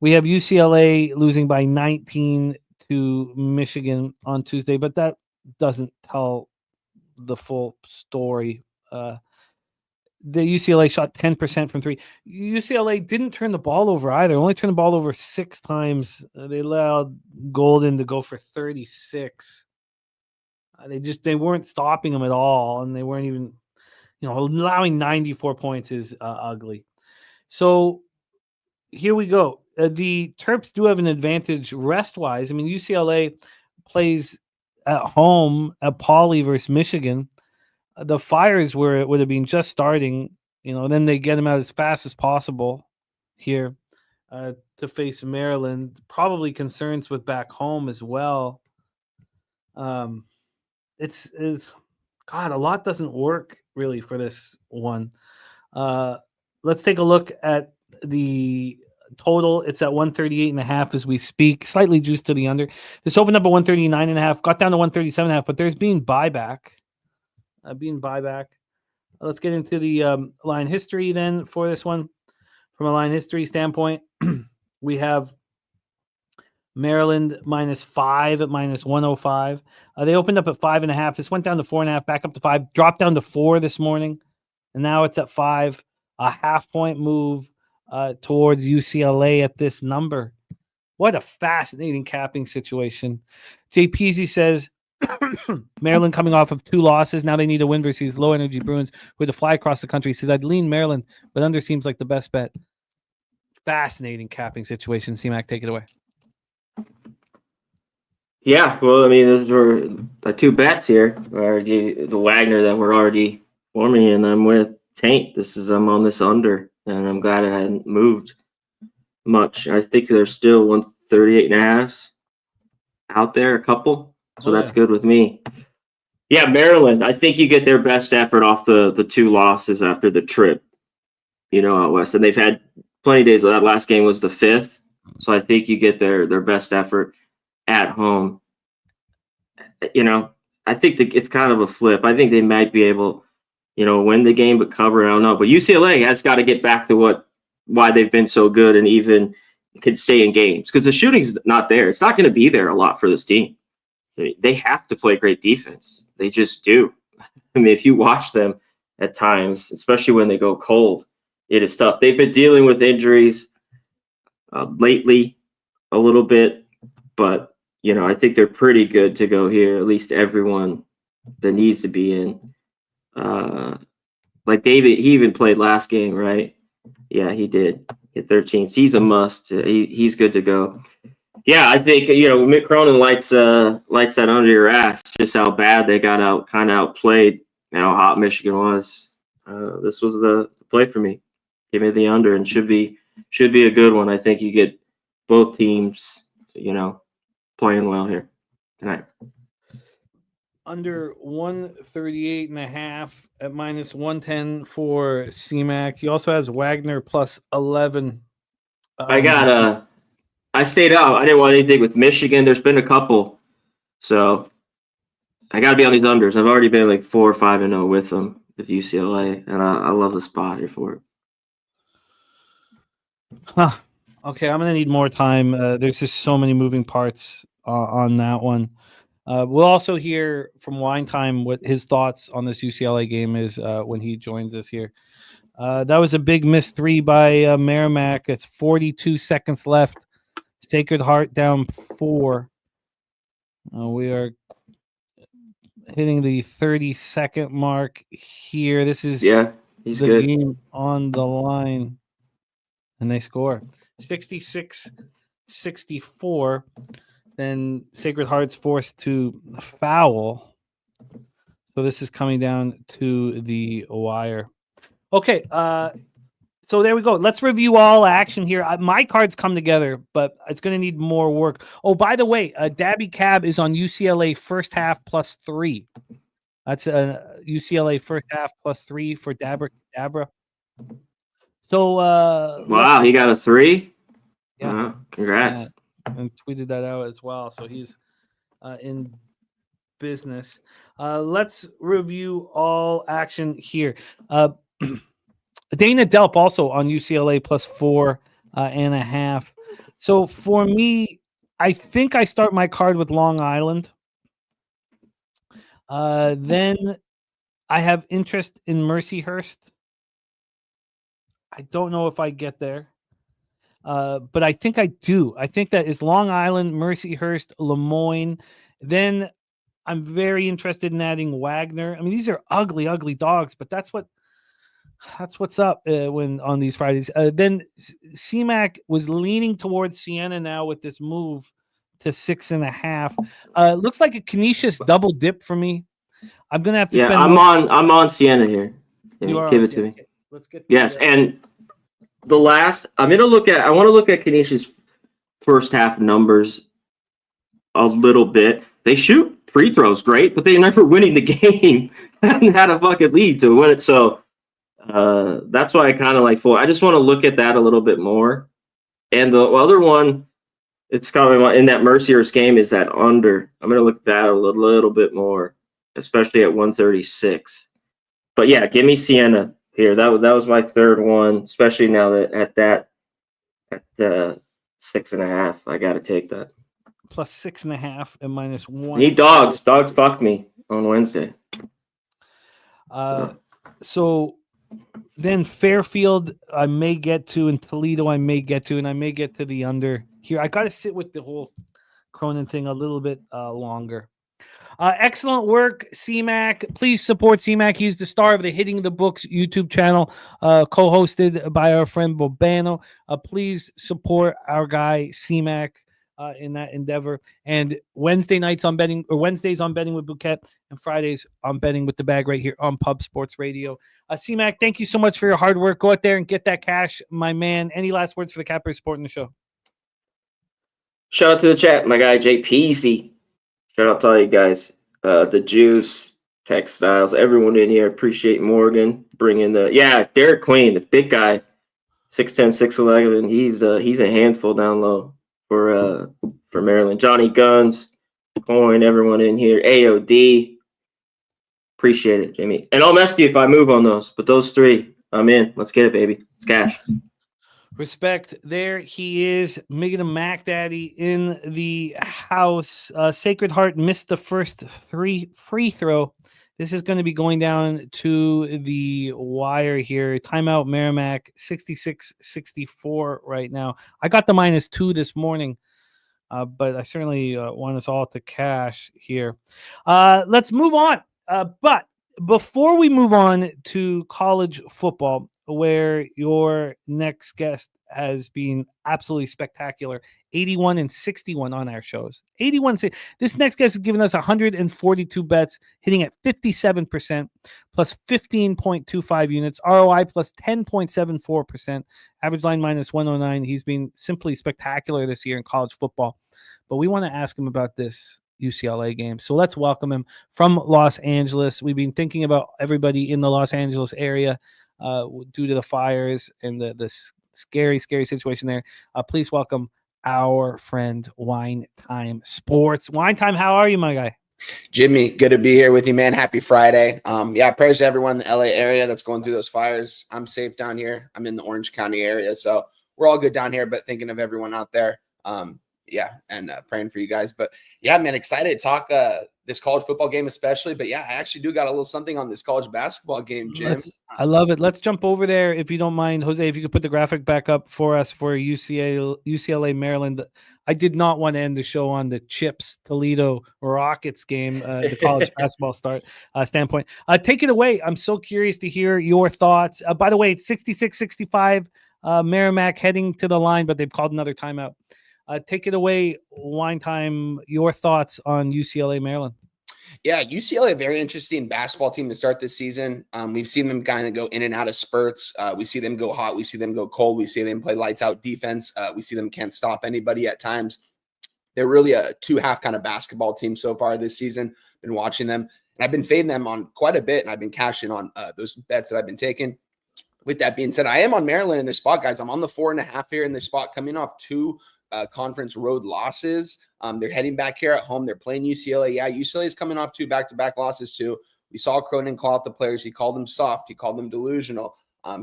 We have UCLA losing by 19 to Michigan on Tuesday, but that doesn't tell the full story. The UCLA shot 10% from 3. UCLA didn't turn the ball over either. Only turned the ball over 6 times. They allowed Golden to go for 36. They weren't stopping them at all, and they weren't even, allowing 94 points is ugly. So here we go. The Terps do have an advantage rest-wise. I mean, UCLA plays at home at Pauley versus Michigan. The Fires would have been just starting, then they get them out as fast as possible here to face Maryland. Probably concerns with back home as well. It's God, a lot doesn't work really for this one. Let's take a look at the total. It's at 138.5 as we speak, slightly juiced to the under. This opened up at 139.5, got down to 137.5, but there's been buyback. Let's get into the line history then for this one. From a line history standpoint, we have Maryland -5 at -105. They opened up at 5.5. This went down to 4.5, back up to 5, dropped down to 4 this morning, and now it's at 5. A half-point move towards UCLA at this number. What a fascinating capping situation. Jay Peasy says Maryland coming off of 2 losses. Now they need a win versus low energy Bruins with a fly across the country. He says, I'd lean Maryland, but under seems like the best bet. Fascinating capping situation. C-Mac, take it away. Yeah, well, I mean, those were the 2 bets here. The Wagner that we're already forming, and I'm with Taint. I'm on this under, and I'm glad it hadn't moved much. I think there's still 138.5 out there, a couple. So that's good with me. Yeah, Maryland. I think you get their best effort off the 2 losses after the trip, out west. And they've had plenty of days. That last game was the 5th. So I think you get their best effort at home. I think it's kind of a flip. I think they might be able, win the game, but cover. I don't know. But UCLA has got to get back to why they've been so good and even could stay in games, because the shooting's not there. It's not going to be there a lot for this team. They have to play great defense. They just do. I mean, if you watch them at times, especially when they go cold, it is tough. They've been dealing with injuries lately a little bit, but, I think they're pretty good to go here, at least everyone that needs to be in. Like David, he even played last game, right? Yeah, he did. Hit 13. He's a must. He's good to go. Yeah, I think Mick Cronin lights that under your ass. Just how bad they got outplayed. How hot Michigan was. This was the play for me. Give me the under, and should be a good one. I think you get both teams, playing well here tonight. Under 138.5 at -110 for CMAC. He also has Wagner plus 11. I stayed out. I didn't want anything with Michigan. There's been a couple. So I got to be on these unders. I've already been like 4 or 5-0 with them with UCLA, and I love the spot here for it. Huh. Okay, I'm going to need more time. There's just so many moving parts on that one. We'll also hear from Wine Time what his thoughts on this UCLA game is when he joins us here. That was a big missed 3 by Merrimack. It's 42 seconds left. Sacred Heart down 4. We are hitting the 30-second mark here. This is he's the good. game on the line. And they score 66-64. Then Sacred Heart's forced to foul. So this is coming down to the wire. Okay, so there we go. Let's review all action here. My cards come together, but it's going to need more work. Oh, by the way, Dabby Cab is on UCLA first half plus 3. That's UCLA first half plus 3 for Dabra. So wow, he got a 3. Yeah, congrats. And tweeted that out as well. So he's in business. Let's review all action here. Dana Delp also on UCLA plus 4.5. So for me, I think I start my card with Long Island. Then I have interest in Mercyhurst. I don't know if I get there. But I think I do. I think that is Long Island, Mercyhurst, Moyne. Then I'm very interested in adding Wagner. I mean, these are ugly, ugly dogs, but that's what's up when on these Fridays. Then CMAC was leaning towards Sienna now with this move to 6.5. Looks like a Canisius double dip for me. I'm gonna have to spend. I'm on Sienna here. Give it to me. Okay. Let's get. And the last, I want to look at Canisius' first half numbers a little bit. They shoot free throws great, but they're never winning the game. Haven't had a fucking lead to win it. So that's why I kind of like I just want to look at that a little bit more. And the other one, it's kind of in that Mercyhurst game, is that under. I'm going to look at that a little bit more, especially at 136. But yeah, give me Sienna here. That was my third one, especially now that at 6.5, I got to take that. Plus 6.5 and -1. Need dogs. Dogs fucked me on Wednesday. So then Fairfield I may get to, and Toledo I may get to, and I may get to the under here. I got to sit with the whole Cronin thing a little bit longer. Excellent work, C-Mac. Please support C-Mac. He's the star of the Hitting the Books YouTube channel, co-hosted by our friend Bobano. Please support our guy C-Mac in that endeavor. And Wednesdays on Betting with Bouquet, and Fridays on Betting with the Bag right here on Pub Sports Radio. C-Mac, thank you so much for your hard work. Go out there and get that cash, my man. Any last words for the Cappers supporting the show? Shout out to the chat, my guy JPC. Shout out to all you guys. The Juice, Textiles, everyone in here. Appreciate Morgan bringing Derek Queen, the big guy, 6'10", 6'11". He's a handful down low for Maryland. Johnny Guns, Coin, everyone in here. AOD. Appreciate it, Jamie. And I'll mess you if I move on those, but those three, I'm in. Let's get it, baby. It's cash. Respect. There he is, Megan Mac Daddy in the house. Sacred Heart missed the first free throw. This is going to be going down to the wire here. Timeout Merrimack, 66-64 right now. I got the -2 this morning, but I certainly want us all to cash here. Let's move on. But before we move on to college football, where your next guest has been absolutely spectacular, 81-61 on our shows. 81. This next guest has given us 142 bets, hitting at 57%, plus 15.25 units, ROI plus 10.74%, average line -109. He's been simply spectacular this year in college football. But we want to ask him about this UCLA game. So let's welcome him from Los Angeles. We've been thinking about everybody in the Los Angeles area due to the fires and the scary situation there. Please welcome our friend Wine Time Sports. Wine Time, how are you, my guy? Jimmy, good to be here with you, man. Happy Friday. Prayers to everyone in the LA area that's going through those fires. I'm safe down here. I'm in the Orange County area, so we're all good down here, but thinking of everyone out there. And praying for you guys. But yeah, man, excited to talk this college football game especially. But yeah, I actually do got a little something on this college basketball game, Jim. I love it. Let's jump over there if you don't mind. Jose, if you could put the graphic back up for us for UCLA Maryland. I did not want to end the show on the Chips Toledo Rockets game, the college basketball standpoint. Take it away. I'm so curious to hear your thoughts. By the way, it's 66-65, Merrimack heading to the line, but they've called another timeout. Take it away, Wine Time, your thoughts on UCLA, Maryland. Yeah, UCLA, a very interesting basketball team to start this season. We've seen them kind of go in and out of spurts. We see them go hot. We see them go cold. We see them play lights out defense. We see them can't stop anybody at times. They're really a two-half kind of basketball team so far this season. Been watching them, and I've been fading them on quite a bit, and I've been cashing on those bets that I've been taking. With that being said, I am on Maryland in this spot, guys. I'm on the 4.5 here in this spot, coming off two conference road losses. They're heading back here at home. They're playing UCLA. Yeah, UCLA is coming off two back-to-back losses too. We saw Cronin call out the players. He called them soft. He called them delusional.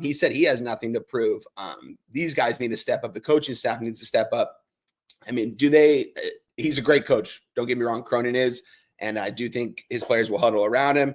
He said he has nothing to prove. These guys need to step up. The coaching staff needs to step up. I mean, he's a great coach. Don't get me wrong. Cronin is. And I do think his players will huddle around him.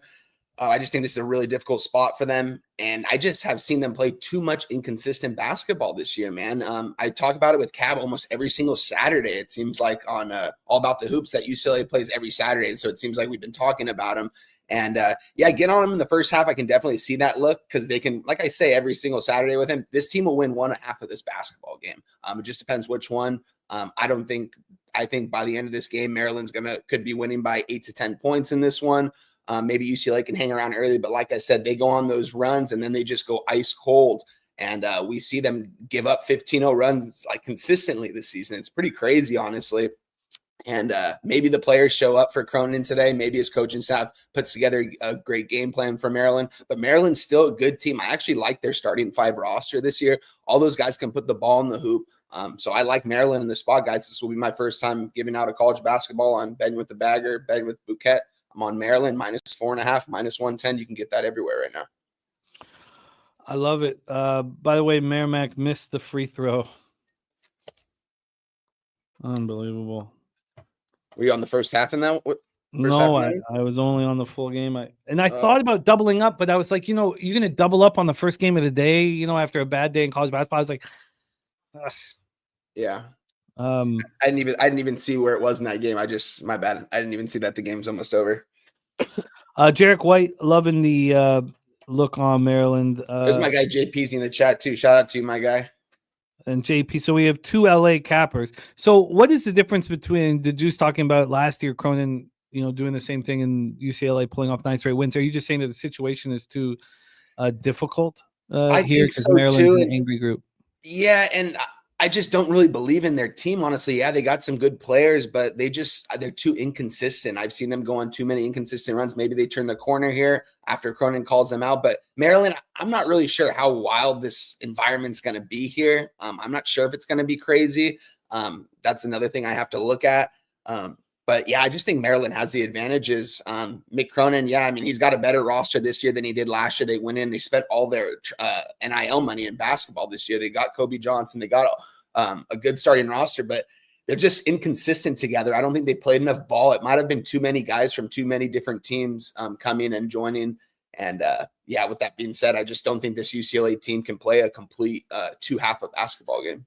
I just think this is a really difficult spot for them. And I just have seen them play too much inconsistent basketball this year, man. I talk about it with Cab almost every single Saturday. It seems like on All About the Hoops that UCLA plays every Saturday. And so it seems like we've been talking about them. And get on them in the first half. I can definitely see that look because they can, like I say, every single Saturday with him, this team will win one half of this basketball game. It just depends which one. I think by the end of this game, Maryland's could be winning by 8 to 10 points in this one. Maybe UCLA can hang around early, but like I said, they go on those runs and then they just go ice cold. And we see them give up 15-0 runs like consistently this season. It's pretty crazy, honestly. And maybe the players show up for Cronin today. Maybe his coaching staff puts together a great game plan for Maryland. But Maryland's still a good team. I actually like their starting five roster this year. All those guys can put the ball in the hoop. So I like Maryland in the spot, guys. This will be my first time giving out a college basketball on Betting with the Bagger, Betting with Bouquet. I'm on Maryland, -4.5, -110. You can get that everywhere right now. I love it. By the way, Merrimack missed the free throw. Unbelievable. Were you on the first half in that? No, I was only on the full game. I thought about doubling up, but I was like, you're going to double up on the first game of the day, after a bad day in college basketball. I was like, ugh. Yeah. I didn't even see where it was in that game. My bad. I didn't even see that the game's almost over. Jarek White loving the look on Maryland. There's my guy JP's in the chat too. Shout out to you, my guy. And JP. So we have two LA Cappers. So what is the difference between the Juice talking about last year, Cronin, doing the same thing in UCLA, pulling off 9 straight wins? Are you just saying that the situation is too difficult I here think so Maryland's too. an angry group? Yeah, and I just don't really believe in their team, honestly. Yeah, they got some good players, but they're too inconsistent. I've seen them go on too many inconsistent runs. Maybe they turn the corner here after Cronin calls them out. But Maryland, I'm not really sure how wild this environment's going to be here. I'm not sure if it's going to be crazy. That's another thing I have to look at. But yeah, I just think Maryland has the advantages. Mick Cronin, yeah, I mean, he's got a better roster this year than he did last year. They went in, they spent all their NIL money in basketball this year. They got Kobe Johnson, they got a good starting roster, but they're just inconsistent together. I don't think they played enough ball. It might have been too many guys from too many different teams coming and joining. And yeah, with that being said, I just don't think this UCLA team can play a complete 2 half of basketball game.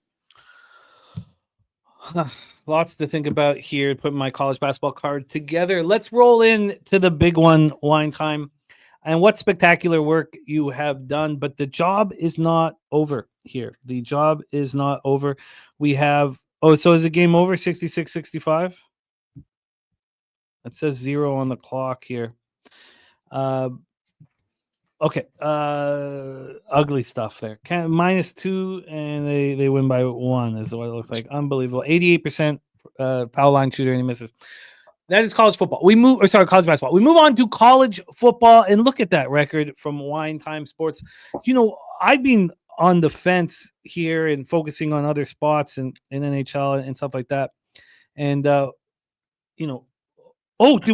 Lots to think about here. Putting my college basketball card together. Let's roll in to the big one, wine time. And what spectacular work you have done. But the job is not over here. The job is not over. We have, so is the game over 66-65? It says 0 on the clock here. Okay. Ugly stuff there. -2, and they win by 1 is what it looks like. Unbelievable. 88% foul line shooter, and he misses. That is college football. College basketball. We move on to college football, and look at that record from Wine Time Sports. I've been on the fence here and focusing on other spots in NHL and stuff like that. And, did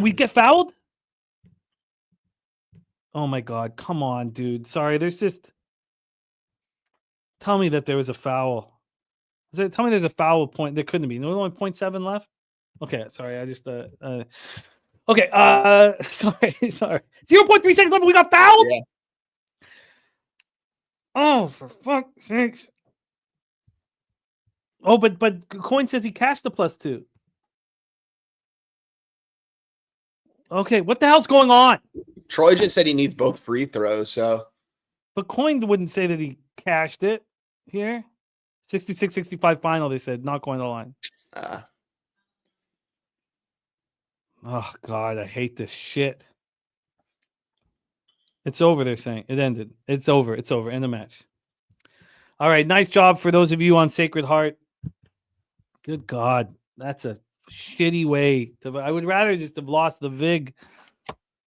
we get fouled? Oh, my God. Come on, dude. Sorry. Tell me that there was a foul. Tell me there's a foul point. There couldn't be. There was only 0.7 left. Okay. Sorry. I just, okay. Sorry. 0.3 seconds left. We got fouled. Yeah. Oh, for fuck's sakes. Oh, but Coin says he cashed the +2. Okay. What the hell's going on? Troy just said he needs both free throws, so. But Coin wouldn't say that he cashed it here. 66-65 final, they said, not going to the line. Oh, God, I hate this shit. It's over, they're saying. It ended. It's over. End the match. All right, nice job for those of you on Sacred Heart. Good God, that's a shitty way to. I would rather just have lost the VIG.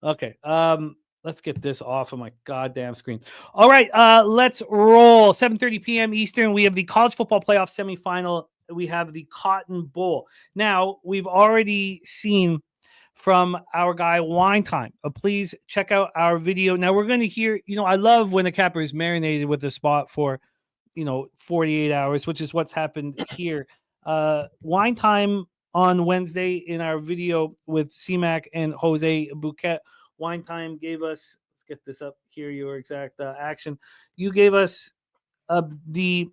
Okay, let's get this off of my goddamn screen. All right, let's roll. 7:30 p.m. Eastern. We have the college football playoff semifinal. We have the Cotton Bowl. Now, we've already seen from our guy Wine Time. Please check out our video. Now, we're going to hear, I love when the capper is marinated with a spot for, 48 hours, which is what's happened here. Wine Time on Wednesday in our video with C-Mac and Jose Bouquet. Wine Time gave us, let's get this up here, your exact action. You gave us the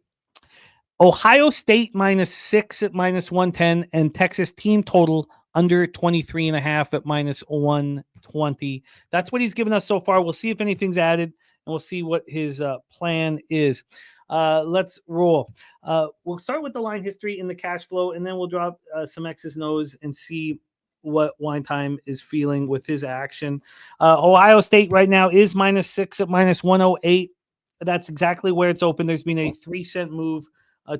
Ohio State -6 at -110 and Texas team total under 23.5 at -120. That's what he's given us so far. We'll see if anything's added, and we'll see what his plan is. Let's roll. We'll start with the line history and the cash flow, and then we'll drop some X's and O's and see what Wine Time is feeling with his action. Ohio State right now is -6 at -108. That's exactly where it's open. There's been a 3-cent move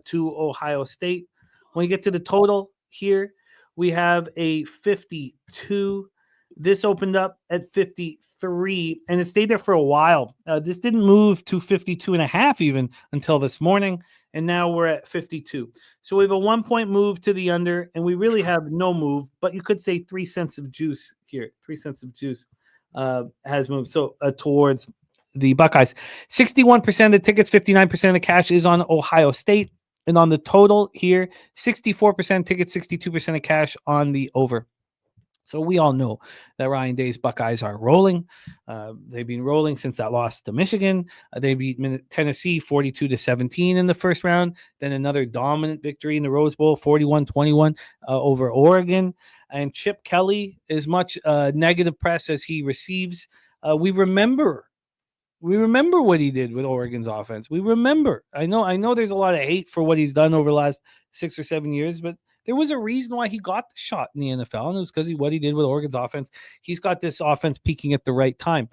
to Ohio State. When you get to the total here, we have a 52. This opened up at 53, and it stayed there for a while. This didn't move to 52.5 even until this morning, and now we're at 52. So we have a 1-point move to the under, and we really have no move, but you could say 3 cents of juice here. 3 cents of juice has moved towards the Buckeyes. 61% of the tickets, 59% of the cash is on Ohio State. And on the total here, 64% tickets, 62% of cash on the over. So we all know that Ryan Day's Buckeyes are rolling. They've been rolling since that loss to Michigan. They beat Tennessee 42-17 in the first round. Then another dominant victory in the Rose Bowl, 41-21 over Oregon. And Chip Kelly, as much negative press as he receives, we remember what he did with Oregon's offense. We remember. I know there's a lot of hate for what he's done over the last 6 or 7 years, but there was a reason why he got the shot in the NFL, and it was because of what he did with Oregon's offense. He's got this offense peaking at the right time.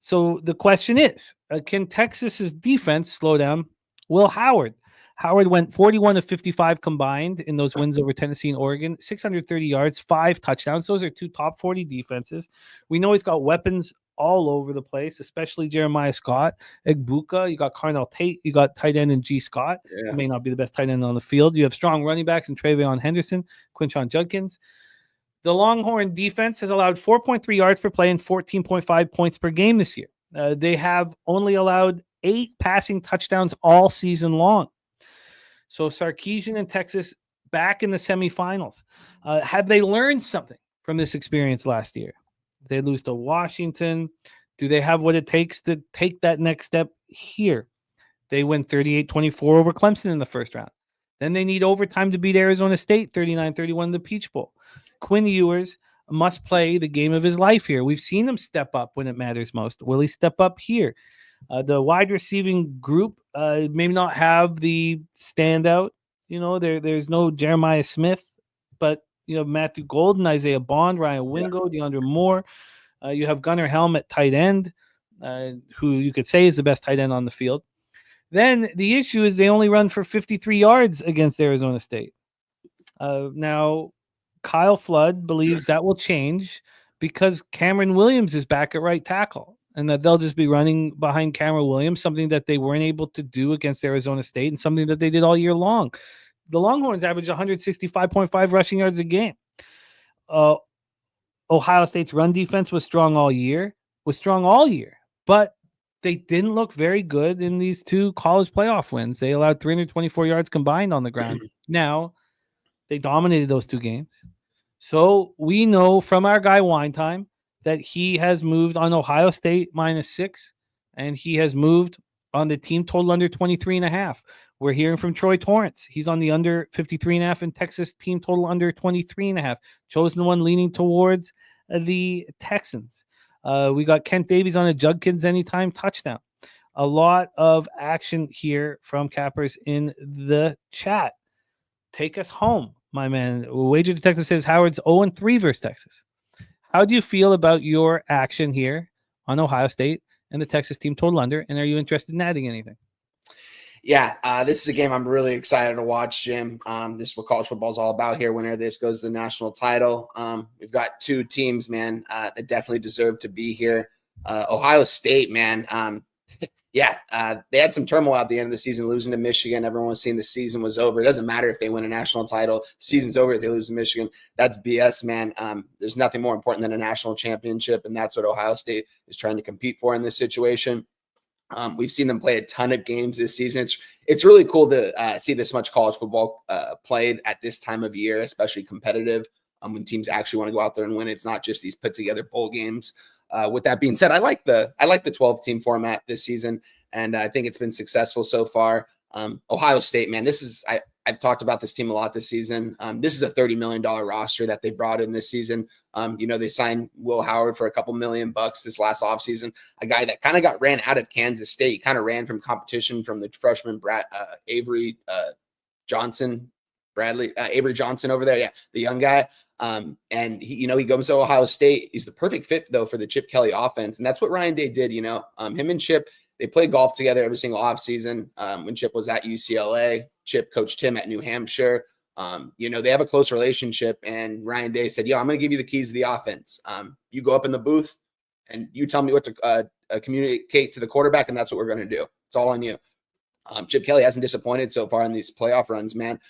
So the question is, can Texas's defense slow down Will Howard? Howard went 41-55 combined in those wins over Tennessee and Oregon, 630 yards, 5 touchdowns. Those are 2 top 40 defenses. We know he's got weapons all over the place, especially Jeremiah Scott, Egbuka. You got Carnell Tate. You got tight end and G. Scott. Yeah. He may not be the best tight end on the field. You have strong running backs in Travion Henderson, Quinshon Judkins. The Longhorn defense has allowed 4.3 yards per play and 14.5 points per game this year. They have only allowed 8 passing touchdowns all season long. So Sarkisian and Texas back in the semifinals. Have they learned something from this experience last year? They lose to Washington. Do they have what it takes to take that next step here? They win 38-24 over Clemson in the first round. Then they need overtime to beat Arizona State 39-31 in the Peach Bowl. Quinn Ewers must play the game of his life here. We've seen him step up when it matters most. Will he step up here? The wide receiving group may not have the standout. There's no Jeremiah Smith, but you have Matthew Golden, Isaiah Bond, Ryan Wingo, DeAndre Moore. You have Gunnar Helm at tight end, who you could say is the best tight end on the field. Then the issue is they only run for 53 yards against Arizona State. Now, Kyle Flood believes that will change because Cameron Williams is back at right tackle, and that they'll just be running behind Cameron Williams, something that they weren't able to do against Arizona State and something that they did all year long. The Longhorns averaged 165.5 rushing yards a game. Ohio State's run defense was strong all year, but they didn't look very good in these 2 college playoff wins. They allowed 324 yards combined on the ground. Now, they dominated those 2 games. So we know from our guy Wine Time that he has moved on Ohio State -6, and he has moved on the team total under 23.5. We're hearing from Troy Torrance. He's on the under 53.5 and Texas team total under 23.5. Chosen one leaning towards the Texans. We got Kent Davies on a Judkins anytime touchdown. A lot of action here from Cappers in the chat. Take us home, my man. Wager Detective says Howard's 0-3 versus Texas. How do you feel about your action here on Ohio State and the Texas team total under? And are you interested in adding anything? Yeah, this is a game I'm really excited to watch, Jim. This is what college football is all about here. Winner of this goes to the national title. We've got 2 teams, man, that definitely deserve to be here. Ohio State, man. They had some turmoil at the end of the season, losing to Michigan. Everyone was saying the season was over. It doesn't matter if they win a national title. Season's over if they lose to Michigan. That's BS, man. There's nothing more important than a national championship, and that's what Ohio State is trying to compete for in this situation. We've seen them play a ton of games this season. It's really cool to see this much college football played at this time of year, especially competitive, when teams actually want to go out there and win. It's not just these put together bowl games. With that being said, I like the 12-team format this season, and I think it's been successful so far. Ohio State, man, I've talked about this team a lot this season. This is a $30 million roster that they brought in this season. They signed Will Howard for a couple $1 million this last offseason, a guy that kind of got ran out of Kansas State. He kind of ran from competition from the freshman Avery Johnson over there. Yeah, the young guy. And he goes to Ohio State. He's the perfect fit though for the Chip Kelly offense. And that's what Ryan Day did, him and Chip, they play golf together every single offseason. When Chip was at UCLA, Chip coached him at New Hampshire. They have a close relationship, and Ryan Day said, I'm going to give you the keys to the offense. You go up in the booth and you tell me what to communicate to the quarterback. And that's what we're going to do. It's all on you. Chip Kelly hasn't disappointed so far in these playoff runs, man.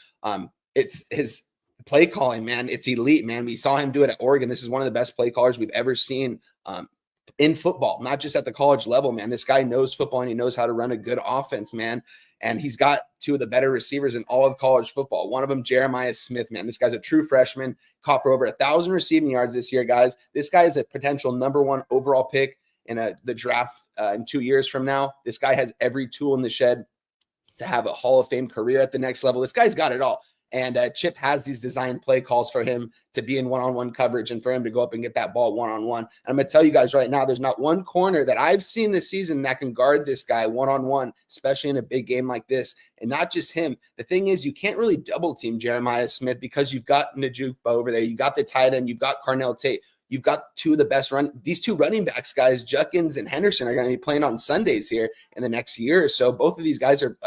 It's his play calling, man. It's elite, man. We saw him do it at Oregon. This is one of the best play callers we've ever seen. in football, not just at the college level, man. This guy knows football and he knows how to run a good offense, man. And he's got two of the better receivers in all of college football. One of them, Jeremiah Smith, man. This guy's a true freshman, caught for over 1,000 receiving yards this year, guys. This guy is a potential #1 overall pick in the draft in 2 years from now. This guy has every tool in the shed to have a Hall of Fame career at the next level. This guy's got it all. And Chip has these design play calls for him to be in one-on-one coverage and for him to go up and get that ball one-on-one. And I'm going to tell you guys right now, there's not one corner that I've seen this season that can guard this guy one-on-one, especially in a big game like this. And not just him. The thing is, you can't really double team Jeremiah Smith because you've got Najukba over there. You got the tight end. You've got Carnell Tate. You've got two of the best these two running backs, guys, Judkins and Henderson, are going to be playing on Sundays here in the next year or so. Both of these guys are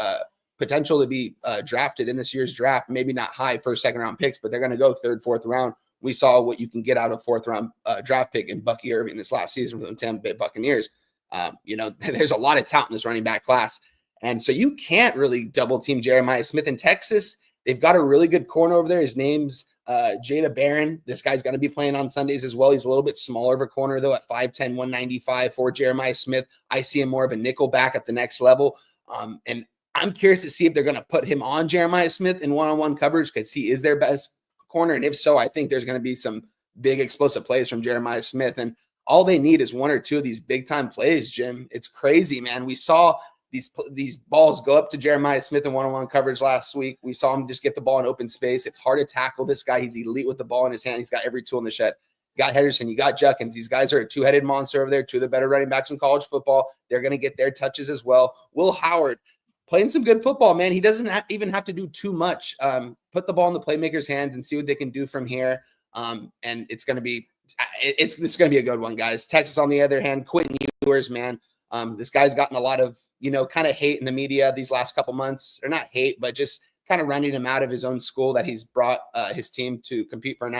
potential to be drafted in this year's draft. Maybe not high first, second round picks, but they're going to go third, fourth round. We saw what you can get out of fourth round draft pick in Bucky Irving this last season for the Tampa Bay Buccaneers. There's a lot of talent in this running back class. And so you can't really double team Jeremiah Smith in Texas. They've got a really good corner over there. His name's Jada Barron. This guy's going to be playing on Sundays as well. He's a little bit smaller of a corner, though, at 5'10", 195 for Jeremiah Smith. I see him more of a nickel back at the next level. And I'm curious to see if they're going to put him on Jeremiah Smith in one-on-one coverage because he is their best corner. And if so, I think there's going to be some big explosive plays from Jeremiah Smith. And all they need is one or two of these big-time plays, Jim. It's crazy, man. We saw these balls go up to Jeremiah Smith in one-on-one coverage last week. We saw him just get the ball in open space. It's hard to tackle this guy. He's elite with the ball in his hand. He's got every tool in the shed. You got Henderson, you got Judkins. These guys are a two-headed monster over there, two of the better running backs in college football. They're going to get their touches as well. Will Howard, playing some good football, man. He doesn't even have to do too much. Put the ball in the playmakers' hands and see what they can do from here. And it's going to be a good one, guys. Texas, on the other hand, Quentin Ewers, man. This guy's gotten a lot of, kind of hate in the media these last couple months, or not hate, but just kind of running him out of his own school that he's brought his team to compete for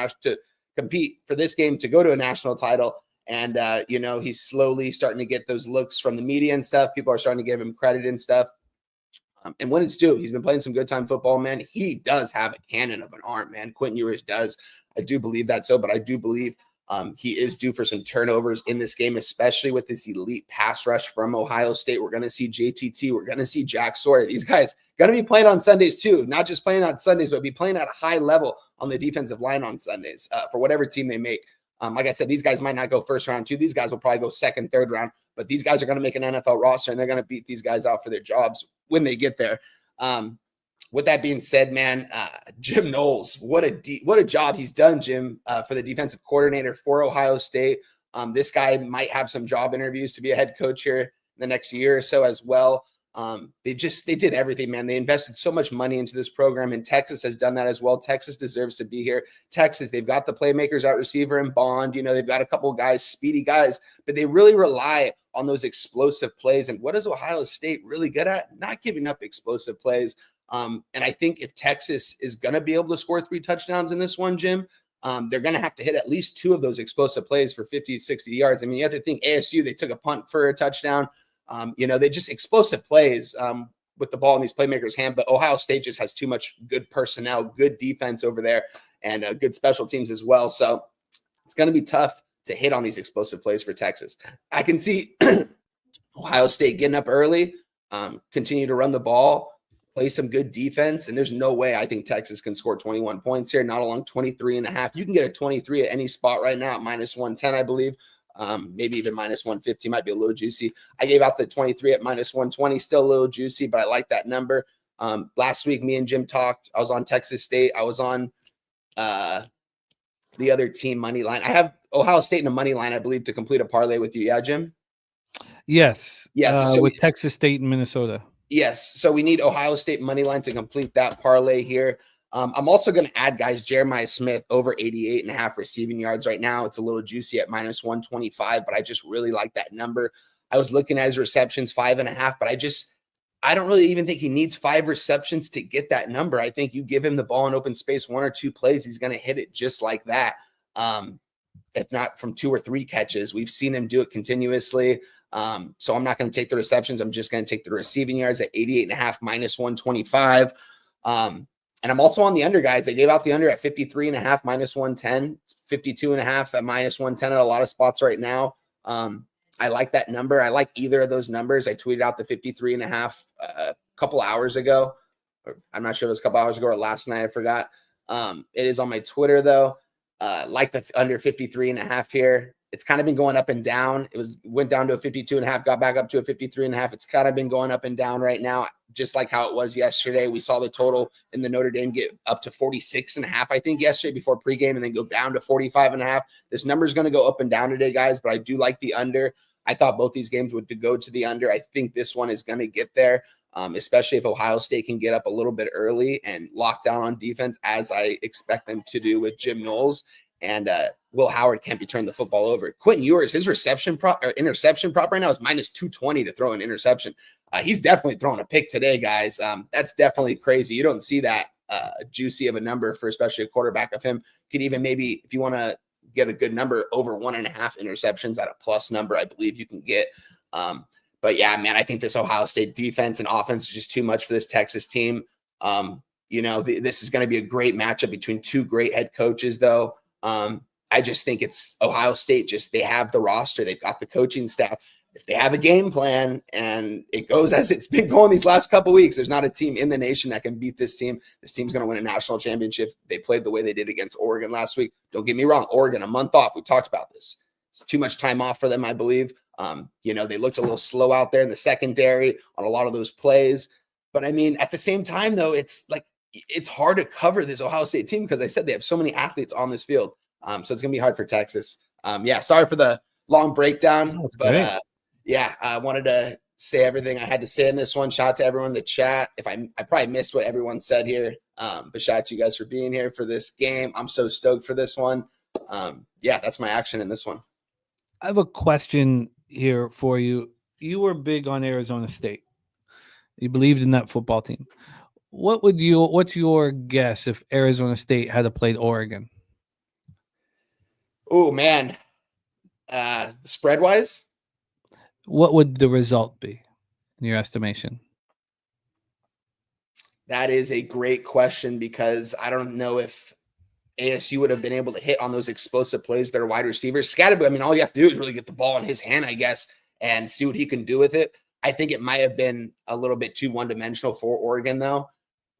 this game to go to a national title. And, he's slowly starting to get those looks from the media and stuff. People are starting to give him credit and stuff. And when it's due, he's been playing some good time football, man. He does have a cannon of an arm, man. Quentin Ewers does. I do believe that so, but I do believe he is due for some turnovers in this game, especially with this elite pass rush from Ohio State. We're going to see JTT. We're going to see Jack Sawyer. These guys going to be playing on Sundays too, not just playing on Sundays, but be playing at a high level on the defensive line on Sundays for whatever team they make. Like I said, these guys might not go first round too. These guys will probably go second, third round, but these guys are going to make an NFL roster and they're going to beat these guys out for their jobs when they get there. With that being said, man, Jim Knowles, what a job he's done, Jim, for the defensive coordinator for Ohio State. This guy might have some job interviews to be a head coach here in the next year or so as well. They did everything, man. They invested so much money into this program, and Texas has done that as well. Texas deserves to be here. Texas, they've got the playmakers out receiver and Bond. They've got a couple of guys, speedy guys, but they really rely on those explosive plays. And what is Ohio State really good at? Not giving up explosive plays. And I think if Texas is going to be able to score 3 touchdowns in this one, Jim, they're going to have to hit at least 2 of those explosive plays for 50, 60 yards. I mean, you have to think ASU, they took a punt for a touchdown. They just explosive plays with the ball in these playmakers' hand, but Ohio State just has too much good personnel, good defense over there, and good special teams as well. So it's going to be tough to hit on these explosive plays for Texas. I can see Ohio State getting up early, continue to run the ball, play some good defense, and there's no way I think Texas can score 21 points here, not along 23.5. You can get a 23 at any spot right now at -110, I believe. Maybe even -150 might be a little juicy. I gave out the 23 at -120, still a little juicy, but I like that number. Last week, me and Jim talked. I was on Texas State. I was on the other team money line. I have Ohio State in the money line, I believe, to complete a parlay with you. Yeah, Jim? Yes. Yes. With Texas State and Minnesota. Yes. So we need Ohio State money line to complete that parlay here. I'm also going to add, guys, Jeremiah Smith over 88.5 receiving yards right now. It's a little juicy at -125, but I just really like that number. I was looking at his receptions, 5.5, but I don't really even think he needs 5 receptions to get that number. I think you give him the ball in open space, 1 or 2 plays, he's going to hit it just like that. If not from 2 or 3 catches. We've seen him do it continuously. So I'm not going to take the receptions. I'm just going to take the receiving yards at 88.5 -125. And I'm also on the under, guys. I gave out the under at 53.5 -110. It's 52.5 at -110 at a lot of spots right now. I like that number. I like either of those numbers. I tweeted out the 53.5 a couple hours ago. I'm not sure if it was a couple hours ago or last night. I forgot. It is on my Twitter though. Like the under 53.5 here. It's kind of been going up and down. Went down to a 52.5, got back up to a 53.5. It's kind of been going up and down right now, just like how it was yesterday. We saw the total in the Notre Dame get up to 46.5, I think, yesterday before pregame, and then go down to 45.5. This number is going to go up and down today, guys, but I do like the under. I thought both these games would go to the under. I think this one is going to get there, especially if Ohio State can get up a little bit early and lock down on defense, as I expect them to do with Jim Knowles. And Will Howard can't be turning the football over. Quentin Ewers, his interception prop right now is minus 220 to throw an interception. He's definitely throwing a pick today, guys. That's definitely crazy. You don't see that juicy of a number for especially a quarterback of him. Could even maybe, if you want to get a good number, over 1.5 interceptions at a plus number, I believe you can get. But yeah, man, I think this Ohio State defense and offense is just too much for this Texas team. This is going to be a great matchup between two great head coaches, though. I just think it's Ohio State. They have the roster. They've got the coaching staff. If they have a game plan and it goes as it's been going these last couple of weeks, there's not a team in the nation that can beat this team. This team's going to win a national championship. They played the way they did against Oregon last week. Don't get me wrong. Oregon, a month off. We talked about this. It's too much time off for them, I believe. They looked a little slow out there in the secondary on a lot of those plays. But I mean, at the same time, though, it's hard to cover this Ohio State team because I said they have so many athletes on this field. So it's going to be hard for Texas. Sorry for the long breakdown, but I wanted to say everything I had to say in this one. Shout out to everyone in the chat. If I probably missed what everyone said here, but shout out to you guys for being here for this game. I'm so stoked for this one. That's my action in this one. I have a question here for you. You were big on Arizona State. You believed in that football team. What's your guess if Arizona State had played Oregon? Oh man. Spread wise? What would the result be in your estimation? That is a great question because I don't know if ASU would have been able to hit on those explosive plays that are wide receivers. Scatterby, I mean, all you have to do is really get the ball in his hand, I guess, and see what he can do with it. I think it might have been a little bit too one-dimensional for Oregon, though.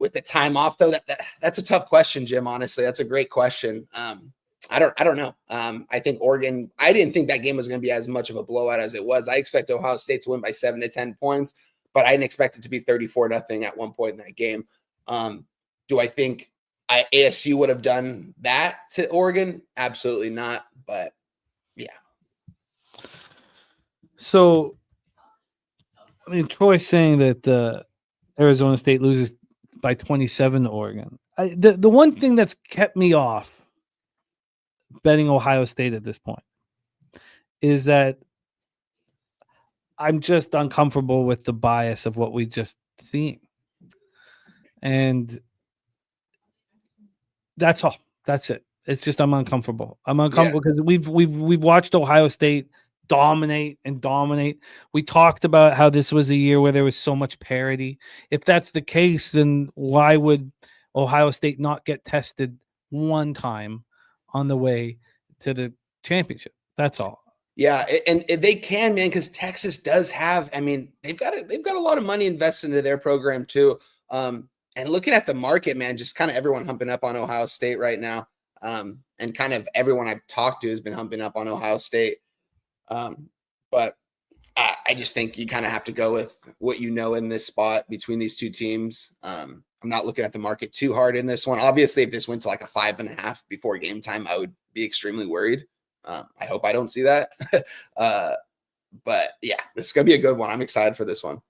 With the time off, though, that's a tough question, Jim, honestly. That's a great question. I don't know. I think Oregon, I didn't think that game was going to be as much of a blowout as it was. I expect Ohio State to win by 7 to 10 points, but I didn't expect it to be 34-0 at one point in that game. Do I think ASU would have done that to Oregon? Absolutely not. But yeah. So, I mean, Troy's saying that Arizona State loses by 27 to Oregon. The one thing that's kept me off betting Ohio State at this point is that I'm just uncomfortable with the bias of what we just seen. And that's all. That's it. It's just I'm uncomfortable. I'm uncomfortable because we've watched Ohio State dominate. We talked about how this was a year where there was so much parity. If that's the case, then why would Ohio State not get tested one time on the way to the championship? That's all. Yeah, and they can, man, because Texas does have. I mean, they've got a lot of money invested into their program too. And looking at the market, man, just kind of everyone humping up on Ohio State right now, and kind of everyone I've talked to has been humping up on Ohio State. But I just think you kind of have to go with what you know in this spot between these two teams. I'm not looking at the market too hard in this one. Obviously, if this went to like a 5.5 before game time, I would be extremely worried. I hope I don't see that. But yeah, this is going to be a good one. I'm excited for this one.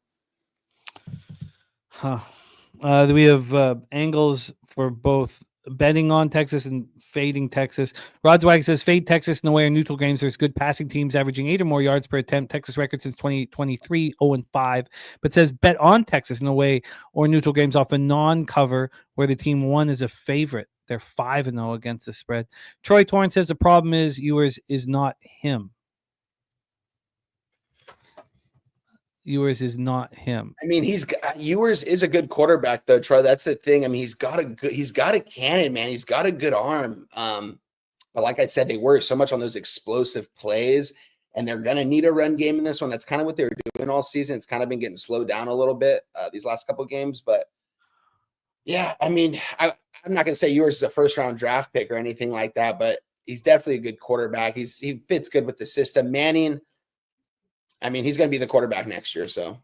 We have angles for both betting on Texas and fading Texas. Rodswag says fade Texas in away or neutral games. There's good passing teams averaging 8 or more yards per attempt. Texas record since 2023, 0-5. But says bet on Texas in away or neutral games off a non-cover where the team won is a favorite. They're 5-0 against the spread. Troy Torrance says the problem is Ewers is not him. Ewers is not him. I mean, Ewers is a good quarterback though, Troy. That's the thing. I mean, he's got a cannon, man. He's got a good arm. But like I said, they worry so much on those explosive plays. and they're going to need a run game in this one. That's kind of what they were doing all season. It's kind of been getting slowed down a little bit these last couple of games. But, yeah, I mean, I'm not going to say Ewers is a first-round draft pick or anything like that, but he's definitely a good quarterback. He fits good with the system. Manning, I mean, he's going to be the quarterback next year, so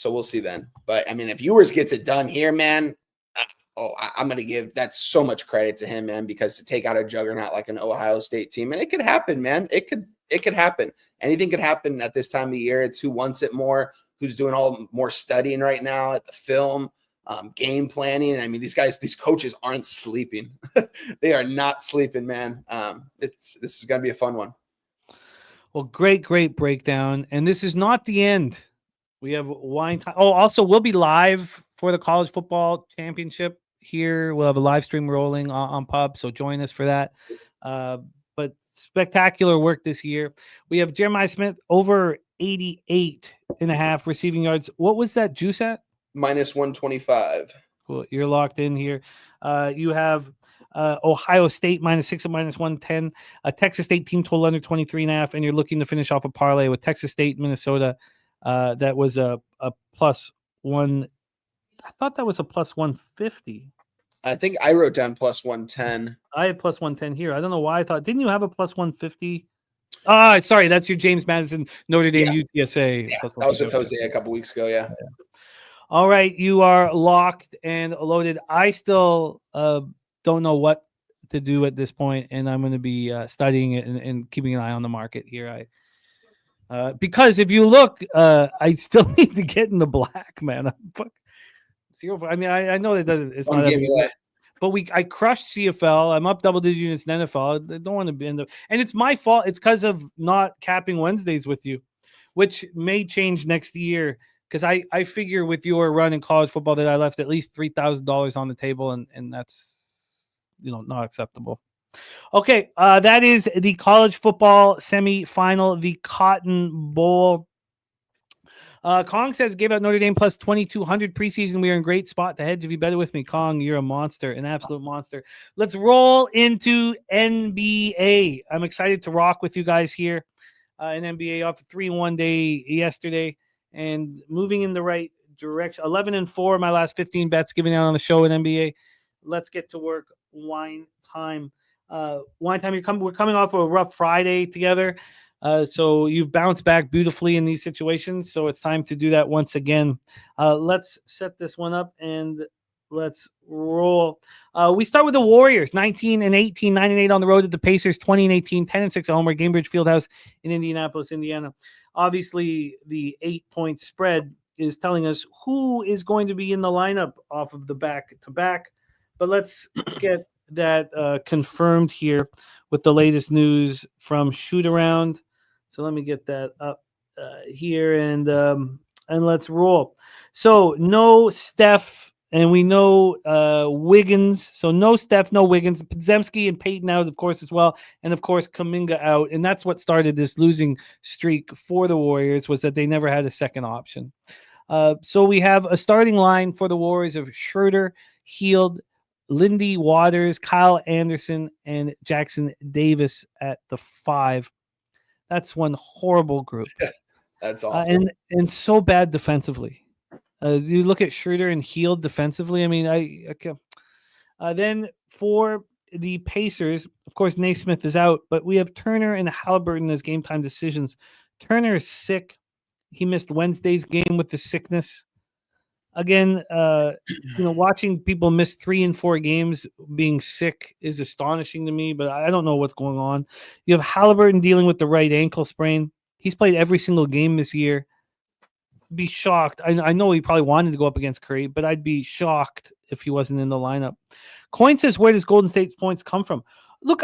we'll see then. But, I mean, if Ewers gets it done here, man, I'm going to give that so much credit to him, man, because to take out a juggernaut like an Ohio State team, and it could happen, man. It could happen. Anything could happen at this time of year. It's who wants it more, who's doing all more studying right now at the film, game planning. I mean, these coaches aren't sleeping. They are not sleeping, man. This is going to be a fun one. Well, great breakdown. And this is not the end. We have wine time. Oh, also, we'll be live for the college football championship here. We'll have a live stream rolling on Pub, so join us for that. But spectacular work this year. We have Jeremiah Smith over 88.5 receiving yards. What was that juice at? -125. Cool. You're locked in here. You have Ohio State -6 at -110. A Texas State team total under 23.5, and you're looking to finish off a parlay with Texas State, Minnesota. That was a +1. I thought that was a +150. I think I wrote down +110. I had +110 here. I don't know why I thought. Didn't you have a +150? Sorry, that's your James Madison Notre Dame UTSA. Yeah, that was with Jose a couple weeks ago. Yeah. All right, you are locked and loaded. I still don't know what to do at this point, and I'm going to be studying it and keeping an eye on the market here. Because if you look, I still need to get in the black, man. I mean, I know it doesn't. It's not. But I crushed CFL. I'm up double digit units in NFL. I don't want to be in the, and it's my fault. It's because of not capping Wednesdays with you, which may change next year. Because I figure with your run in college football that I left at least $3,000 on the table, and that's not acceptable. Okay, that is the college football semifinal, the Cotton Bowl. Kong says, gave out Notre Dame plus 2,200 preseason. We are in great spot to hedge. If you bet it with me, Kong, you're a monster, an absolute monster. Let's roll into NBA. I'm excited to rock with you guys here in NBA off a 3-1 day yesterday and moving in the right direction. 11-4, my last 15 bets giving out on the show in NBA. Let's get to work. Wine time. We're coming off of a rough Friday together. So you've bounced back beautifully in these situations. So it's time to do that once again. Let's set this one up and let's roll. We start with the Warriors, 19-18, 9-8 on the road at the Pacers, 20-18, 10-6 at home at Gainbridge Fieldhouse in Indianapolis, Indiana. Obviously, the 8-point spread is telling us who is going to be in the lineup off of the back-to-back. But let's get that confirmed here with the latest news from Shoot Around. So let me get that up here and let's roll. So no Steph, and we know Wiggins. So no Steph, no Wiggins. Podziemski and Peyton out, of course, as well. And, of course, Kuminga out. And that's what started this losing streak for the Warriors, was that they never had a second option. So we have a starting line for the Warriors of Schroeder, Hield, Lindy Waters, Kyle Anderson, and Jackson Davis at the 5. That's one horrible group. That's awful. And so bad defensively. You look at Schroeder and Hield defensively. I mean, then for the Pacers, of course, Naismith is out, but we have Turner and Halliburton as game time decisions. Turner is sick. He missed Wednesday's game with the sickness. Again, watching people miss 3 and 4 games being sick is astonishing to me, but I don't know what's going on. You have Halliburton dealing with the right ankle sprain. He's played every single game this year. Be shocked. I know he probably wanted to go up against Curry, but I'd be shocked if he wasn't in the lineup. Coin says, where does Golden State's points come from? Look,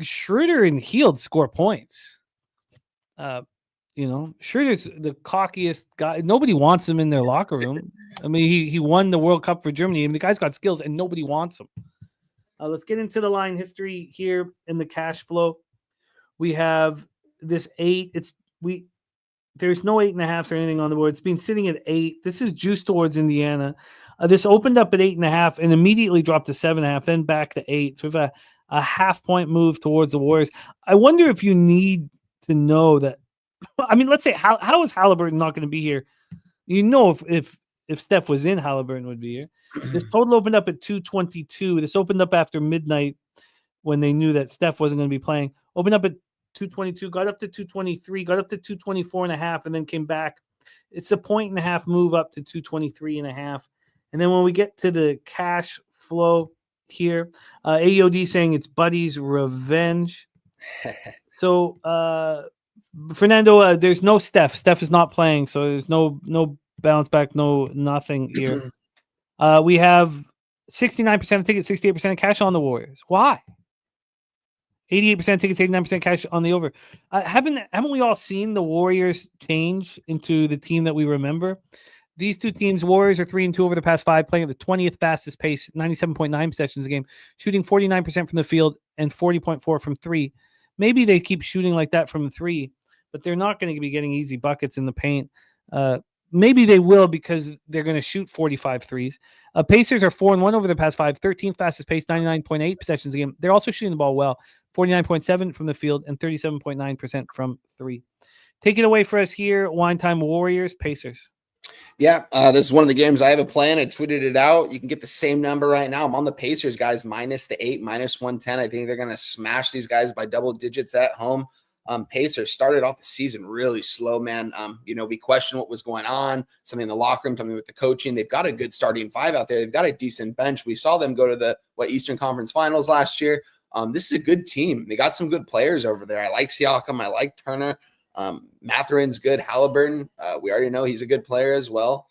Schroeder and Hield score points. Schroeder's the cockiest guy. Nobody wants him in their locker room. I mean, he won the World Cup for Germany, and the guy's got skills, and nobody wants him. Let's get into the line history here in the cash flow. We have this 8. There's no 8.5s or anything on the board. It's been sitting at 8. This is juiced towards Indiana. This opened up at 8.5 and immediately dropped to 7.5, then back to 8. So we have a half-point move towards the Warriors. I wonder if you need to know that. I mean, let's say how is Halliburton not going to be here? You know, if Steph was in, Halliburton would be here. This total opened up at 222. This opened up after midnight when they knew that Steph wasn't going to be playing. Opened up at 222, got up to 223, got up to 224.5, and then came back. It's a 1.5 move up to 223.5. And then when we get to the cash flow here, AOD saying it's Buddy's revenge. So, Fernando, there's no Steph. Steph is not playing, so there's no bounce back, no nothing here. We have 69% of tickets, 68% of cash on the Warriors. Why? 88% tickets, 89% cash on the over. Haven't we all seen the Warriors change into the team that we remember? These two teams, Warriors are 3-2 over the past 5, playing at the 20th fastest pace, 97.9 possessions a game, shooting 49% from the field and 40.4 from 3. Maybe they keep shooting like that from 3, but they're not going to be getting easy buckets in the paint. Maybe they will because they're going to shoot 45 threes. Pacers are 4-1 over the past 5, 13th fastest pace, 99.8 possessions a game. They're also shooting the ball well, 49.7 from the field and 37.9% from 3. Take it away for us here. Wine time, Warriors, Pacers. Yeah, this is one of the games I have a plan. I tweeted it out. You can get the same number right now. I'm on the Pacers, guys, -8, -110. I think they're going to smash these guys by double digits at home. Pacers started off the season really slow, man. We questioned what was going on, something in the locker room, something with the coaching. They've got a good starting 5 out there. They've got a decent bench. We saw them go to the Eastern Conference Finals last year. This is a good team. They got some good players over there. I like Siakam. I like Turner. Matherin's good. Halliburton, we already know he's a good player as well.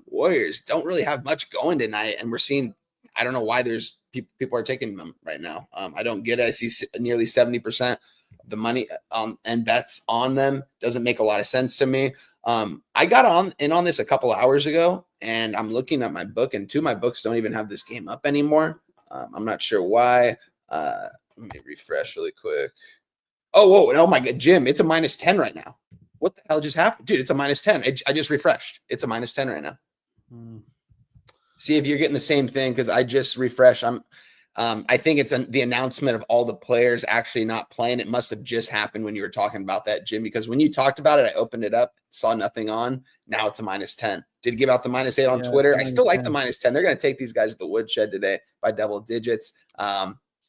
Warriors don't really have much going tonight, and we're seeing, I don't know why there's people are taking them right now. I don't get it. I see nearly 70% of the money and bets on them. Doesn't make a lot of sense to me. I got in on this a couple hours ago, and I'm looking at my book, and 2 of my books don't even have this game up anymore. I'm not sure why. Let me refresh really quick. Oh my God, Jim, it's a -10 right now. What the hell just happened? Dude, it's a -10. I just refreshed. It's a -10 right now. See if you're getting the same thing, because I just refreshed. I think it's the announcement of all the players actually not playing. It must have just happened when you were talking about that, Jim, because when you talked about it, I opened it up, saw nothing on. Now it's a -10. Did give out the -8 on Twitter. I still like the -10. They're going to take these guys to the woodshed today by double digits.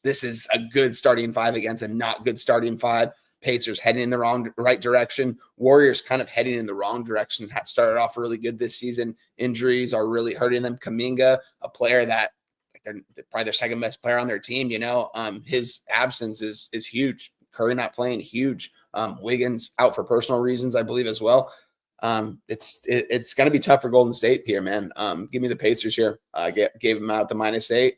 This is a good starting 5 against a not good starting 5. Pacers heading in the right direction. Warriors kind of heading in the wrong direction. Started off really good this season. Injuries are really hurting them. Kuminga, a player that they're probably their second best player on their team. His absence is huge. Curry not playing, huge. Wiggins out for personal reasons, I believe, as well. It's going to be tough for Golden State here, man. Give me the Pacers here. Gave them out the -8.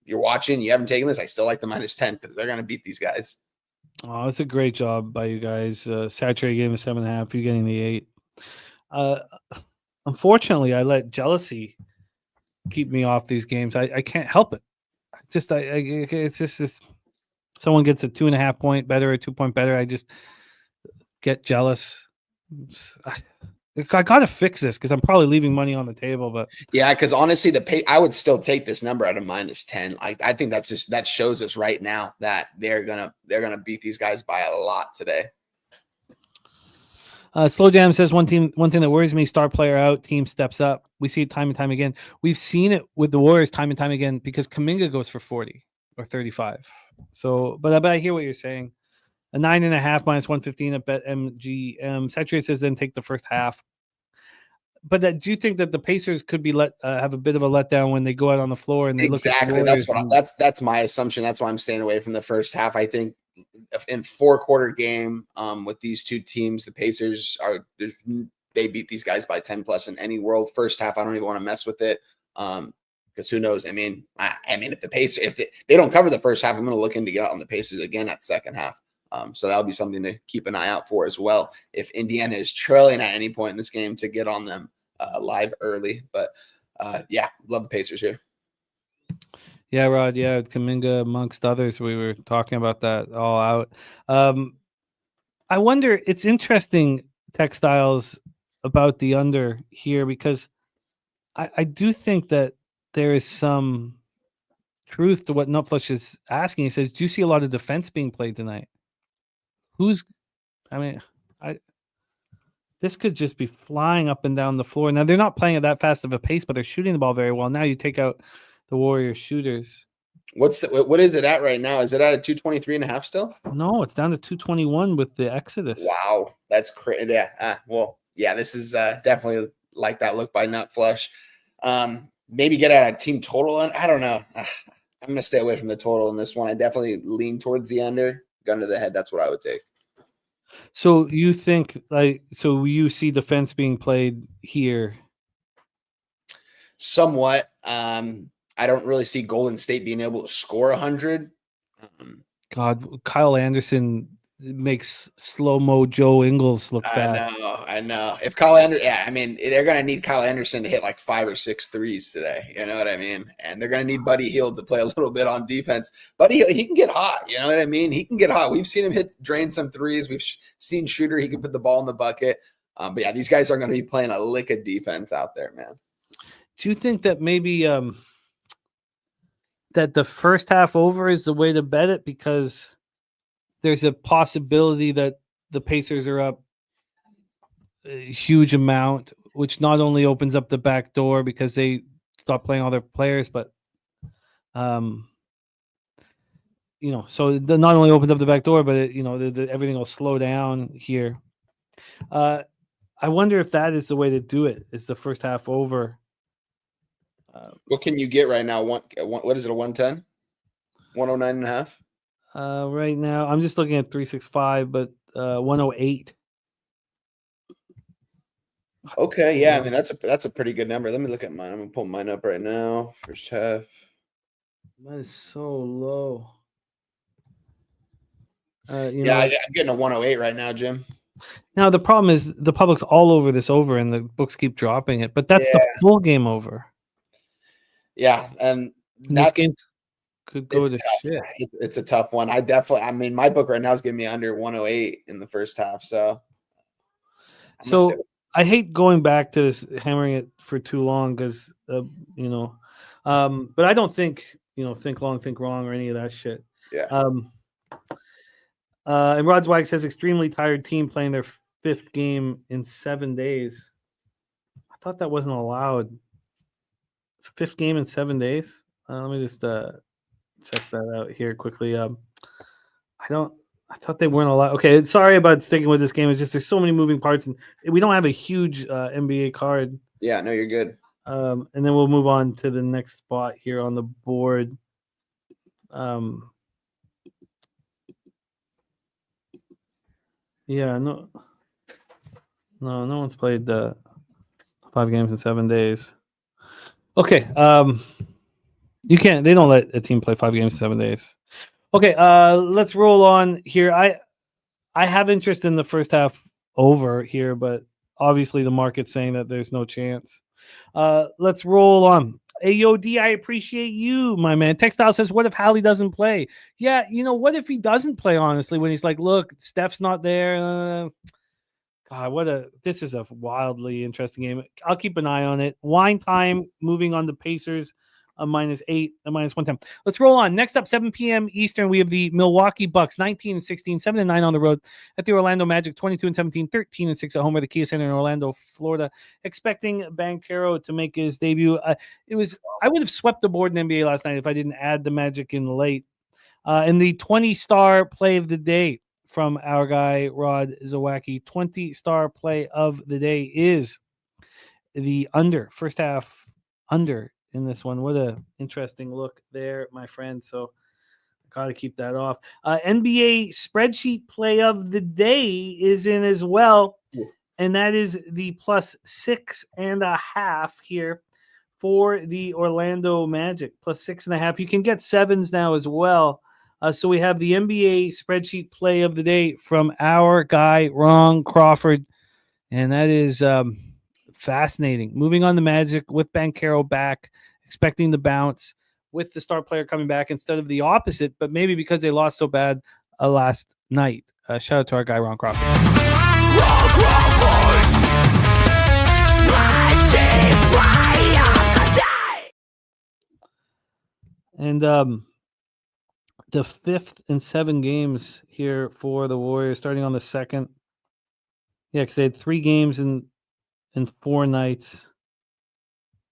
You're watching, you haven't taken this. I still like the -10 because they're going to beat these guys. Oh, it's a great job by you guys. Saturated gave him a 7.5. You're getting the 8. Unfortunately, I let jealousy keep me off these games. I can't help it. It's just this. Someone gets a 2.5 point better, a 2 point better. I just get jealous. I got to fix this because I'm probably leaving money on the table. But yeah, because honestly, I would still take this number at a -10. I think that shows us right now that they're gonna beat these guys by a lot today. Slow Jam says one thing that worries me: star player out, team steps up. We see it time and time again. We've seen it with the Warriors time and time again because Kuminga goes for 40 or 35. So, but I hear what you're saying. A 9.5 -115 at BetMGM. Saturated says then take the first half. But do you think that the Pacers could be have a bit of a letdown when they go out on the floor and they look at the Warriors? That's my assumption. That's why I'm staying away from the first half. I think in 4-quarter game with these two teams, the Pacers they beat these guys by 10+ in any world. First half, I don't even want to mess with it. Because who knows? I mean, if they don't cover the first half, I'm going to look into get out on the Pacers again at second half. So that'll be something to keep an eye out for as well. If Indiana is trailing at any point in this game, to get on them live early. But love the Pacers here. Yeah, Rod. Yeah, Kuminga amongst others. We were talking about that all out. I wonder. It's interesting textiles about the under here because I do think that there is some truth to what Nutflush is asking. He says, "Do you see a lot of defense being played tonight? Who's I mean, this could just be flying up and down the floor. Now, they're not playing at that fast of a pace, but they're shooting the ball very well. Now you take out the Warriors shooters. What is it at right now? Is it at a 223.5 still? No, it's down to 221 with the Exodus. Wow, that's crazy. Yeah. This is definitely like that look by Nut Flush. Maybe get at a team total. I don't know. I'm going to stay away from the total in this one. I definitely lean towards the under. Gun to the head. That's what I would take. So you think you see defense being played here? Somewhat. I don't really see Golden State being able to score 100. God, Kyle Anderson makes slow-mo Joe Ingles look fast. I know. If Kyle Anderson, they're going to need Kyle Anderson to hit like 5 or 6 threes today. You know what I mean? And they're going to need Buddy Hield to play a little bit on defense. Buddy Hield, he can get hot. You know what I mean? He can get hot. We've seen him drain some threes. We've seen Shooter. He can put the ball in the bucket. But yeah, these guys are going to be playing a lick of defense out there, man. Do you think that maybe that the first half over is the way to bet it, because there's a possibility that the Pacers are up a huge amount, which not only opens up the back door because they stop playing all their players, but so it not only opens up the back door, but everything will slow down here. I wonder if that is the way to do it. Is the first half over? What can you get right now? What is it? A 110, 109.5. Right now, I'm just looking at 365, but 108. Okay, yeah, that's a pretty good number. Let me look at mine. I'm gonna pull mine up right now. First half. That is so low. I'm getting a 108 right now, Jim. Now the problem is the public's all over this over, and the books keep dropping it. But that's the full game over. Yeah, and this game could go to shit. It's a tough one. My book right now is giving me under 108 in the first half. So I hate going back to this, hammering it for too long, because but I don't think think long, think wrong, or any of that shit. Yeah. And Rod's Wag says extremely tired team playing their 5th game in 7 days. I thought that wasn't allowed. 5th game in 7 days. Let me just check that out here quickly. I thought they weren't allowed. Okay, sorry about sticking with this game. It's just there's so many moving parts, and we don't have a huge NBA card. Yeah, no, you're good. And then we'll move on to the next spot here on the board. Yeah, no one's played 5 games in 7 days. Okay, they don't let a team play 5 games in 7 days. Okay, let's roll on here. I have interest in the first half over here, but obviously the market's saying that there's no chance. Let's roll on. AOD, I appreciate you, my man. Textile says, what if Hallie doesn't play? Yeah, what if he doesn't play, honestly, when he's like, look, Steph's not there. God, this is a wildly interesting game. I'll keep an eye on it. Wine time, moving on the Pacers, a -8, a -110. Let's roll on. Next up, 7 p.m. Eastern, we have the Milwaukee Bucks, 19-16, 7-9 on the road at the Orlando Magic, 22-17, 13-6 at home at the Kia Center in Orlando, Florida. Expecting Banchero to make his debut. I would have swept the board in NBA last night if I didn't add the Magic in late. And the 20-star play of the day from our guy, Rod Zawacki. 20-star play of the day is the under, first half under in this one. What a interesting look there, my friend. So got to keep that off. NBA spreadsheet play of the day is in as well. Yeah. And that is the +6.5 here for the Orlando Magic. +6.5. You can get 7s now as well. So we have the NBA spreadsheet play of the day from our guy, Ron Crawford. And that is fascinating. Moving on the Magic with Banchero back, expecting the bounce with the star player coming back instead of the opposite, but maybe because they lost so bad last night. Shout out to our guy, Ron Crawford. Ron Crawford! And the 5th in 7 games here for the Warriors, starting on the 2nd. Yeah, because they had 3 games in 4 nights,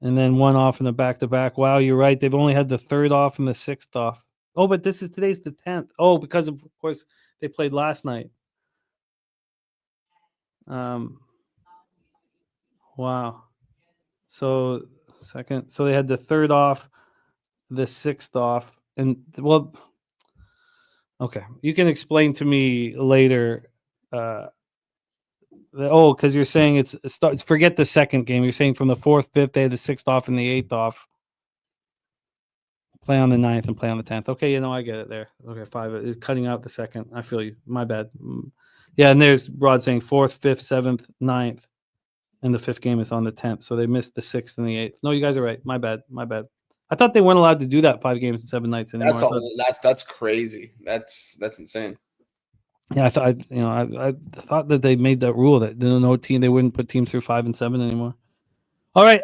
and then 1 off in the back-to-back. Wow, you're right. They've only had the 3rd off and the 6th off. Oh, but today's the 10th. Oh, because of course they played last night. Wow. So they had the 3rd off, the 6th off, and well, okay. You can explain to me later. Because you're saying forget the second game. You're saying from the 4th, 5th, they had the 6th off and the 8th off. Play on the 9th and play on the 10th. Okay, I get it there. Okay, 5. It's cutting out the second. I feel you. My bad. Yeah, and there's Rod saying 4th, 5th, 7th, 9th, and the 5th game is on the 10th. So they missed the 6th and the 8th. No, you guys are right. My bad. I thought they weren't allowed to do that 5 games and 7 nights anymore. That's crazy. That's insane. Yeah, I thought that they made that rule that no team, they wouldn't put teams through 5 and 7 anymore. All right,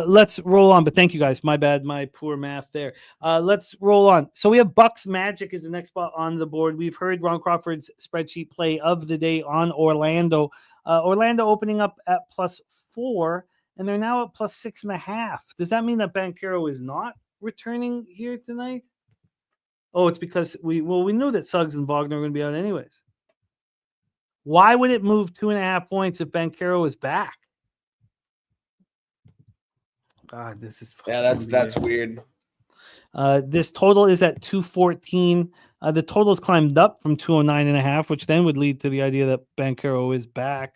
let's roll on. But thank you guys. My bad, my poor math there. Let's roll on. So we have Bucks Magic is the next spot on the board. We've heard Ron Crawford's spreadsheet play of the day on Orlando. Orlando opening up at +4, and they're now at +6.5. Does that mean that Banchero is not returning here tonight? Oh, it's because we knew that Suggs and Wagner were going to be out anyways. Why would it move 2.5 points if Banchero is back? God, this is that's weird. This total is at 214. The total's climbed up from 209.5, which then would lead to the idea that Banchero is back.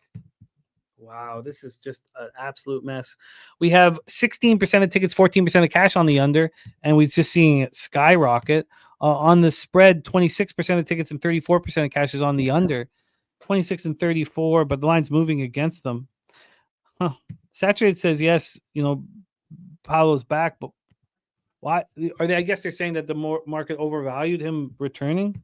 Wow, this is just an absolute mess. We have 16% of tickets, 14% of cash on the under, and we're just seeing it skyrocket. On the spread, 26% of tickets and 34% of cash is on the under. 26 and 34, but the line's moving against them. Huh. Saturated says yes, Paolo's back, but why are they? I guess they're saying that the market overvalued him returning.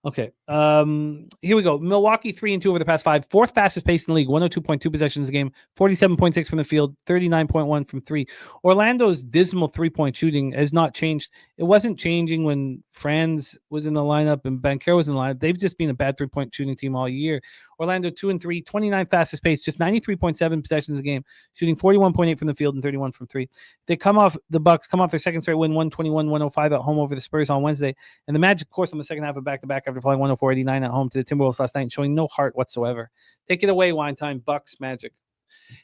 Okay. Here we go. Milwaukee 3-2 over the past 5. 4th fastest pace in the league. 102.2 possessions a game. 47.6 from the field. 39.1 from 3. Orlando's dismal 3-point shooting has not changed. It wasn't changing when Franz was in the lineup and Banchero was in the lineup. They've just been a bad 3-point shooting team all year. Orlando 2-3, 29 fastest pace, just 93.7 possessions a game, shooting 41.8 from the field and 31 from 3. The Bucks come off their second straight win, 121-105 at home over the Spurs on Wednesday. And the Magic, of course, on the second half of back-to-back after falling 104-89 at home to the Timberwolves last night, showing no heart whatsoever. Take it away, Wine Time. Bucks Magic.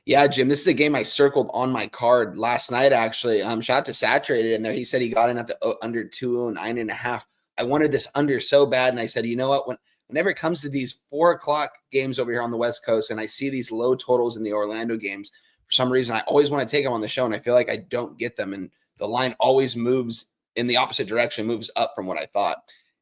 Yeah, Jim, this is a game I circled on my card last night, actually. Shout out to Saturated in there. He said he got in at the under 209.5. I wanted this under so bad, and I said, you know what? Whenever it comes to these 4 o'clock games over here on the West Coast, and I see these low totals in the Orlando games, for some reason, I always want to take them on the show, and I feel like I don't get them. And the line always moves in the opposite direction, moves up from what I thought.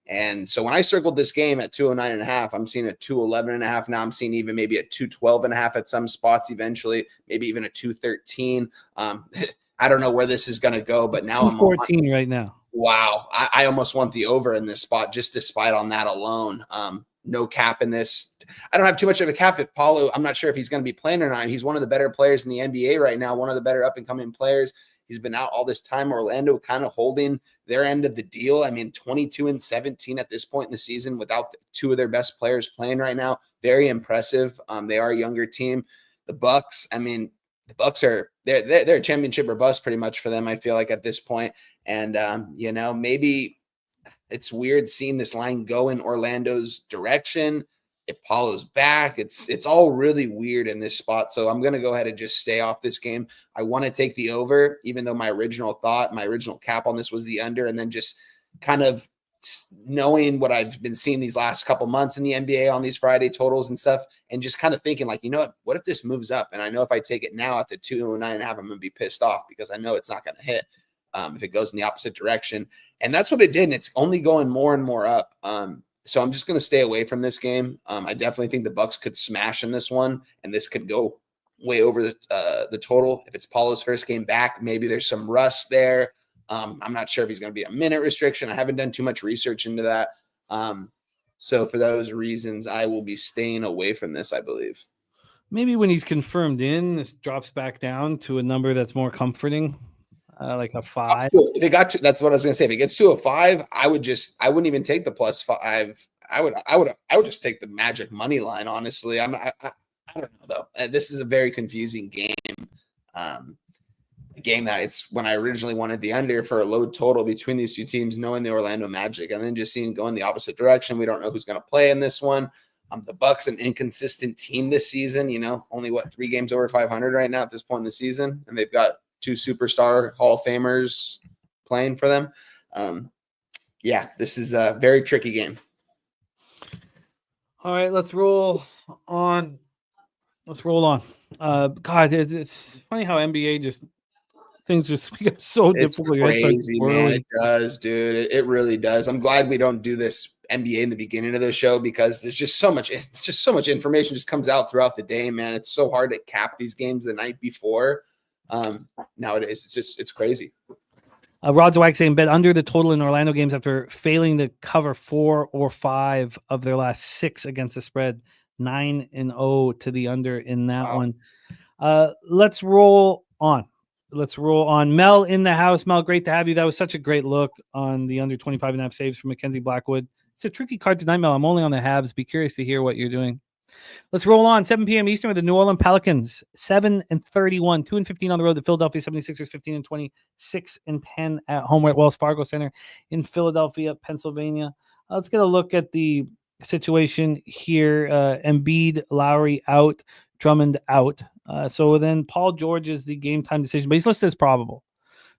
And so when I circled this game at 209.5, I'm seeing a 211.5. Now I'm seeing even maybe a 212.5 at some spots eventually, maybe even a 213. I don't know where this is going to go, but now I'm 14 right now. Wow. I almost want the over in this spot just despite on that alone. No cap in this. I don't have too much of a cap at Paulo. I'm not sure if he's going to be playing or not. He's one of the better players in the NBA right now, one of the better up-and-coming players. He's been out all this time. Orlando kind of holding their end of the deal. I mean, 22-17 at this point in the season without 2 of their best players playing right now. Very impressive. They are a younger team. The Bucks, I mean, the Bucks are they're a championship or bust pretty much for them, I feel like, at this point. And maybe it's weird seeing this line go in Orlando's direction. If Paulo's back, it's all really weird in this spot. So I'm going to go ahead and just stay off this game. I want to take the over, even though my original cap on this was the under. And then just kind of knowing what I've been seeing these last couple months in the NBA on these Friday totals and stuff, and just kind of thinking like, what if this moves up? And I know if I take it now at the 209.5, I'm going to be pissed off because I know it's not going to hit if it goes in the opposite direction. And that's what it did. And it's only going more and more up. So I'm just going to stay away from this game. I definitely think the Bucks could smash in this one, and this could go way over the total. If it's Paulo's first game back, maybe there's some rust there. I'm not sure if he's going to be a minute restriction. I haven't done too much research into that. So for those reasons, I will be staying away from this, I believe. Maybe when he's confirmed in, this drops back down to a number that's more comforting. Like a 5. If it got to, that's what I was going to say. If it gets to a 5, I wouldn't even take the +5 I would just take the Magic money line. Honestly, I don't know though. This is a very confusing game. A game that it's when I originally wanted the under for a low total between these two teams, knowing the Orlando Magic, and then just seeing going the opposite direction. We don't know who's going to play in this one. The Bucks, an inconsistent team this season. Only 3 games over 500 right now at this point in the season, and they've got 2 superstar Hall of Famers playing for them. This is a very tricky game. All right, let's roll on. God, it's funny how NBA things just become so difficult. Crazy, man. It does, dude. It really does. I'm glad we don't do this NBA in the beginning of the show because there's just so much information just comes out throughout the day, man. It's so hard to cap these games the night before. Nowadays, it's crazy. Rod's Wax saying bet under the total in Orlando games after failing to cover 4 or 5 of their last 6 against the spread. 9-0 to the under in that one. Let's roll on. Mel in the house. Mel, great to have you. That was such a great look on the under 25.5 saves from Mackenzie Blackwood. It's a tricky card tonight, Mel. I'm only on the Habs. Be curious to hear what you're doing. Let's roll on. 7 p.m. Eastern with the New Orleans Pelicans. 7-31, 2-15 on the road. The Philadelphia 76ers 15-20, 6-10 at home at Wells Fargo Center in Philadelphia, Pennsylvania. Let's get a look at the situation here. Embiid, Lowry out, Drummond out. So then Paul George is the game time decision, but he's listed as probable.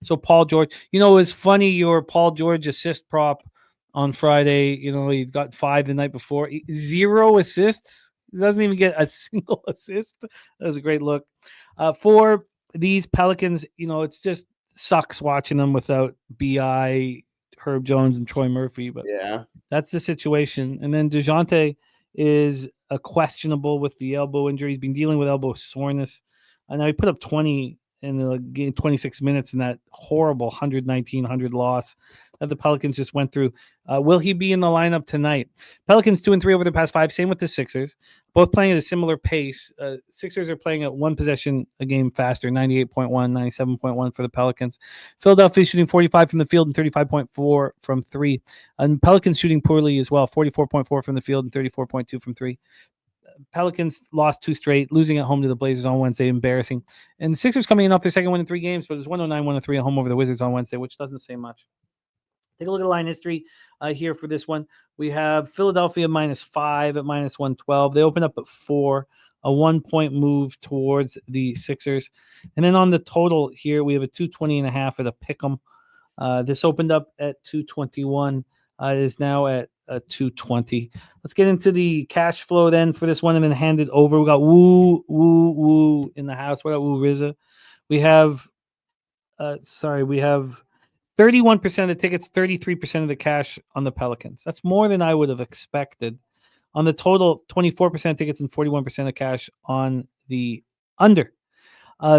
So Paul George, it's funny your Paul George assist prop on Friday. He got 5 the night before, 0 assists. He doesn't even get a single assist. That was a great look. For these Pelicans, it's just sucks watching them without BI, Herb Jones, and Troy Murphy. But yeah, that's the situation. And then DeJounte is a questionable with the elbow injury. He's been dealing with elbow soreness. And now he put up 20 in the game, 26 minutes in that horrible 119-100 loss that the Pelicans just went through. Will he be in the lineup tonight? Pelicans 2-3 over the past 5. Same with the Sixers. Both playing at a similar pace. Sixers are playing at 1 possession a game faster, 98.1, 97.1 for the Pelicans. Philadelphia shooting 45 from the field and 35.4 from 3. And Pelicans shooting poorly as well, 44.4 from the field and 34.2 from 3. Pelicans lost 2 straight, losing at home to the Blazers on Wednesday, embarrassing. And the Sixers coming in off their second win in 3 games, but it was 109-103 at home over the Wizards on Wednesday, which doesn't say much. Take a look at the line history here for this one. We have Philadelphia -5 at -112. They opened up at 4, a 1-point move towards the Sixers. And then on the total here, we have a 220.5 at a pick'em. This opened up at 221. It is now at 220. Let's get into the cash flow then for this one and then hand it over. We got Woo in the house. What got Woo Rizza? We have 31% of the tickets, 33% of the cash on the Pelicans. That's more than I would have expected. On the total, 24% of tickets and 41% of cash on the under.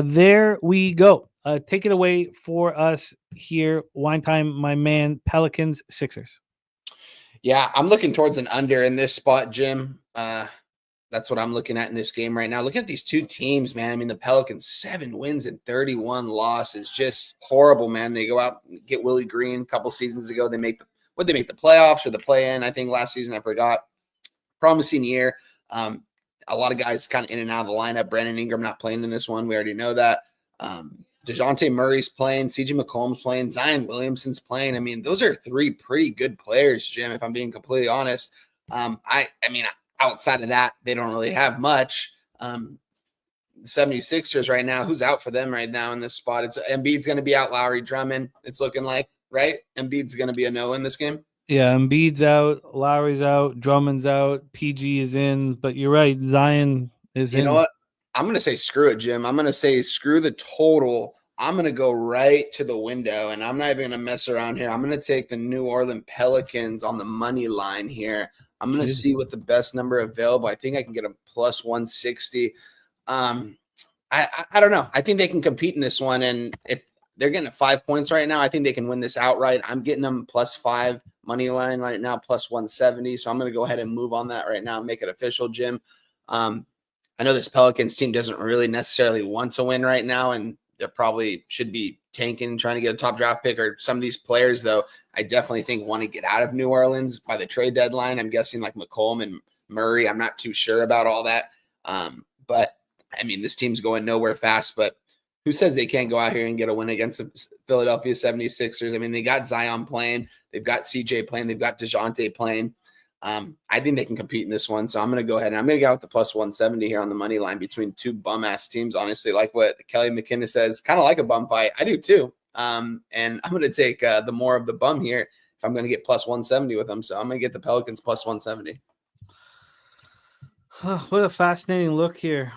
There we go. Take it away for us here. Wine time, my man, Pelicans, Sixers. Yeah, I'm looking towards an under in this spot, Jim. That's what I'm looking at in this game right now. Look at these two teams, man. I mean, the Pelicans, 7 wins and 31 losses. Just horrible, man. They go out and get Willie Green a couple seasons ago. They make the playoffs or the play-in? I think last season, I forgot. Promising year. A lot of guys kind of in and out of the lineup. Brandon Ingram not playing in this one. We already know that. DeJounte Murray's playing. CJ McCollum's playing. Zion Williamson's playing. I mean, those are 3 pretty good players, Jim, if I'm being completely honest. I mean, outside of that, they don't really have much. The 76ers right now, who's out for them right now in this spot? It's Embiid's going to be out. Lowry, Drummond, it's looking like, right? Embiid's going to be a no in this game. Yeah, Embiid's out. Lowry's out. Drummond's out. PG is in. But you're right. Zion is in. You know what? I'm going to say screw it, Jim. I'm going to say screw the total. I'm going to go right to the window, and I'm not even going to mess around here. I'm going to take the New Orleans Pelicans on the money line here. I'm going to see what the best number available. I think I can get a plus 160. I don't know. I think they can compete in this one, and if they're getting 5 points right now, I think they can win this outright. I'm getting them plus 5 money line right now, plus 170. So I'm going to go ahead and move on that right now and make it official, Jim. I know this Pelicans team doesn't really necessarily want to win right now, and they probably should be tanking, trying to get a top draft pick, or some of these players, though, I definitely think want to get out of New Orleans by the trade deadline. I'm guessing like McCollum and Murray. I'm not too sure about all that. But I mean, this team's going nowhere fast, but who says they can't go out here and get a win against the Philadelphia 76ers? I mean, they got Zion playing. They've got CJ playing. They've got DeJounte playing. I think they can compete in this one. So I'm going to go ahead and I'm going to go with the plus 170 here on the money line between two bum-ass teams. Honestly, like what Kelly McKinnon says, kind of like a bum fight. I do too. And I'm going to take the more of the bum here if I'm going to get plus 170 with them. So I'm going to get the Pelicans plus 170. What a fascinating look here.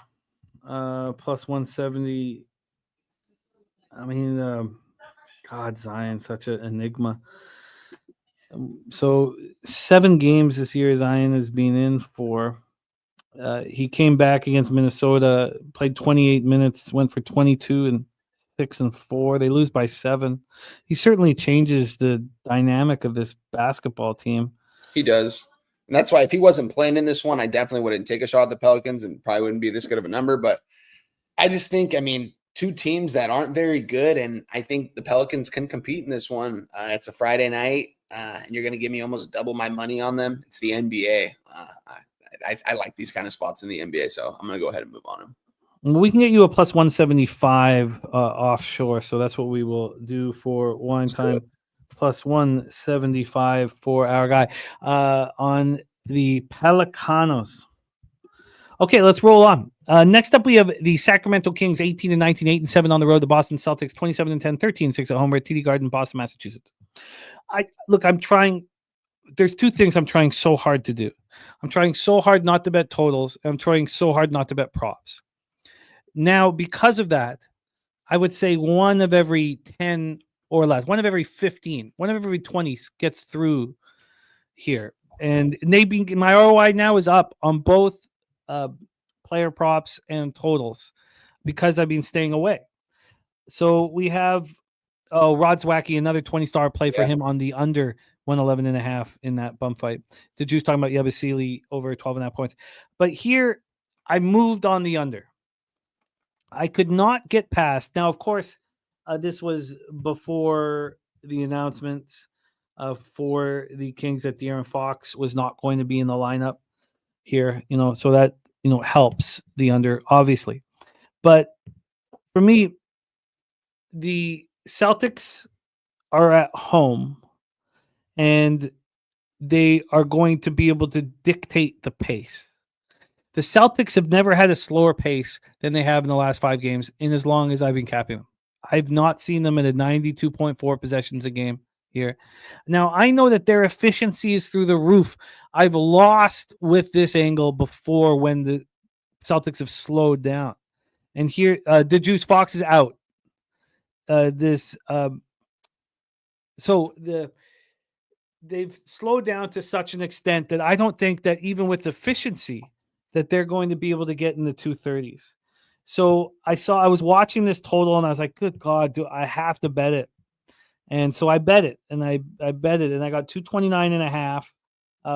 Plus 170. I mean, God, Zion, such an enigma. So 7 games this year Zion has been in for. He came back against Minnesota, played 28 minutes, went for 22 and 6 and 4. They lose by 7. He certainly changes the dynamic of this basketball team. He does. And that's why if he wasn't playing in this one, I definitely wouldn't take a shot at the Pelicans and probably wouldn't be this good of a number. But I just think, I mean, two teams that aren't very good, and I think the Pelicans can compete in this one. It's a Friday night, and you're going to give me almost double my money on them. It's the NBA. I like these kind of spots in the NBA, so I'm going to go ahead and move on them. We can get you a plus 175 offshore, so that's what we will do for one time. Plus 175 for our guy on the Pelicanos. Okay, let's roll on. Next up, we have the Sacramento Kings, 18-19, 8-7 on the road. The Boston Celtics, 27-10, 13-6 at home. We're at TD Garden, Boston, Massachusetts. I'm trying. There's 2 things I'm trying so hard to do. I'm trying so hard not to bet totals. I'm trying so hard not to bet props. Now, because of that, I would say one of every 10 or less, one of every 15, one of every 20 gets through here. And my ROI now is up on both player props and totals because I've been staying away. So we have Rod Zwacky, another 20-star play for him on the under 111.5 in that bump fight. The Juice talking about Yabusele over 12.5 points. But here I moved on the under. I could not get past. Now, of course, this was before the announcements for the Kings that De'Aaron Fox was not going to be in the lineup here, so that, helps the under, obviously. But for me, the Celtics are at home and they are going to be able to dictate the pace. The Celtics have never had a slower pace than they have in the last 5 games in as long as I've been capping them. I've not seen them at a 92.4 possessions a game here. Now, I know that their efficiency is through the roof. I've lost with this angle before when the Celtics have slowed down. And here, DeJuice Fox is out. They've slowed down to such an extent that I don't think that even with efficiency that they're going to be able to get in the 230s. So I was watching this total and I was like, good God, do I have to bet it? And so I bet it and I bet it and I got 229.5.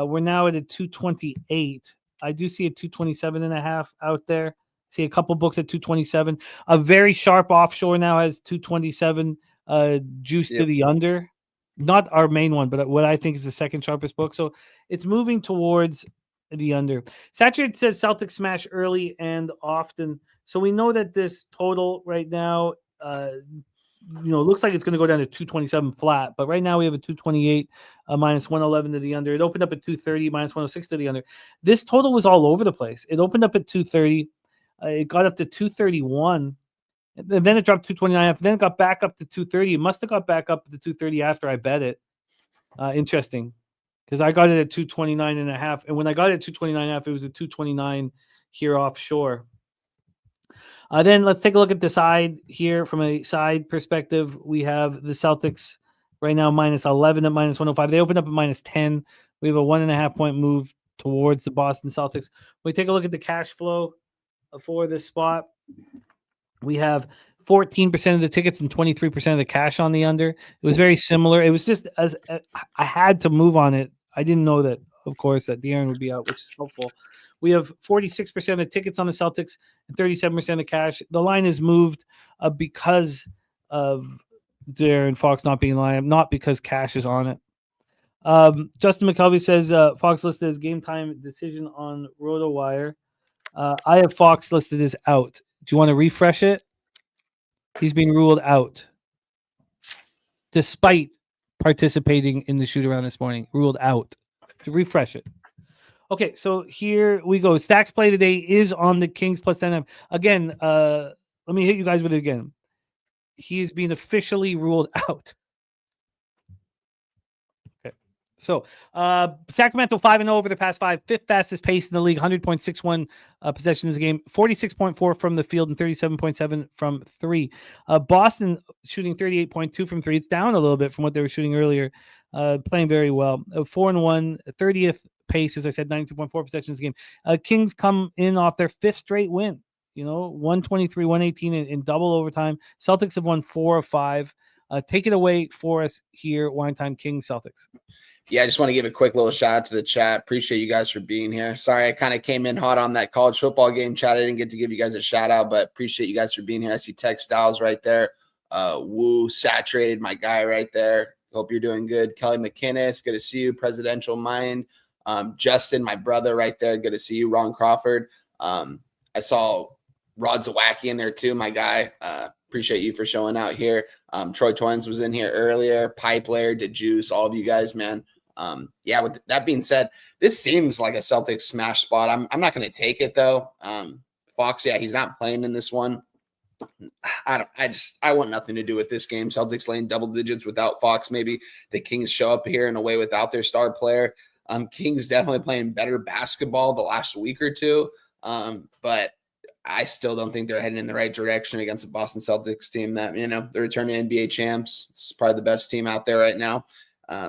We're now at a 228. I do see a 227.5 out there. See a couple books at 227. A very sharp offshore now has 227 juice to the under. Not our main one, but what I think is the second sharpest book. So it's moving towards the under. Saturated says Celtics smash early and often. So we know that this total right now, looks like it's going to go down to 227 flat. But right now we have a 228 minus 111 to the under. It opened up at 230 minus 106 to the under. This total was all over the place. It opened up at 230. It got up to 231. And then it dropped 229. Then it got back up to 230. It must have got back up to 230 after I bet it. Interesting. Because I got it at 229.5. And when I got it at 229.5, it was at 229 here offshore. Then let's take a look at the side here. From a side perspective, we have the Celtics right now minus 11 at minus 105. They opened up at minus 10. We have a 1.5 point move towards the Boston Celtics. When we take a look at the cash flow for this spot, we have 14% of the tickets and 23% of the cash on the under. It was very similar. It was just as I had to move on it. I didn't know that, of course, that De'Aaron would be out, which is helpful. We have 46% of the tickets on the Celtics and 37% of the cash. The line is moved because of Darren Fox not being lineup, not because Cash is on it. Justin McKelvey says Fox listed as game time decision on RotoWire. I have Fox listed as out. Do you want to refresh it? He's being ruled out despite participating in the shoot around this morning. Ruled out. To refresh it. Okay, so here we go. Stacks play today is on the Kings plus 10. Again, let me hit you guys with it again. He is being officially ruled out. Okay. So, Sacramento 5-0 over the past 5, fifth fastest pace in the league, 100.61 possessions a game, 46.4 from the field and 37.7 from 3. Boston shooting 38.2 from 3. It's down a little bit from what they were shooting earlier. Playing very well. 4-1, 30th pace, as I said, 92.4 possessions a game. Kings come in off their 5th straight win. 123, 118 in double overtime. Celtics have won 4 of 5. Take it away for us here, Wine Time Kings Celtics. Yeah, I just want to give a quick little shout out to the chat. Appreciate you guys for being here. Sorry, I kind of came in hot on that college football game chat. I didn't get to give you guys a shout out, but appreciate you guys for being here. I see Textiles right there. Woo, Saturated, my guy right there. Hope you're doing good. Kelly McKinnis, good to see you. Presidential Mind. Justin, my brother right there. Good to see you. Ron Crawford. I saw Rod Zawacki in there too, my guy. Appreciate you for showing out here. Troy Twins was in here earlier. Pipe Layer, DeJuice, all of you guys, man. Yeah, with that being said, this seems like a Celtics smash spot. I'm not going to take it though. Fox, yeah, he's not playing in this one. I want nothing to do with this game. Celtics laying double digits without Fox. Maybe the Kings show up here in a way without their star player. Kings definitely playing better basketball the last week or two. But I still don't think they're heading in the right direction against a Boston Celtics team that, they're returning NBA champs. It's probably the best team out there right now.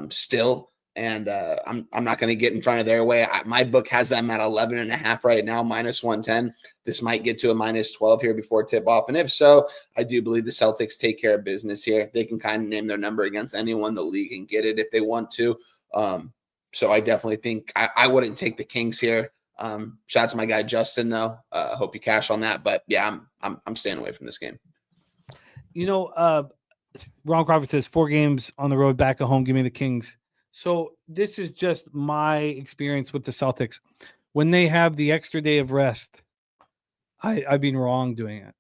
Still. And I'm not going to get in front of their way. My book has them at 11.5 right now, minus 110. This might get to a minus 12 here before tip off. And if so, I do believe the Celtics take care of business here. They can kind of name their number against anyone in the league and get it if they want to. So I definitely think I wouldn't take the Kings here. Shout out to my guy Justin though. Hope you cash on that. But yeah, I'm staying away from this game. Ron Crawford says 4 games on the road, back at home. Give me the Kings. So this is just my experience with the Celtics. When they have the extra day of rest, I've been wrong doing it.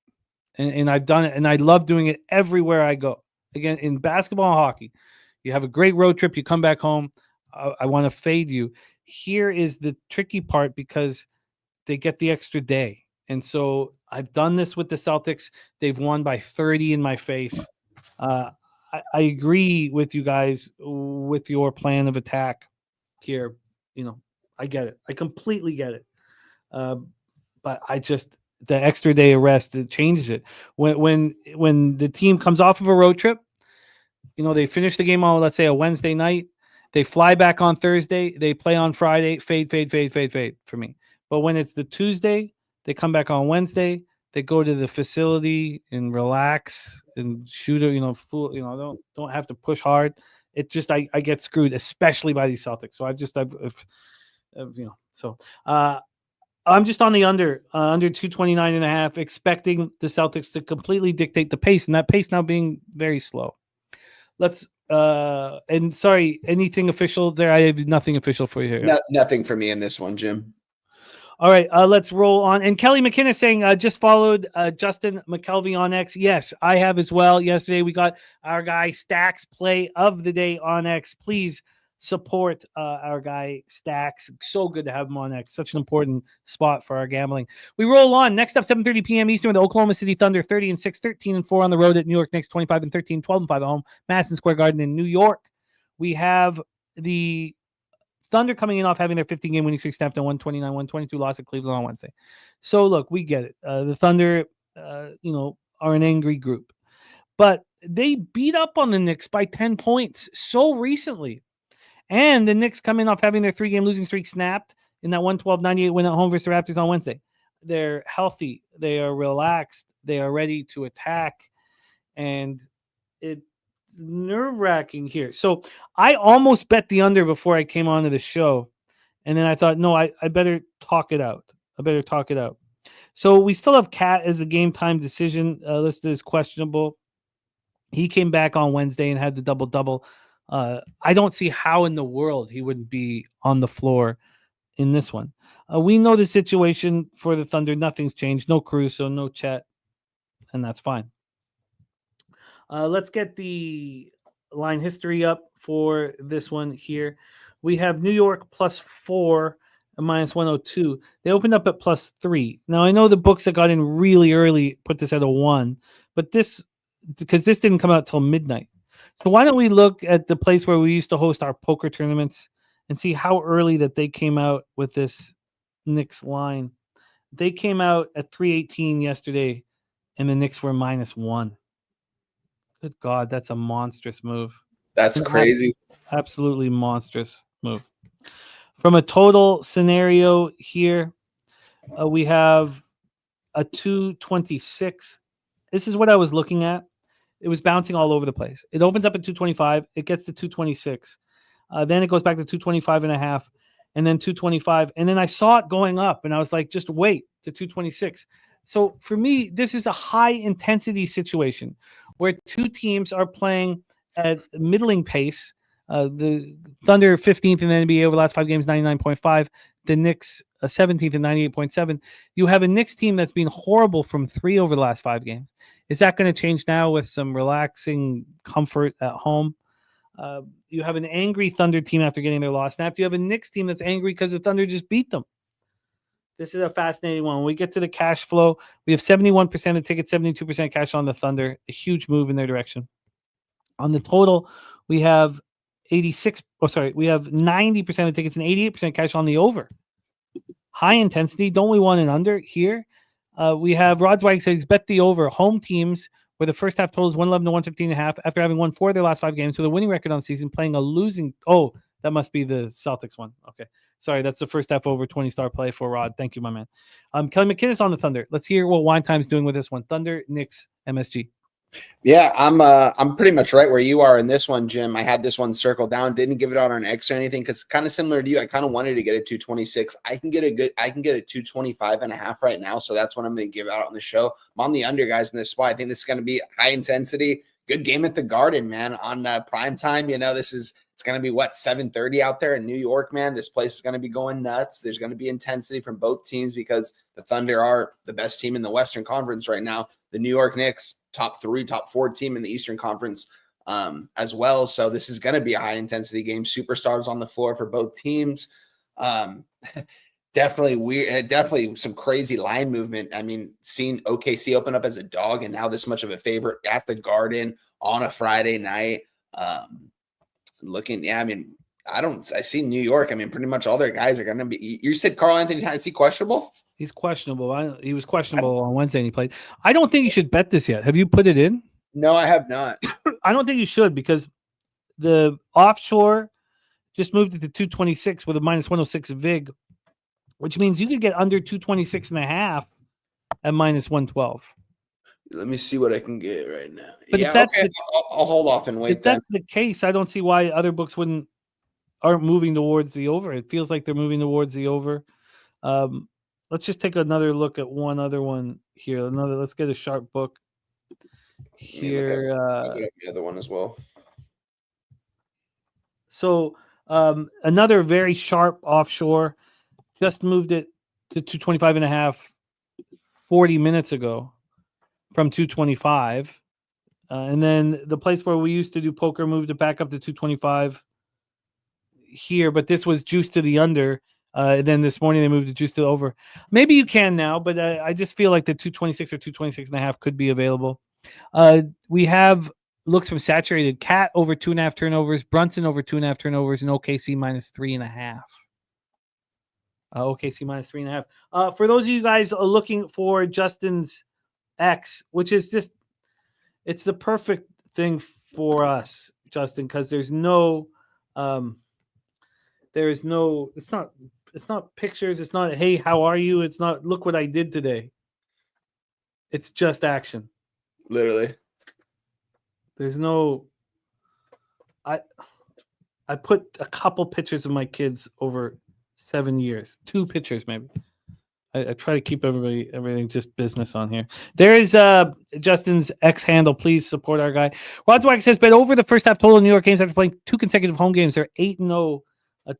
And I've done it, and I love doing it everywhere I go. Again, in basketball and hockey, you have a great road trip, you come back home, I want to fade you. Here is the tricky part because they get the extra day. And so I've done this with the Celtics. They've won by 30 in my face. I agree with you guys with your plan of attack here. I get it. I completely get it. But the extra day of rest, it changes it. When the team comes off of a road trip, they finish the game on, let's say, a Wednesday night. They fly back on Thursday. They play on Friday. Fade for me. But when it's the Tuesday, they come back on Wednesday. They go to the facility and relax and shoot it, don't have to push hard. It just, I get screwed, especially by these Celtics. So I'm just on the under 229.5, expecting the Celtics to completely dictate the pace, and that pace now being very slow. Let's, and sorry, anything official there? I have nothing official for you here. No, nothing for me in this one, Jim. All right, let's roll on. And Kelly McKinnis saying, just followed Justin McKelvey on X. Yes, I have as well. Yesterday, we got our guy Stacks play of the day on X. Please support our guy Stacks. So good to have him on X. Such an important spot for our gambling. We roll on. Next up, 7:30 p.m. Eastern with the Oklahoma City Thunder, 30-6, 13-4 on the road at New York Knicks, 25-13, 12-5 at home, Madison Square Garden in New York. We have the Thunder coming in off having their 15-game winning streak snapped on 129-122 loss at Cleveland on Wednesday. So, look, we get it. The Thunder, are an angry group. But they beat up on the Knicks by 10 points so recently. And the Knicks coming off having their 3-game losing streak snapped in that 112-98 win at home versus the Raptors on Wednesday. They're healthy. They are relaxed. They are ready to attack. And it's nerve-wracking here. So I almost bet the under before I came onto the show. And then I thought, no, I better talk it out. So we still have Cat as a game time decision listed as questionable. He came back on Wednesday and had the double-double. I don't see how in the world he wouldn't be on the floor in this one. We know the situation for the Thunder. Nothing's changed. No Caruso, no Chet, and that's fine. Let's get the line history up for this one here. We have New York +4 and -102. They opened up at +3. Now, I know the books that got in really early put this at a 1, but because this didn't come out till midnight. So why don't we look at the place where we used to host our poker tournaments and see how early that they came out with this Knicks line. They came out at 3:18 yesterday, and the Knicks were -1. Good God, that's a monstrous move. That's crazy. Absolutely monstrous move. From a total scenario here, we have a 226. This is what I was looking at. It was bouncing all over the place. It opens up at 225. It gets to 226. Then it goes back to 225.5, and then 225. And then I saw it going up, and I was like, just wait to 226. So for me, this is a high-intensity situation where two teams are playing at middling pace. The Thunder 15th in the NBA over the last 5 games, 99.5. The Knicks 17th and 98.7. You have a Knicks team that's been horrible from 3 over the last 5 games. Is that going to change now with some relaxing comfort at home? You have an angry Thunder team after getting their loss snap. You have a Knicks team that's angry because the Thunder just beat them. This is a fascinating one. When we get to the cash flow, we have 71% of tickets, 72% cash on the Thunder. A huge move in their direction. On the total, we have we have 90% of tickets and 88% cash on the over. High intensity. Don't we want an under here? We have Rod Zweig says bet the over. Home teams where the first half total is 111 to 115.5 after having won 4 of their last 5 games with a winning record on the season, playing a losing. Oh, that must be the Celtics one. Okay. Sorry, that's the first half over 20-star play for Rod. Thank you, my man. Kelly McKinnis on the Thunder. Let's hear what Wine Time's doing with this one. Thunder, Knicks, MSG. Yeah, I'm pretty much right where you are in this one, Jim. I had this one circled down, didn't give it out on X or anything because kind of similar to you. I kind of wanted to get a 226. I can get a 225.5 right now, so that's what I'm going to give out on the show. I'm on the under, guys, in this spot. I think this is going to be high intensity, good game at the Garden, man. On prime time, it's going to be 7:30 out there in New York, man. This place is going to be going nuts. There's going to be intensity from both teams because the Thunder are the best team in the Western Conference right now. The New York Knicks, top 3, top 4 team in the Eastern Conference as well. So this is going to be a high intensity game. Superstars on the floor for both teams. Definitely some crazy line movement. I mean, seeing OKC open up as a dog and now this much of a favorite at the Garden on a Friday night. I see New York. I mean, pretty much all their guys are going to be. You said Karl Anthony Towns, is he questionable? He's questionable. He was questionable on Wednesday and he played. I don't think you should bet this yet. Have you put it in? No, I have not. I don't think you should because the offshore just moved it to 226 with a -106 VIG, which means you could get under 226.5 at -112. Let me see what I can get right now. But yeah, okay. I'll hold off and wait. If that's the case, I don't see why other books aren't moving towards the over. It feels like they're moving towards the over. Let's just take another look at one other one here. Let's get a sharp book here. The other one as well. So another very sharp offshore just moved it to 225.5 40 minutes ago from 225. And then the place where we used to do poker moved it back up to 225 here, but this was juice to the under. Then this morning they moved the juice to the over. Maybe you can now, but I just feel like the 226 or 226.5 could be available. We have looks from saturated. Cat over 2.5 turnovers, Brunson over 2.5 turnovers, and OKC -3.5. OKC -3.5. For those of you guys looking for Justin's X, which is just, it's the perfect thing for us, Justin, because it's not pictures. It's not, hey, how are you? It's not, look what I did today. It's just action. Literally. There's no, I put a couple pictures of my kids over 7 years, 2 pictures maybe. I try to keep everything just business on here. There is Justin's X handle. Please support our guy. Rods Wax says, bet over the first half total New York games after playing 2 consecutive home games. They're 8-0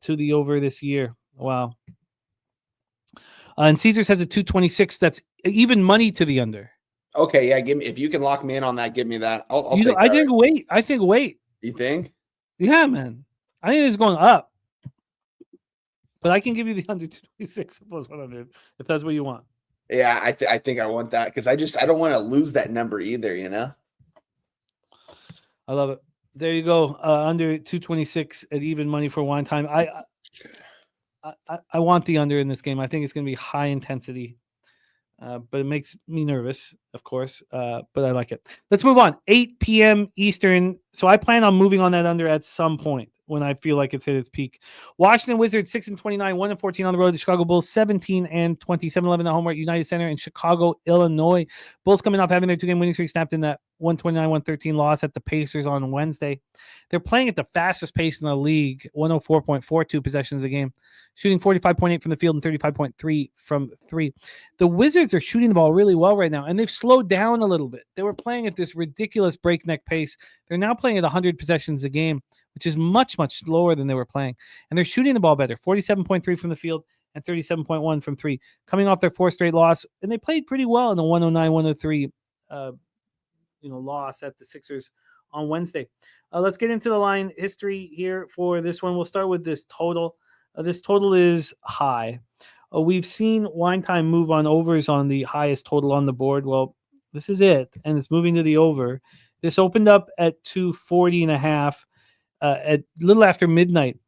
to the over this year. Wow. And Caesar says a 226. That's even money to the under. Okay, yeah, give me if you can lock me in on that. Give me that. I'll take that. I think wait. You think? Yeah, man. I think it's going up. But I can give you the under 226 plus 100 if that's what you want. Yeah, I think I want that because I don't want to lose that number either. You know. I love it. There you go. Under 226 at even money for wine time. I want the under in this game. I think it's going to be high intensity, but it makes me nervous, of course. But I like it. Let's move on. 8 p.m. Eastern. So I plan on moving on that under at some point when I feel like it's hit its peak. Washington Wizards 6-29, 1-14 on the road. The Chicago Bulls 17-20, 7-11 at home at United Center in Chicago, Illinois. Bulls coming off having their 2-game winning streak snapped in that 129-113 loss at the Pacers on Wednesday. They're playing at the fastest pace in the league, 104.42 possessions a game, shooting 45.8 from the field and 35.3 from 3. The Wizards are shooting the ball really well right now, and they've slowed down a little bit. They were playing at this ridiculous breakneck pace. They're now playing at 100 possessions a game, which is much, much slower than they were playing. And they're shooting the ball better, 47.3 from the field and 37.1 from 3, coming off their 4th straight loss. And they played pretty well in the 109-103 loss at the Sixers on Wednesday. Let's get into the line history here for this one. We'll start with this total. This total is high. We've seen Wine Time move on overs on the highest total on the board. Well, this is it, and it's moving to the over. This opened up at 240.5 at little after midnight.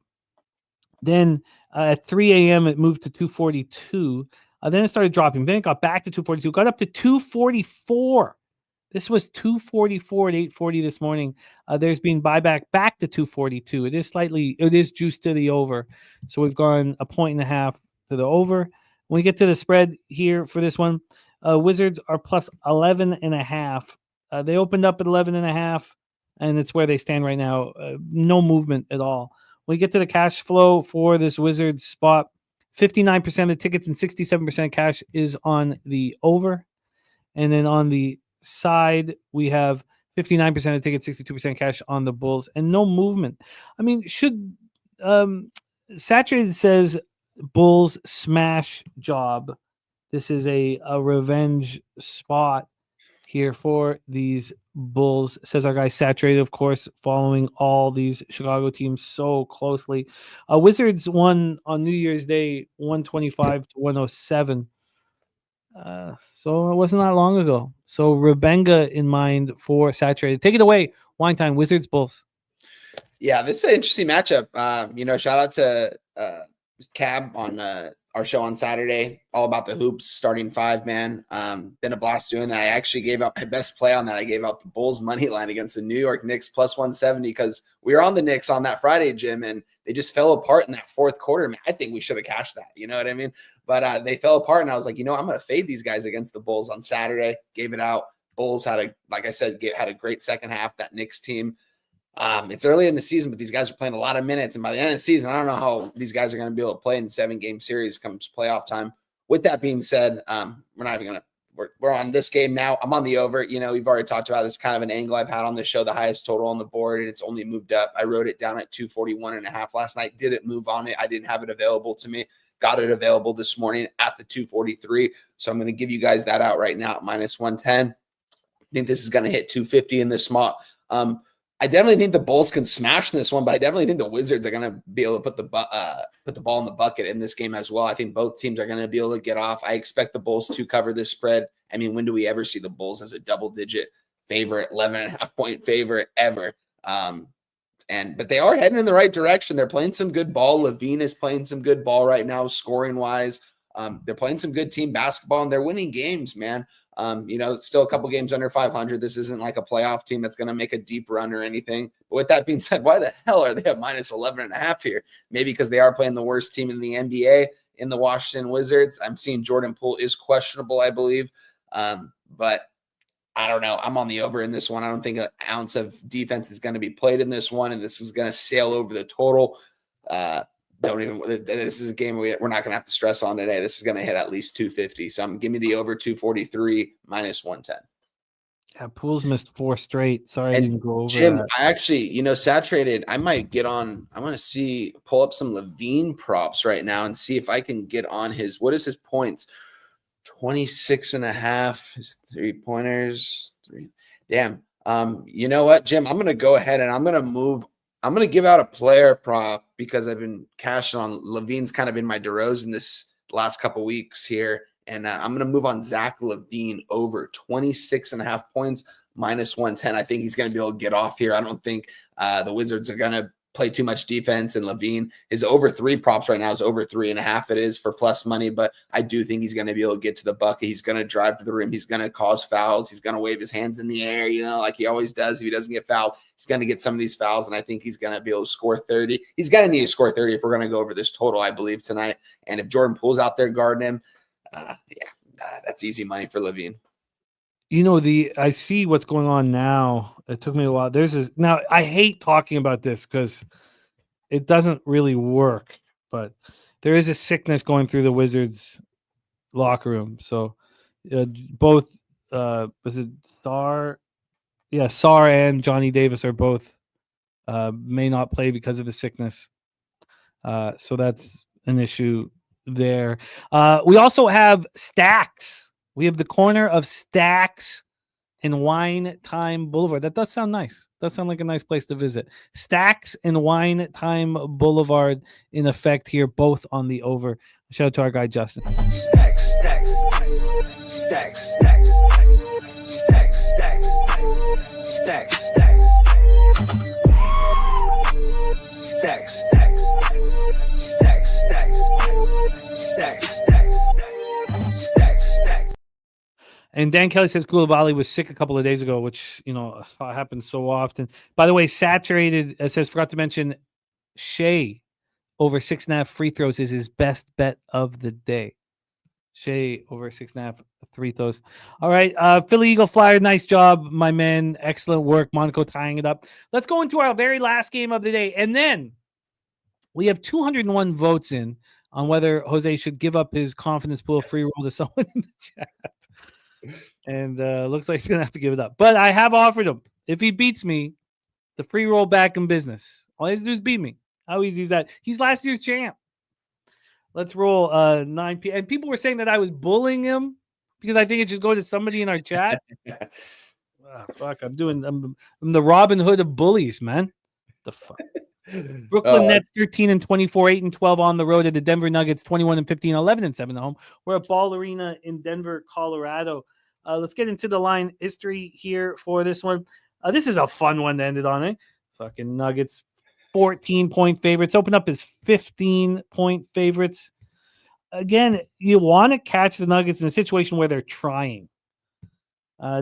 Then at 3 a.m. it moved to 242. Then it started dropping. Then it got back to 242. Got up to 244. This was 244 at 8:40 this morning. There's been buyback back to 242. It is juiced to the over. So we've gone 1.5 to the over. When we get to the spread here for this one, Wizards are plus 11.5. They opened up at 11.5, and it's where they stand right now. No movement at all. When we get to the cash flow for this Wizards spot, 59% of the tickets and 67% cash is on the over. And then on the side, we have 59% of the tickets, 62% cash on the Bulls, and no movement. I mean, should Saturated says Bulls smash job. This is a revenge spot here for these Bulls, says our guy Saturated, of course, following all these Chicago teams so closely. Wizards won on New Year's Day 125-107. So it wasn't that long ago. So Rebenga in mind for Saturated. Take it away. Wine Time, Wizards, Bulls. Yeah, this is an interesting matchup. Shout out to Cab on our show on Saturday, all about the hoops, starting 5, man. Been a blast doing that. I actually gave out my best play on that. I gave out the Bulls money line against the New York Knicks plus 170 because we were on the Knicks on that Friday, Jim, and they just fell apart in that 4th quarter. Man, I think we should have cashed that. You know what I mean? But they fell apart, and I was like, I'm going to fade these guys against the Bulls on Saturday. Gave it out. Bulls had a great second half. That Knicks team. It's early in the season, but these guys are playing a lot of minutes. And by the end of the season, I don't know how these guys are going to be able to play in 7-game series comes playoff time. With that being said, we're on this game now. I'm on the over. We've already talked about this, kind of an angle I've had on this show, the highest total on the board, and it's only moved up. I wrote it down at 241.5 last night. Didn't move on it. I didn't have it available to me. Got it available this morning at the 243. So I'm going to give you guys that out right now at minus 110. I think this is going to hit 250 in this spot. I definitely think the Bulls can smash this one, but I definitely think the Wizards are going to be able to put the ball in the bucket in this game as well. I think both teams are going to be able to get off. I expect the Bulls to cover this spread. I mean, when do we ever see the Bulls as a double-digit favorite, 11.5-point favorite ever? But they are heading in the right direction. They're playing some good ball. Levine is playing some good ball right now, scoring-wise. They're playing some good team basketball, and they're winning games, man. It's still a couple games under 500. This isn't like a playoff team that's going to make a deep run or anything. But with that being said, why the hell are they at minus 11.5 here? Maybe because they are playing the worst team in the NBA in the Washington Wizards. I'm seeing Jordan Poole is questionable, I believe. But I don't know. I'm on the over in this one. I don't think an ounce of defense is going to be played in this one, and this is going to sail over the total. don't even. This is a game we're not going to have to stress on today. This is going to hit at least 250. So give me the over 243 minus 110. Yeah, Pools missed 4 straight. Sorry, I didn't go over Jim, that. I actually, saturated. I might get on. I want to pull up some Levine props right now and see if I can get on his. What is his points? 26.5. His 3-pointers. 3. Damn. You know what, Jim? I'm going to go ahead and I'm going to move. I'm going to give out a player prop because I've been cashing on Levine's kind of been my DeRozan this last couple weeks here. And I'm going to move on Zach LaVine over 26.5 points minus 110. I think he's going to be able to get off here. I don't think the Wizards are going to play too much defense. And LaVine, his over 3 props right now is over 3.5. It is for plus money, but I do think he's going to be able to get to the bucket. He's going to drive to the rim. He's going to cause fouls. He's going to wave his hands in the air, like he always does. If he doesn't get fouled, he's going to get some of these fouls. And I think he's going to be able to score 30. He's going to need to score 30 if we're going to go over this total, I believe, tonight. And if Jordan Poole's out there guarding him, that's easy money for LaVine. I see what's going on now. It took me a while. Now I hate talking about this because it doesn't really work, but there is a sickness going through the Wizards locker room. So both was it Sarr? Yeah, Sarr and Johnny Davis are both may not play because of a sickness. So that's an issue there. We also have Stacks. We have the corner of Stacks and Wine Time Boulevard. That does sound nice. Does sound like a nice place to visit. Stacks and Wine Time Boulevard in effect here, both on the over. Shout out to our guy Justin. Stacks, stacks, stacks, stacks, stacks, stacks, stacks, stacks, stacks, stacks, stacks, stacks, stacks, stacks. And Dan Kelly says Koulibaly was sick a couple of days ago, which, happens so often. By the way, Saturated says, forgot to mention Shea over 6.5 free throws is his best bet of the day. Shea over 6.5 free throws. All right. Philly Eagle Flyer. Nice job, my man. Excellent work. Monaco tying it up. Let's go into our very last game of the day. And then we have 201 votes in on whether Jose should give up his confidence pool free roll to someone in the chat. And looks like he's going to have to give it up. But I have offered him, if he beats me, the free roll back in business. All he has to do is beat me. How easy is that? He's last year's champ. Let's roll 9 p.m. And people were saying that I was bullying him because I think it should go to somebody in our chat. Fuck, I'm the Robin Hood of bullies, man. The fuck. Brooklyn Nets 13-24, 8-12 on the road at the Denver Nuggets 21-15, 11-7 at home. We're at Ball Arena in Denver, Colorado. Let's get into the line history here for this one. This is a fun one to end it on, eh? Fucking Nuggets 14-point favorites. Open up as 15-point favorites. Again, you want to catch the Nuggets in a situation where they're trying.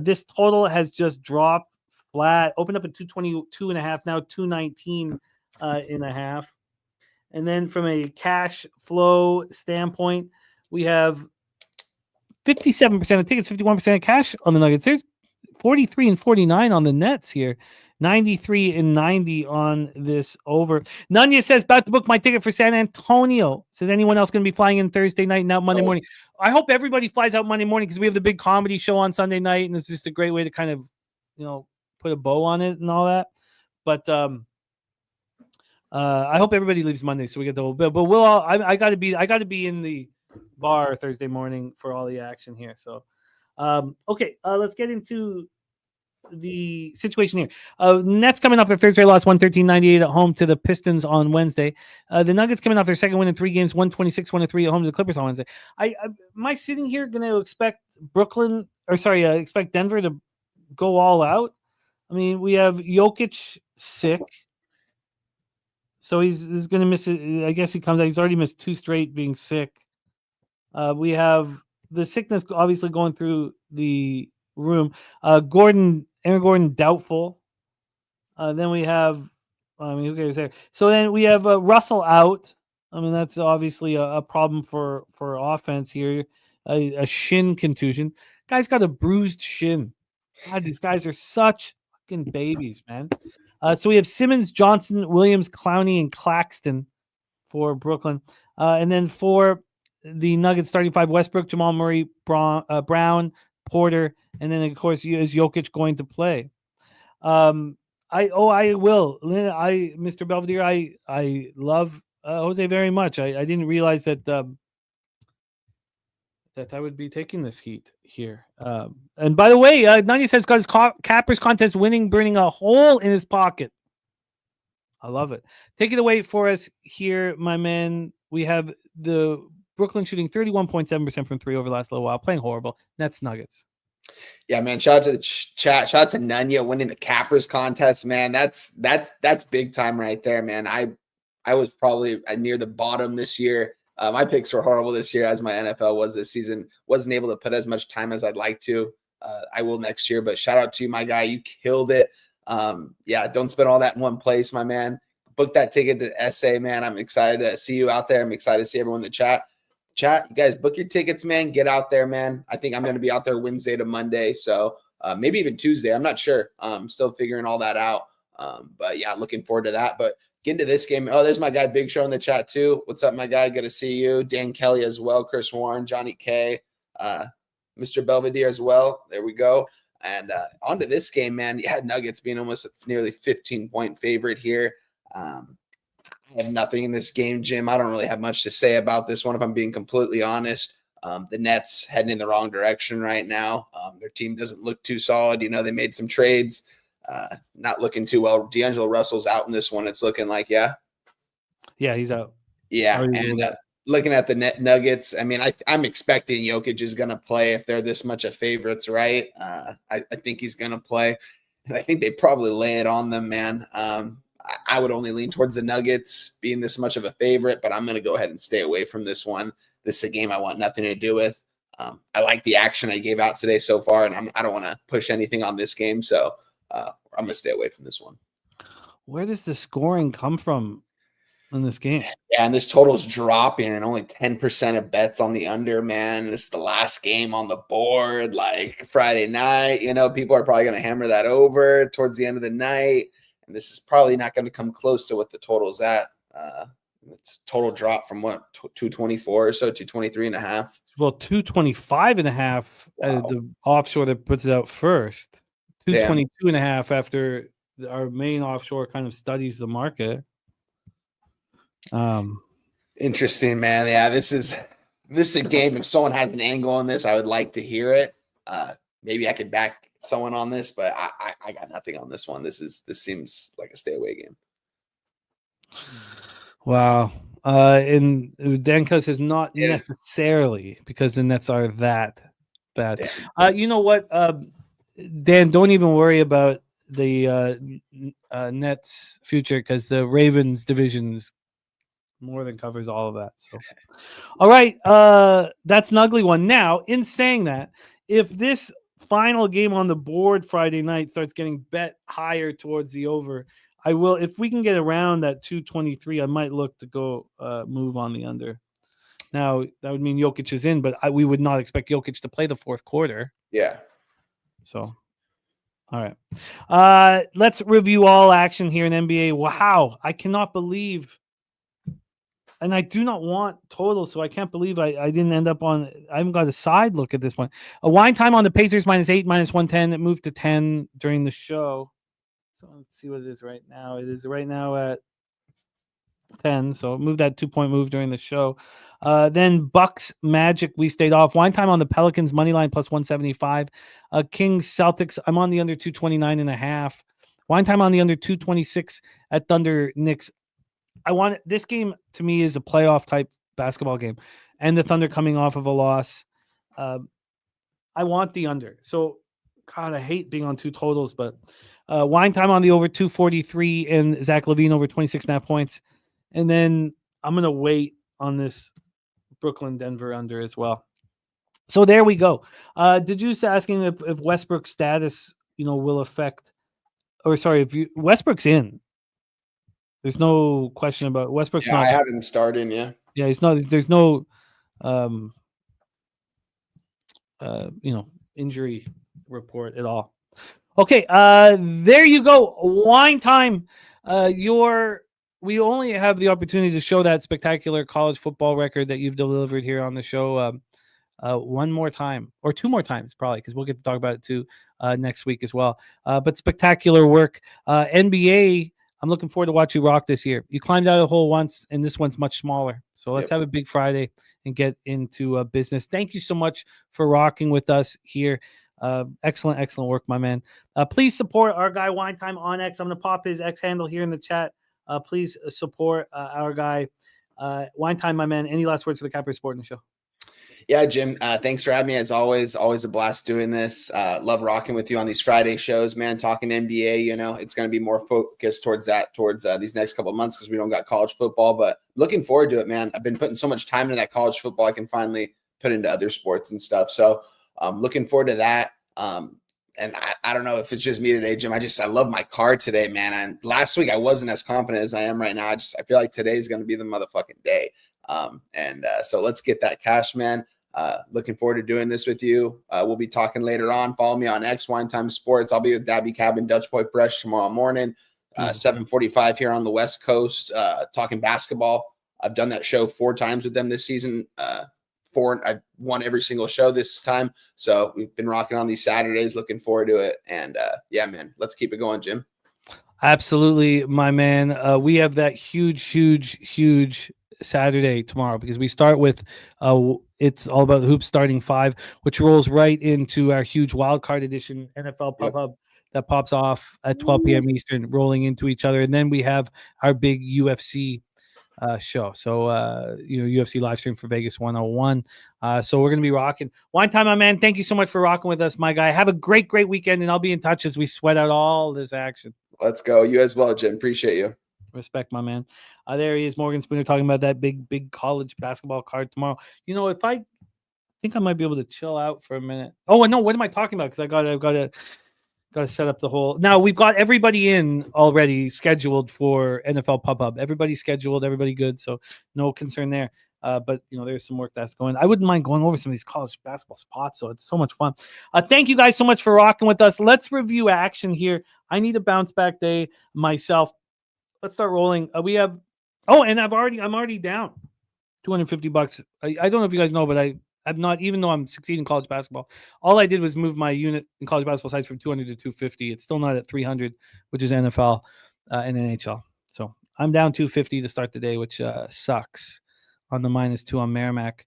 This total has just dropped flat. Opened up at 222.5, now 219 and a half. And then from a cash flow standpoint, we have 57% of tickets, 51% of cash on the Nuggets. There's 43 and 49 on the Nets here. 93 and 90 on this over. Nunya says, about to book my ticket for San Antonio. Says, anyone else going to be flying in Thursday night and out Monday morning? I hope everybody flies out Monday morning because we have the big comedy show on Sunday night, and it's just a great way to kind of, put a bow on it and all that. But I hope everybody leaves Monday so we get the whole bill. But we'll all. I got to be in the bar Thursday morning for all the action here. So, okay, let's get into the situation here. Nets coming off their Thursday loss, 113-98 at home to the Pistons on Wednesday. The Nuggets coming off their second win in 3 games, 126-103 at home to the Clippers on Wednesday. Am I sitting here going to expect expect Denver to go all out? I mean, we have Jokic sick, so he's going to miss it. I guess he comes out. He's already missed 2 straight being sick. We have the sickness obviously going through the room. Aaron Gordon doubtful. Then we have, who cares there? So then we have Russell out. I mean, that's obviously a problem for offense here. A shin contusion. Guy's got a bruised shin. God, these guys are such fucking babies, man. So we have Simmons, Johnson, Williams, Clowney, and Claxton for Brooklyn. And then for the Nuggets starting five, Westbrook, Jamal Murray, Brown, Porter, and then of course is Jokic going to play? I will. Mr. Belvedere, I love Jose very much. I didn't realize that that I would be taking this heat here. And by the way, Nanya says got his Cappers contest winning, burning a hole in his pocket. I love it. Take it away for us here, my man. We have the Brooklyn shooting 31.7% from three over the last little while, playing horrible. Nets Nuggets. Yeah, man. Shout out to the chat. Shout out to Nanya winning the Cappers contest, man. That's big time right there, man. I was probably near the bottom this year. My picks were horrible this year, as my NFL was this season. Wasn't able to put as much time as I'd like to. I will next year, but shout out to you, my guy. You killed it. Yeah, don't spend all that in one place, my man. Book that ticket to SA, man. I'm excited to see you out there. I'm excited to see everyone in the chat. You guys, book your tickets, man. Get out there, man. I think I'm going to be out there Wednesday to Monday, so maybe even Tuesday. I'm not sure. I'm still figuring all that out. But yeah, looking forward to that. But get into this game. Oh, there's my guy Big Show in the chat too. What's up, my guy? Good to see you. Dan Kelly as well. Chris Warren, Johnny K, Mr. Belvedere as well. There we go. And on to this game, man. You had Nuggets being almost nearly 15-point favorite here. I have nothing in this game, Jim. I don't really have much to say about this one, if I'm being completely honest. The Nets heading in the wrong direction right now. Their team doesn't look too solid. You know, they made some trades. Not looking too well. D'Angelo Russell's out in this one. It's looking like, yeah, he's out. Yeah, and looking at the Nuggets, I mean, I'm expecting Jokic is going to play if they're this much of favorites, right? I think he's going to play, and I think they probably lay it on them, man. I would only lean towards the Nuggets being this much of a favorite, but I'm going to go ahead and stay away from this one. This is a game I want nothing to do with. I like the action I gave out today so far, and I don't want to push anything on this game, so I'm going to stay away from this one. Where does the scoring come from in this game? Yeah, and this total's dropping, and only 10% of bets on the under, man. This is the last game on the board, like Friday night. You know, people are probably going to hammer that over towards the end of the night, and this is probably not going to come close to what the total's at. It's total drop from what, 224 or so, 223.5. Well, 225.5 at the offshore that puts it out first. 222.5 after our main offshore kind of studies the market. Interesting, man. Yeah, this is a game. If someone has an angle on this, I would like to hear it. Maybe I could back someone on this, but I got nothing on this one. This seems like a stay away game. Wow. And Danko says not necessarily, because the Nets are that bad. You know what, Dan, don't even worry about the Nets future, because the Ravens divisions more than covers all of that. So, all right, that's an ugly one. Now, in saying that, if this final game on the board Friday night starts getting bet higher towards the over, I will. If we can get around that 223, I might look to go move on the under. Now, that would mean Jokic is in, but we would not expect Jokic to play the fourth quarter. Yeah. So, all right. Let's review all action here in NBA. Wow. I cannot believe, and I do not want total, so I can't believe I didn't end up on, I haven't got a side look at this one. A wine time on the Pacers -8, -110. It moved to 10 during the show. So let's see what it is right now. It is right now at 10. So it moved that 2-point move during the show. Then Bucks Magic, we stayed off. Wine time on the Pelicans money line +175. Kings Celtics, I'm on the under 229.5. Wine time on the under 226 at Thunder Knicks. This game to me is a playoff type basketball game, and the Thunder coming off of a loss. I want the under. So God, I hate being on two totals, but wine time on the over 243 and Zach LaVine over 26.5 points. And then I'm going to wait on this Brooklyn Denver under as well. So there we go. Did you asking if Westbrook's status, will affect, Westbrook's in. There's no question about Westbrook's. Yeah, I have him starting. Yeah. Yeah, he's not. There's no, injury report at all. Okay, there you go. Wine time. Your we only have the opportunity to show that spectacular college football record that you've delivered here on the show one more time, or two more times probably, because we'll get to talk about it too next week as well. But spectacular work. NBA, I'm looking forward to watch you rock this year. You climbed out of the hole once, and this one's much smaller. So let's have a big Friday and get into business. Thank you so much for rocking with us here. Excellent work, my man. Please support our guy Wine Time on X. I'm going to pop his X handle here in the chat. Please support our guy Wine Time, my man. Any last words for the Capper Sporting Show? Yeah, Jim, thanks for having me. It's always a blast doing this. Love rocking with you on these Friday shows, man. Talking NBA, it's going to be more focused towards these next couple of months because we don't got college football. But looking forward to it, man. I've been putting so much time into that college football. I can finally put into other sports and stuff. So looking forward to that. And I don't know if it's just me today, Jim. I love my car today, man. And last week I wasn't as confident as I am right now. I feel like today's going to be the motherfucking day. So let's get that cash, man. Looking forward to doing this with you. We'll be talking later on. Follow me on X, Wine Time Sports. I'll be with Dabby Cabin, Dutch Boy Fresh tomorrow morning, 7:45 here on the West Coast, talking basketball. I've done that show 4 times with them this season. I won every single show this time. So we've been rocking on these Saturdays. Looking forward to it. And yeah, man, let's keep it going, Jim. Absolutely, my man. We have that huge Saturday tomorrow because we start with it's all about the hoops starting 5, which rolls right into our huge wild card edition NFL Pub Hub that pops off at 12 p.m. Eastern, rolling into each other, and then we have our big UFC show. So UFC live stream for Vegas 101. So we're gonna be rocking. Wine Time, my man. Thank you so much for rocking with us, my guy. Have a great weekend, and I'll be in touch as we sweat out all this action. Let's go. You as well, Jim. Appreciate you. Respect, my man. There he is, Morgan Spooner, talking about that big college basketball card tomorrow. If I think I might be able to chill out for a minute. Oh, no, what am I talking about? Because I've got to set up the whole. Now we've got everybody in already scheduled for NFL Pub Hub. Everybody's scheduled, everybody good, so no concern there. But there's some work that's going. I wouldn't mind going over some of these college basketball spots, so it's so much fun. Thank you guys so much for rocking with us. Let's review action here. I need a bounce back day myself. Let's start rolling. We have, and I'm already down $250. I don't know if you guys know, but I'm not, even though I'm succeeding in college basketball, all I did was move my unit in college basketball size from 200 to 250. It's still not at 300, which is NFL and NHL. So I'm down 250 to start the day, which sucks. On the -2 on Merrimack.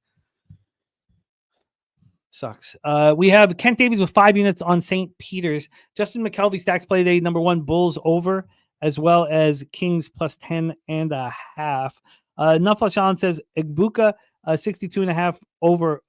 Sucks. We have Kent Davies with 5 units on St. Peter's. Justin McKelvey stacks play today, number 1, Bulls over, as well as Kings plus 10.5. Nufflash Allen says Igbuka 62.5 over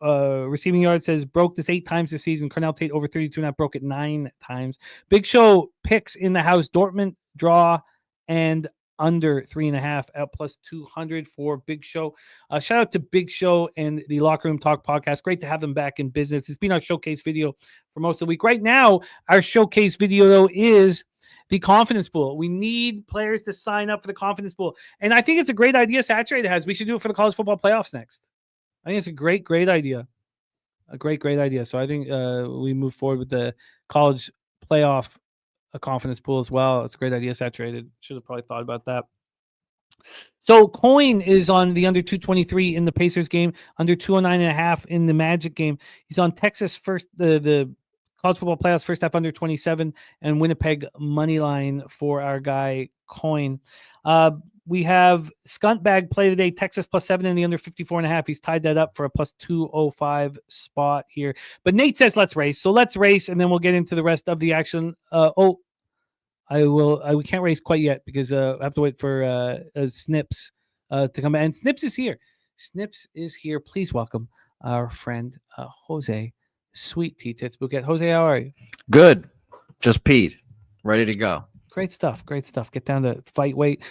receiving yards, says broke this 8 times this season. Cornell Tate over 32.5, broke it 9 times. Big Show picks in the house. Dortmund draw and under 3.5 at plus 200 for Big Show. Shout out to Big Show and the Locker Room Talk podcast. Great to have them back in business. It's been our showcase video for most of the week. Right now, our showcase video though is the confidence pool. We need players to sign up for the confidence pool. And I think it's a great idea Saturated has. We should do it for the college football playoffs next. I think it's a great idea. A great idea. So I think we move forward with the college playoff confidence pool as well. It's a great idea Saturated. Should have probably thought about that. So Coin is on the under 223 in the Pacers game, under 209.5 in the Magic game. He's on Texas first, the college football playoffs first half under 27, and Winnipeg money line for our guy Coin. We have Scuntbag play today, Texas plus 7 in the under 54.5. He's tied that up for a plus 205 spot here. But Nate says let's race. So let's race, and then we'll get into the rest of the action. We can't race quite yet because I have to wait for Snips to come in. And Snips is here. Snips is here. Please welcome our friend Jose. Sweet tea tits bouquet. Jose, how are you? Good. Just peed. Ready to go. Great stuff. Get down to fight weight.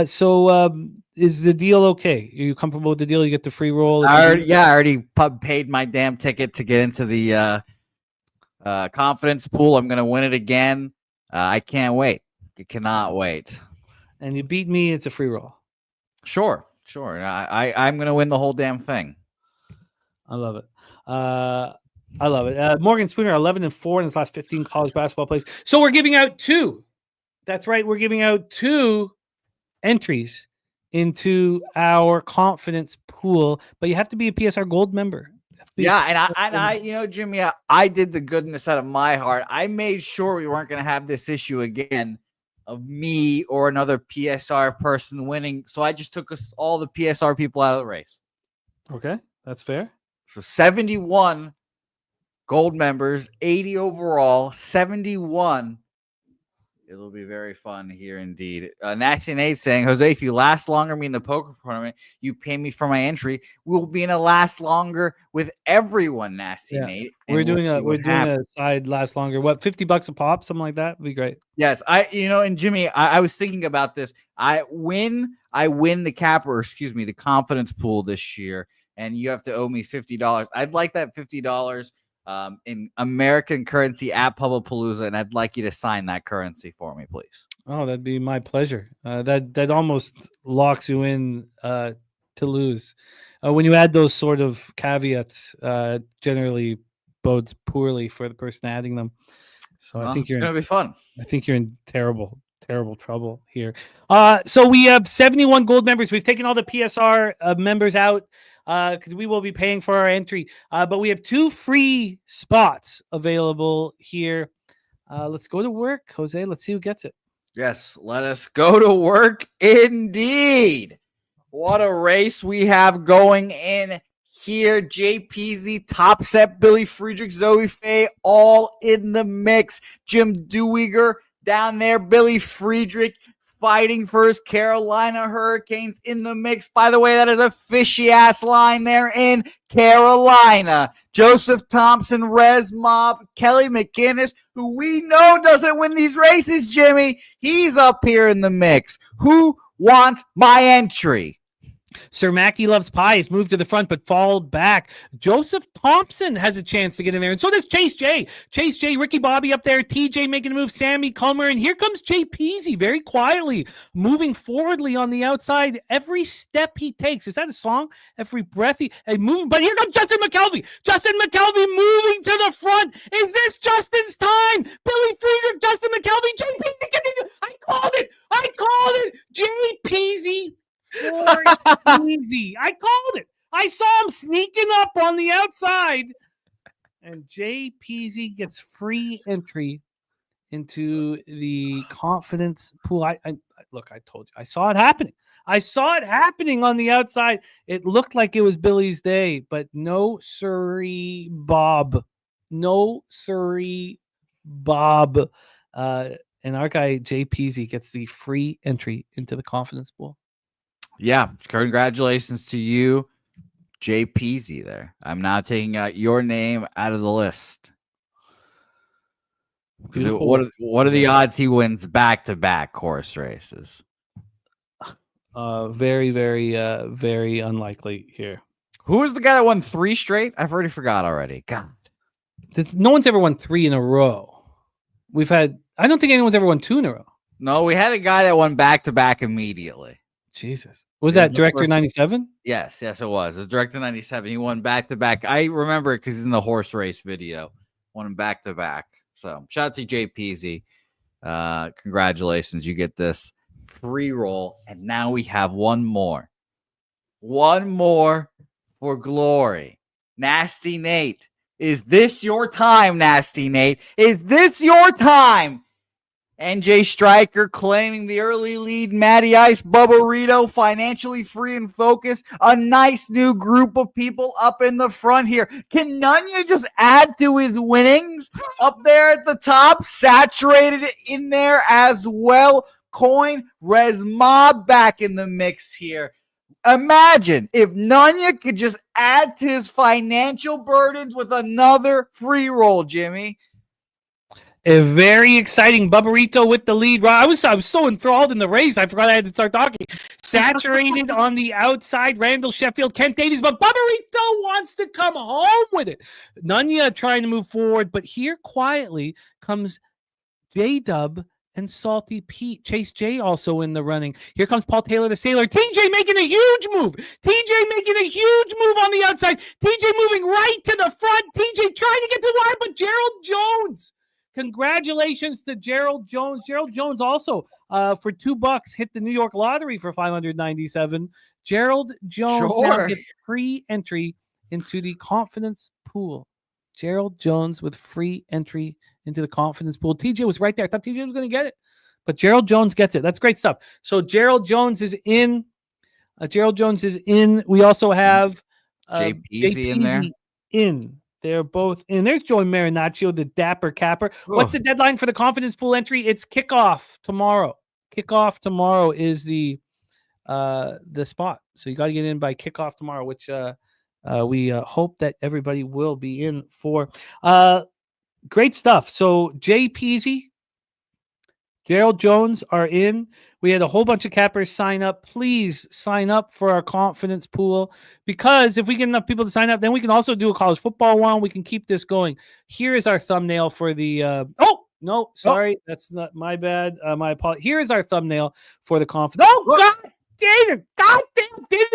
So is the deal okay? Are you comfortable with the deal? You get the free roll? I already paid my damn ticket to get into the confidence pool. I'm going to win it again. I can't wait. I cannot wait. And you beat me, it's a free roll. Sure. I'm going to win the whole damn thing. I love it. Morgan Spooner, 11-4 in his last 15 college basketball plays. So we're giving out 2. That's right. We're giving out 2 entries into our confidence pool, but you have to be a PSR Gold member. Yeah, and I Jimmy, I did the goodness out of my heart. I made sure we weren't going to have this issue again of me or another PSR person winning. So I just took us all the PSR people out of the race. Okay, that's fair. So 71 gold members, 80 overall, 71. It'll be very fun here indeed. Nasty Nate saying, Jose, if you last longer me in the poker tournament, you pay me for my entry. We'll be in a last longer with everyone, Nasty Nate. We're doing a side last longer. What, $50 a pop, something like that? Would be great. Yes, and Jimmy, I was thinking about this. I win the the confidence pool this year, and you have to owe me $50. I'd like that $50 in American currency at Publipalooza, and I'd like you to sign that currency for me, please. Oh, that'd be my pleasure. That almost locks you in to lose. When you add those sort of caveats, generally bodes poorly for the person adding them. So I think it's gonna be fun. I think you're in terrible trouble here. So we have 71 gold members. We've taken all the PSR members out because we will be paying for our entry. But we have 2 free spots available here. Let's go to work, Jose. Let's see who gets it. Yes, let us go to work indeed. What a race we have going in here. JPZ, Top Set, Billy Friedrich, Zoe Fay, all in the mix. Jim Dewiger down there, Billy Friedrich fighting for his Carolina Hurricanes in the mix. By the way, that is a fishy-ass line there in Carolina. Joseph Thompson, Rez Mob, Kelly McInnes, who we know doesn't win these races, Jimmy. He's up here in the mix. Who wants my entry? Sir Mackey Loves Pies moved to the front but fall back. Joseph Thompson has a chance to get in there, and so does Chase J. Chase J, Ricky Bobby up there, TJ making a move, Sammy Culmer, and here comes Jay Peasy very quietly moving forwardly on the outside. Every step he takes, is that a song? Every breath he moving, but here comes Justin McKelvey. Justin McKelvey moving to the front. Is this Justin's time? Billy Friedrich, Justin McKelvey, Jay Peasy. I called it. Jay Peasy. Easy. I called it. I saw him sneaking up on the outside, and Jay Peasy gets free entry into the confidence pool. I told you. I saw it happening. On the outside. It looked like it was Billy's day, but no siree, Bob. And our guy Jay Peasy gets the free entry into the confidence pool. Yeah, congratulations to you, Jay Peasy there. I'm now taking out your name out of the list. What are the odds he wins back-to-back horse races? Very, very, very unlikely here. Who was the guy that won 3 straight? I've already forgot already. God. No one's ever won 3 in a row. I don't think anyone's ever won 2 in a row. No, we had a guy that won back-to-back immediately. Jesus. Was that Director 97? Yes, it was. It was Director 97. He won back-to-back. I remember it because he's in the horse race video. Won him back-to-back. So, shout out to Jay Peasy. Congratulations. You get this free roll. And now we have one more. One more for glory. Nasty Nate. Is this your time, Nasty Nate? Is this your time? NJ Stryker claiming the early lead. Matty Ice, Bubba Rito, financially free and focused. A nice new group of people up in the front here. Can Nunya just add to his winnings up there at the top? Saturated in there as well. Coin, Rez Mob back in the mix here. Imagine if Nunya could just add to his financial burdens with another free roll, Jimmy. A very exciting Bubbarito with the lead. I was so enthralled in the race, I forgot I had to start talking. Saturated on the outside, Randall Sheffield, Kent Davies, but Bubbarito wants to come home with it. Nunya trying to move forward, but here quietly comes J-Dub and Salty Pete. Chase J also in the running. Here comes Paul Taylor, the Sailor. TJ making a huge move. TJ making a huge move on the outside. TJ moving right to the front. TJ trying to get to the wire, but Gerald Jones Congratulations to Gerald Jones. Gerald Jones also for $2 hit the New York lottery for 597. Gerald Jones now gets free entry into the confidence pool. Gerald Jones with free entry into the confidence pool. TJ was right there. I thought TJ was going to get it, but Gerald Jones gets it. That's great stuff. So Gerald Jones is in. We also have JP's in there. They're both in. There's Joey Marinaccio, the Dapper Capper. What's the deadline for the confidence pool entry? It's kickoff tomorrow. Kickoff tomorrow is the spot. So you got to get in by kickoff tomorrow, which we hope that everybody will be in for. Great stuff. So Jay Peasy, Gerald Jones are in. We had a whole bunch of cappers sign up. Please sign up for our confidence pool, because if we get enough people to sign up, then we can also do a college football one. We can keep this going. Here is our thumbnail for the that's not my bad. My apologies. Here is our thumbnail for the confidence. God damn it. God damn, did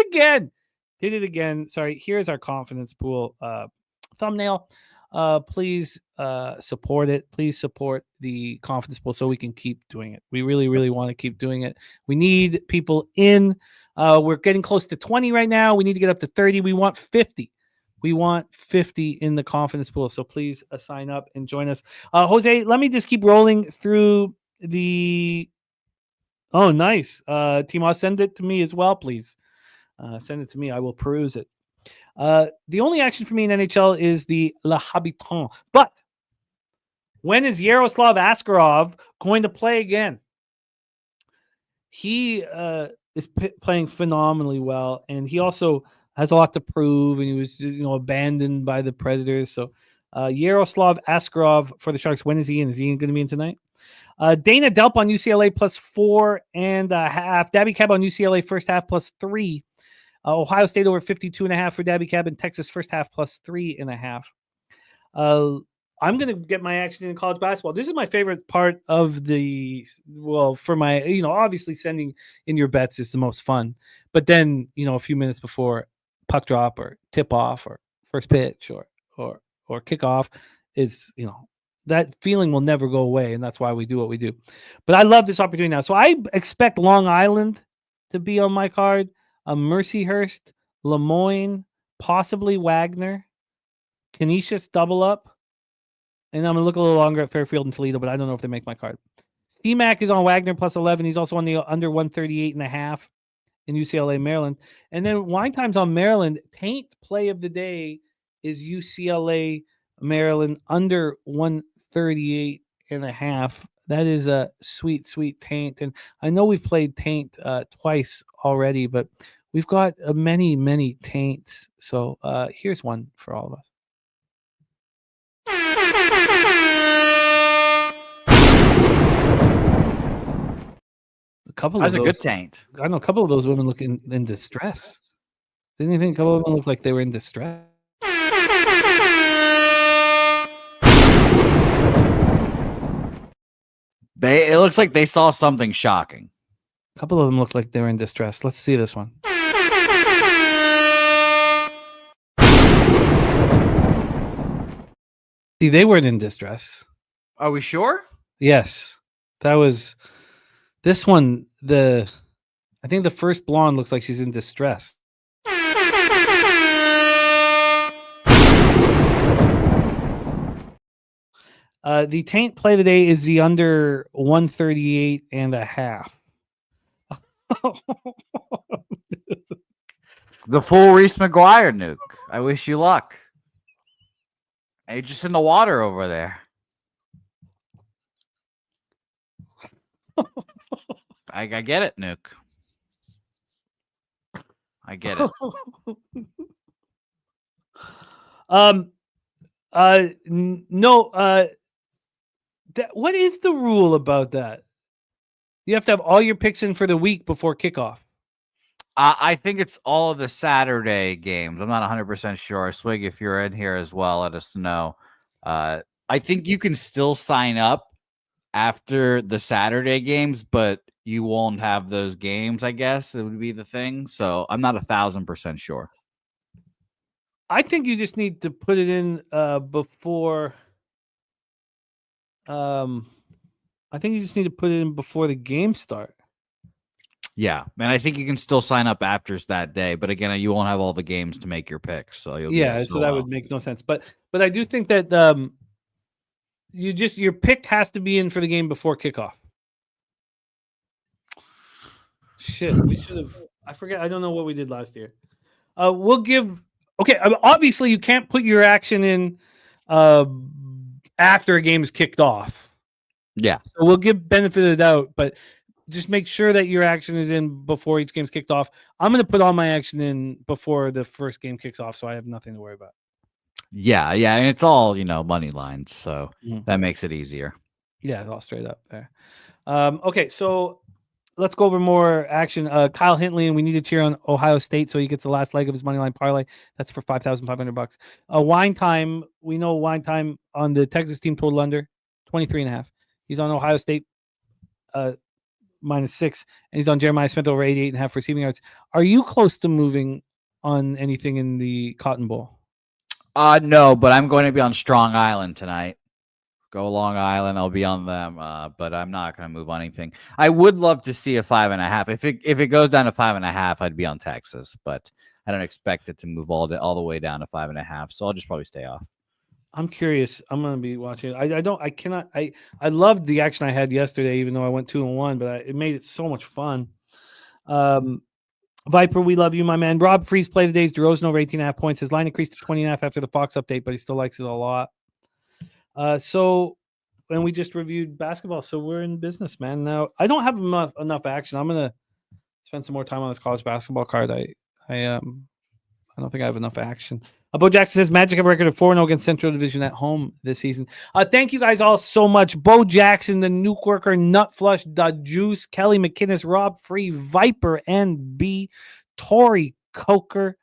it again. Sorry. Here's our confidence pool thumbnail. Please support it. Please support the confidence pool so we can keep doing it. We really, really want to keep doing it. We need people in. We're getting close to 20 right now. We need to get up to 30. We want 50. We want 50 in the confidence pool. So please sign up and join us. Jose, let me just keep rolling through the. Oh, nice. Timo, send it to me as well, please. Send it to me. I will peruse it. The only action for me in NHL is the Le Habitant. But when is Yaroslav Askarov going to play again? He is playing phenomenally well, and he also has a lot to prove, and he was just, abandoned by the Predators. So Yaroslav Askarov for the Sharks. When is he in? Is he going to be in tonight? Dana Delp on UCLA plus 4.5. Dabby Cab on UCLA first half plus 3. Ohio State over 52.5 for Dabby Cab, and Texas first half plus 3.5. I'm going to get my action in college basketball. This is my favorite part of for my, obviously sending in your bets is the most fun. But then, a few minutes before puck drop or tip off or first pitch or kickoff is, that feeling will never go away. And that's why we do what we do. But I love this opportunity now. So I expect Long Island to be on my card. Mercyhurst, Moyne, possibly Wagner, Canisius double up. And I'm going to look a little longer at Fairfield and Toledo, but I don't know if they make my card. C-Mac is on Wagner plus 11. He's also on the under 138.5 in UCLA, Maryland. And then Wine Time's on Maryland. Taint play of the day is UCLA, Maryland, under 138.5. That is a sweet, sweet Taint. And I know we've played Taint twice already, but we've got many, many Taints. So here's one for all of us. That's a good Taint. I know a couple of those women look in distress. Didn't you think a couple of them looked like they were in distress? It looks like they saw something shocking. A couple of them look like they were in distress. Let's see this one. See, they weren't in distress. Are we sure? Yes. That was this one. I think the first blonde looks like she's in distress. The Taint play of the day is the under 138.5. The full Reese McGuire nuke. I wish you luck. You're just in the water over there. I get it, nuke. I get it. No. What is the rule about that? You have to have all your picks in for the week before kickoff. I think it's all of the Saturday games. I'm not 100% sure. Swig, if you're in here as well, let us know. I think you can still sign up after the Saturday games, but you won't have those games, I guess. It would be the thing. So I'm not 1,000% sure. I think you just need to put it in before. I think you just need to put it in before the game start. Yeah, and I think you can still sign up after that day, but again, you won't have all the games to make your picks, so you'll So that would make no sense. But I do think that your pick has to be in for the game before kickoff. Shit, we should have. I forget. I don't know what we did last year. We'll give. Okay, obviously you can't put your action in after a game is kicked off. Yeah, so we'll give benefit of the doubt, but just make sure that your action is in before each game's kicked off. I'm going to put all my action in before the first game kicks off, so I have nothing to worry about. Yeah, and it's all money lines, so that makes it easier. Yeah, it's all straight up there. Okay, so let's go over more action. Kyle Hintley, and we need to cheer on Ohio State so he gets the last leg of his money line parlay. That's for $5,500. Wine time. We know wine time on the Texas team total under 23.5. He's on Ohio State -6, and he's on Jeremiah Smith over 88.5 receiving yards. Are you close to moving on anything in the Cotton Bowl? No, but I'm going to be on Strong Island tonight. Go Long Island. I'll be on them, but I'm not going to move on anything. I would love to see a 5.5. If it goes down to 5.5, I'd be on Texas, but I don't expect it to move all the way down to 5.5. So I'll just probably stay off. I'm curious. I'm going to be watching. I loved the action I had yesterday, even though I went 2-1, but it made it so much fun. Viper, we love you, my man. Rob Freeze play the days. DeRozan over 18.5 points. His line increased to 20.5 after the Fox update, but he still likes it a lot. And we just reviewed basketball, so we're in business, man. Now, I don't have enough action. I'm going to spend some more time on this college basketball card. I don't think I have enough action. Bo Jackson says Magic have a record of 4-0 against Central Division at home this season. Thank you guys all so much. Bo Jackson, the Nuke Worker, Nut Flush, The Juice, Kelly McInnes, Rob Free, Viper, NB, Tori Coker.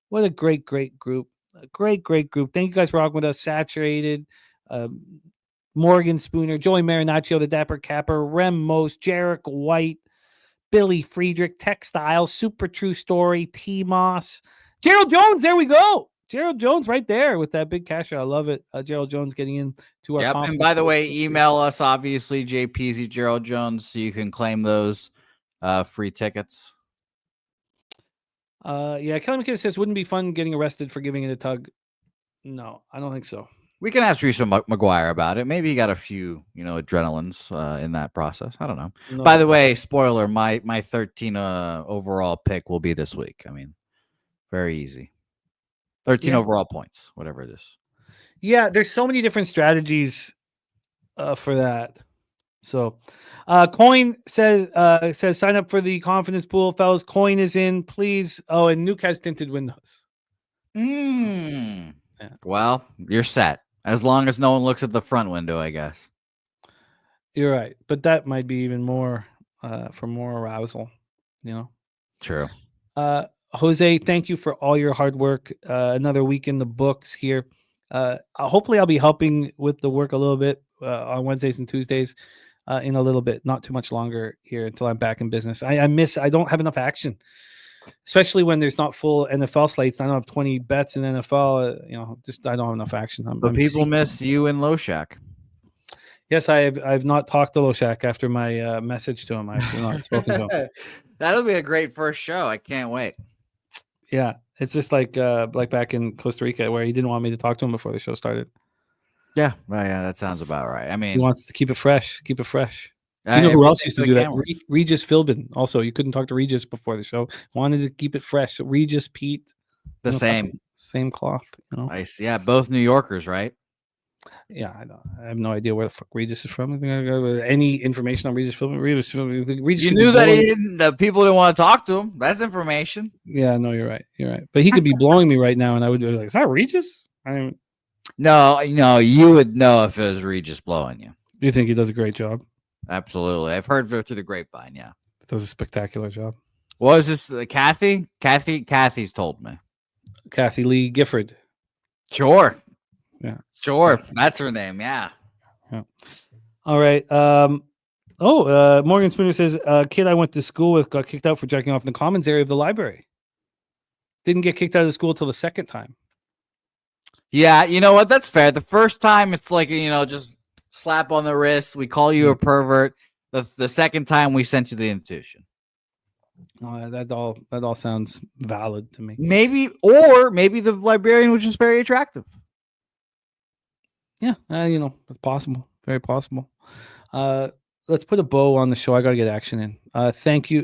What a great group. A great group. Thank you guys for rocking with us. Saturated, Morgan Spooner, Joey Marinaccio, the Dapper Capper, Rem Most, Jarek White, Billy Friedrich, Textile, Super True Story, T Moss, Gerald Jones. There we go. Gerald Jones right there with that big cash out. I love it. Gerald Jones getting into our conference. And by the way, email us, obviously, JPZ Gerald Jones, so you can claim those free tickets. Kelly McKinnon says, wouldn't be fun getting arrested for giving it a tug. No, I don't think so. We can ask Teresa McGuire about it. Maybe he got a few, adrenalines in that process. I don't know. No. By the way, spoiler, my 13 overall pick will be this week. I mean, very easy. 13 overall points, whatever it is. Yeah, there's so many different strategies for that. So, Coin says sign up for the confidence pool, fellas. Coin is in, please. Oh, and Nuke has tinted windows. Yeah. Well, you're set. As long as no one looks at the front window, I guess. You're right. But that might be even more for more arousal, True. Jose, thank you for all your hard work. Another week in the books here. Hopefully I'll be helping with the work a little bit on Wednesdays and Tuesdays in a little bit. Not too much longer here until I'm back in business. I don't have enough action, especially when there's not full NFL slates. I don't have 20 bets in NFL. I don't have enough action. But people miss you and Loshak. Yes, I've not talked to Loshak after my message to him. I've not spoken to him. That'll be a great first show. I can't wait. Yeah, it's just like back in Costa Rica where he didn't want me to talk to him before the show started. Yeah, well, yeah, that sounds about right. I mean, he wants to keep it fresh. You know who else used to do that? Regis Philbin. Also, you couldn't talk to Regis before the show. Wanted to keep it fresh. So Regis, Pete, same cloth. Nice. Yeah, both New Yorkers, right? Yeah, I have no idea where the fuck Regis is from. Any information on Regis Philbin? Regis you knew that the people didn't want to talk to him. That's information. Yeah, no, you're right. But he could be blowing me right now, and I would be like, "Is that Regis?" No, you would know if it was Regis blowing you. You think he does a great job? Absolutely. I've heard through the grapevine, yeah. He does a spectacular job. What is this? Kathy? Kathy's told me. Kathy Lee Gifford. Sure. Yeah. Sure. That's her name, yeah. All right. Morgan Spooner says, kid I went to school with got kicked out for jacking off in the commons area of the library. Didn't get kicked out of the school till the second time. Yeah, you know what? That's fair. The first time, it's like, just slap on the wrist. We call you a pervert. The second time we sent you the invitation. That all sounds valid to me. Maybe the librarian was just very attractive. Yeah, it's possible. Very possible. Let's put a bow on the show. I got to get action in. Thank you.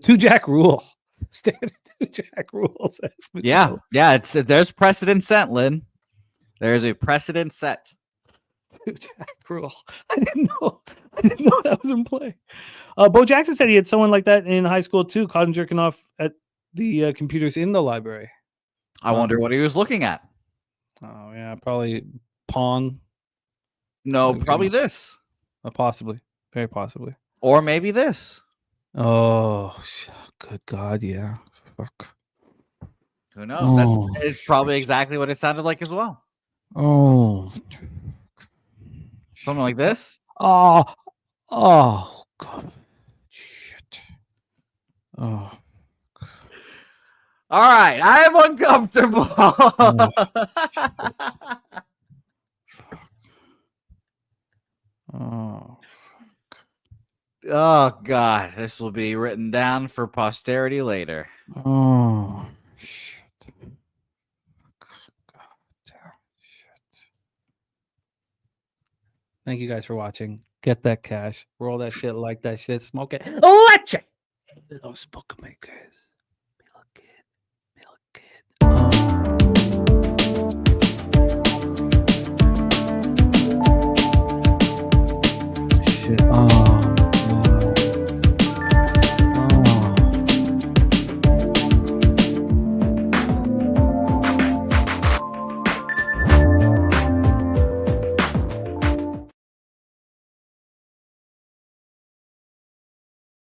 Two Jack rule. Standard two Jack rules. Yeah. There's precedent set, Lynn. There's a precedent set. Two Jack rule. I didn't know that was in play. Bo Jackson said he had someone like that in high school too, caught him jerking off at the computers in the library. I wonder what he was looking at. Oh yeah, probably Pong. No, probably this. Possibly. Very possibly. Or maybe this. Oh, good God, yeah. Fuck. Who knows? It's probably exactly what it sounded like as well. Oh. Something like this? Oh, God. Shit. Oh. All right, I'm uncomfortable. Oh, God. This will be written down for posterity later. Oh, shit. God damn shit. Thank you guys for watching. Get that cash. Roll that shit, like that shit, smoke it. Watch it. Los bookmakers. Shit.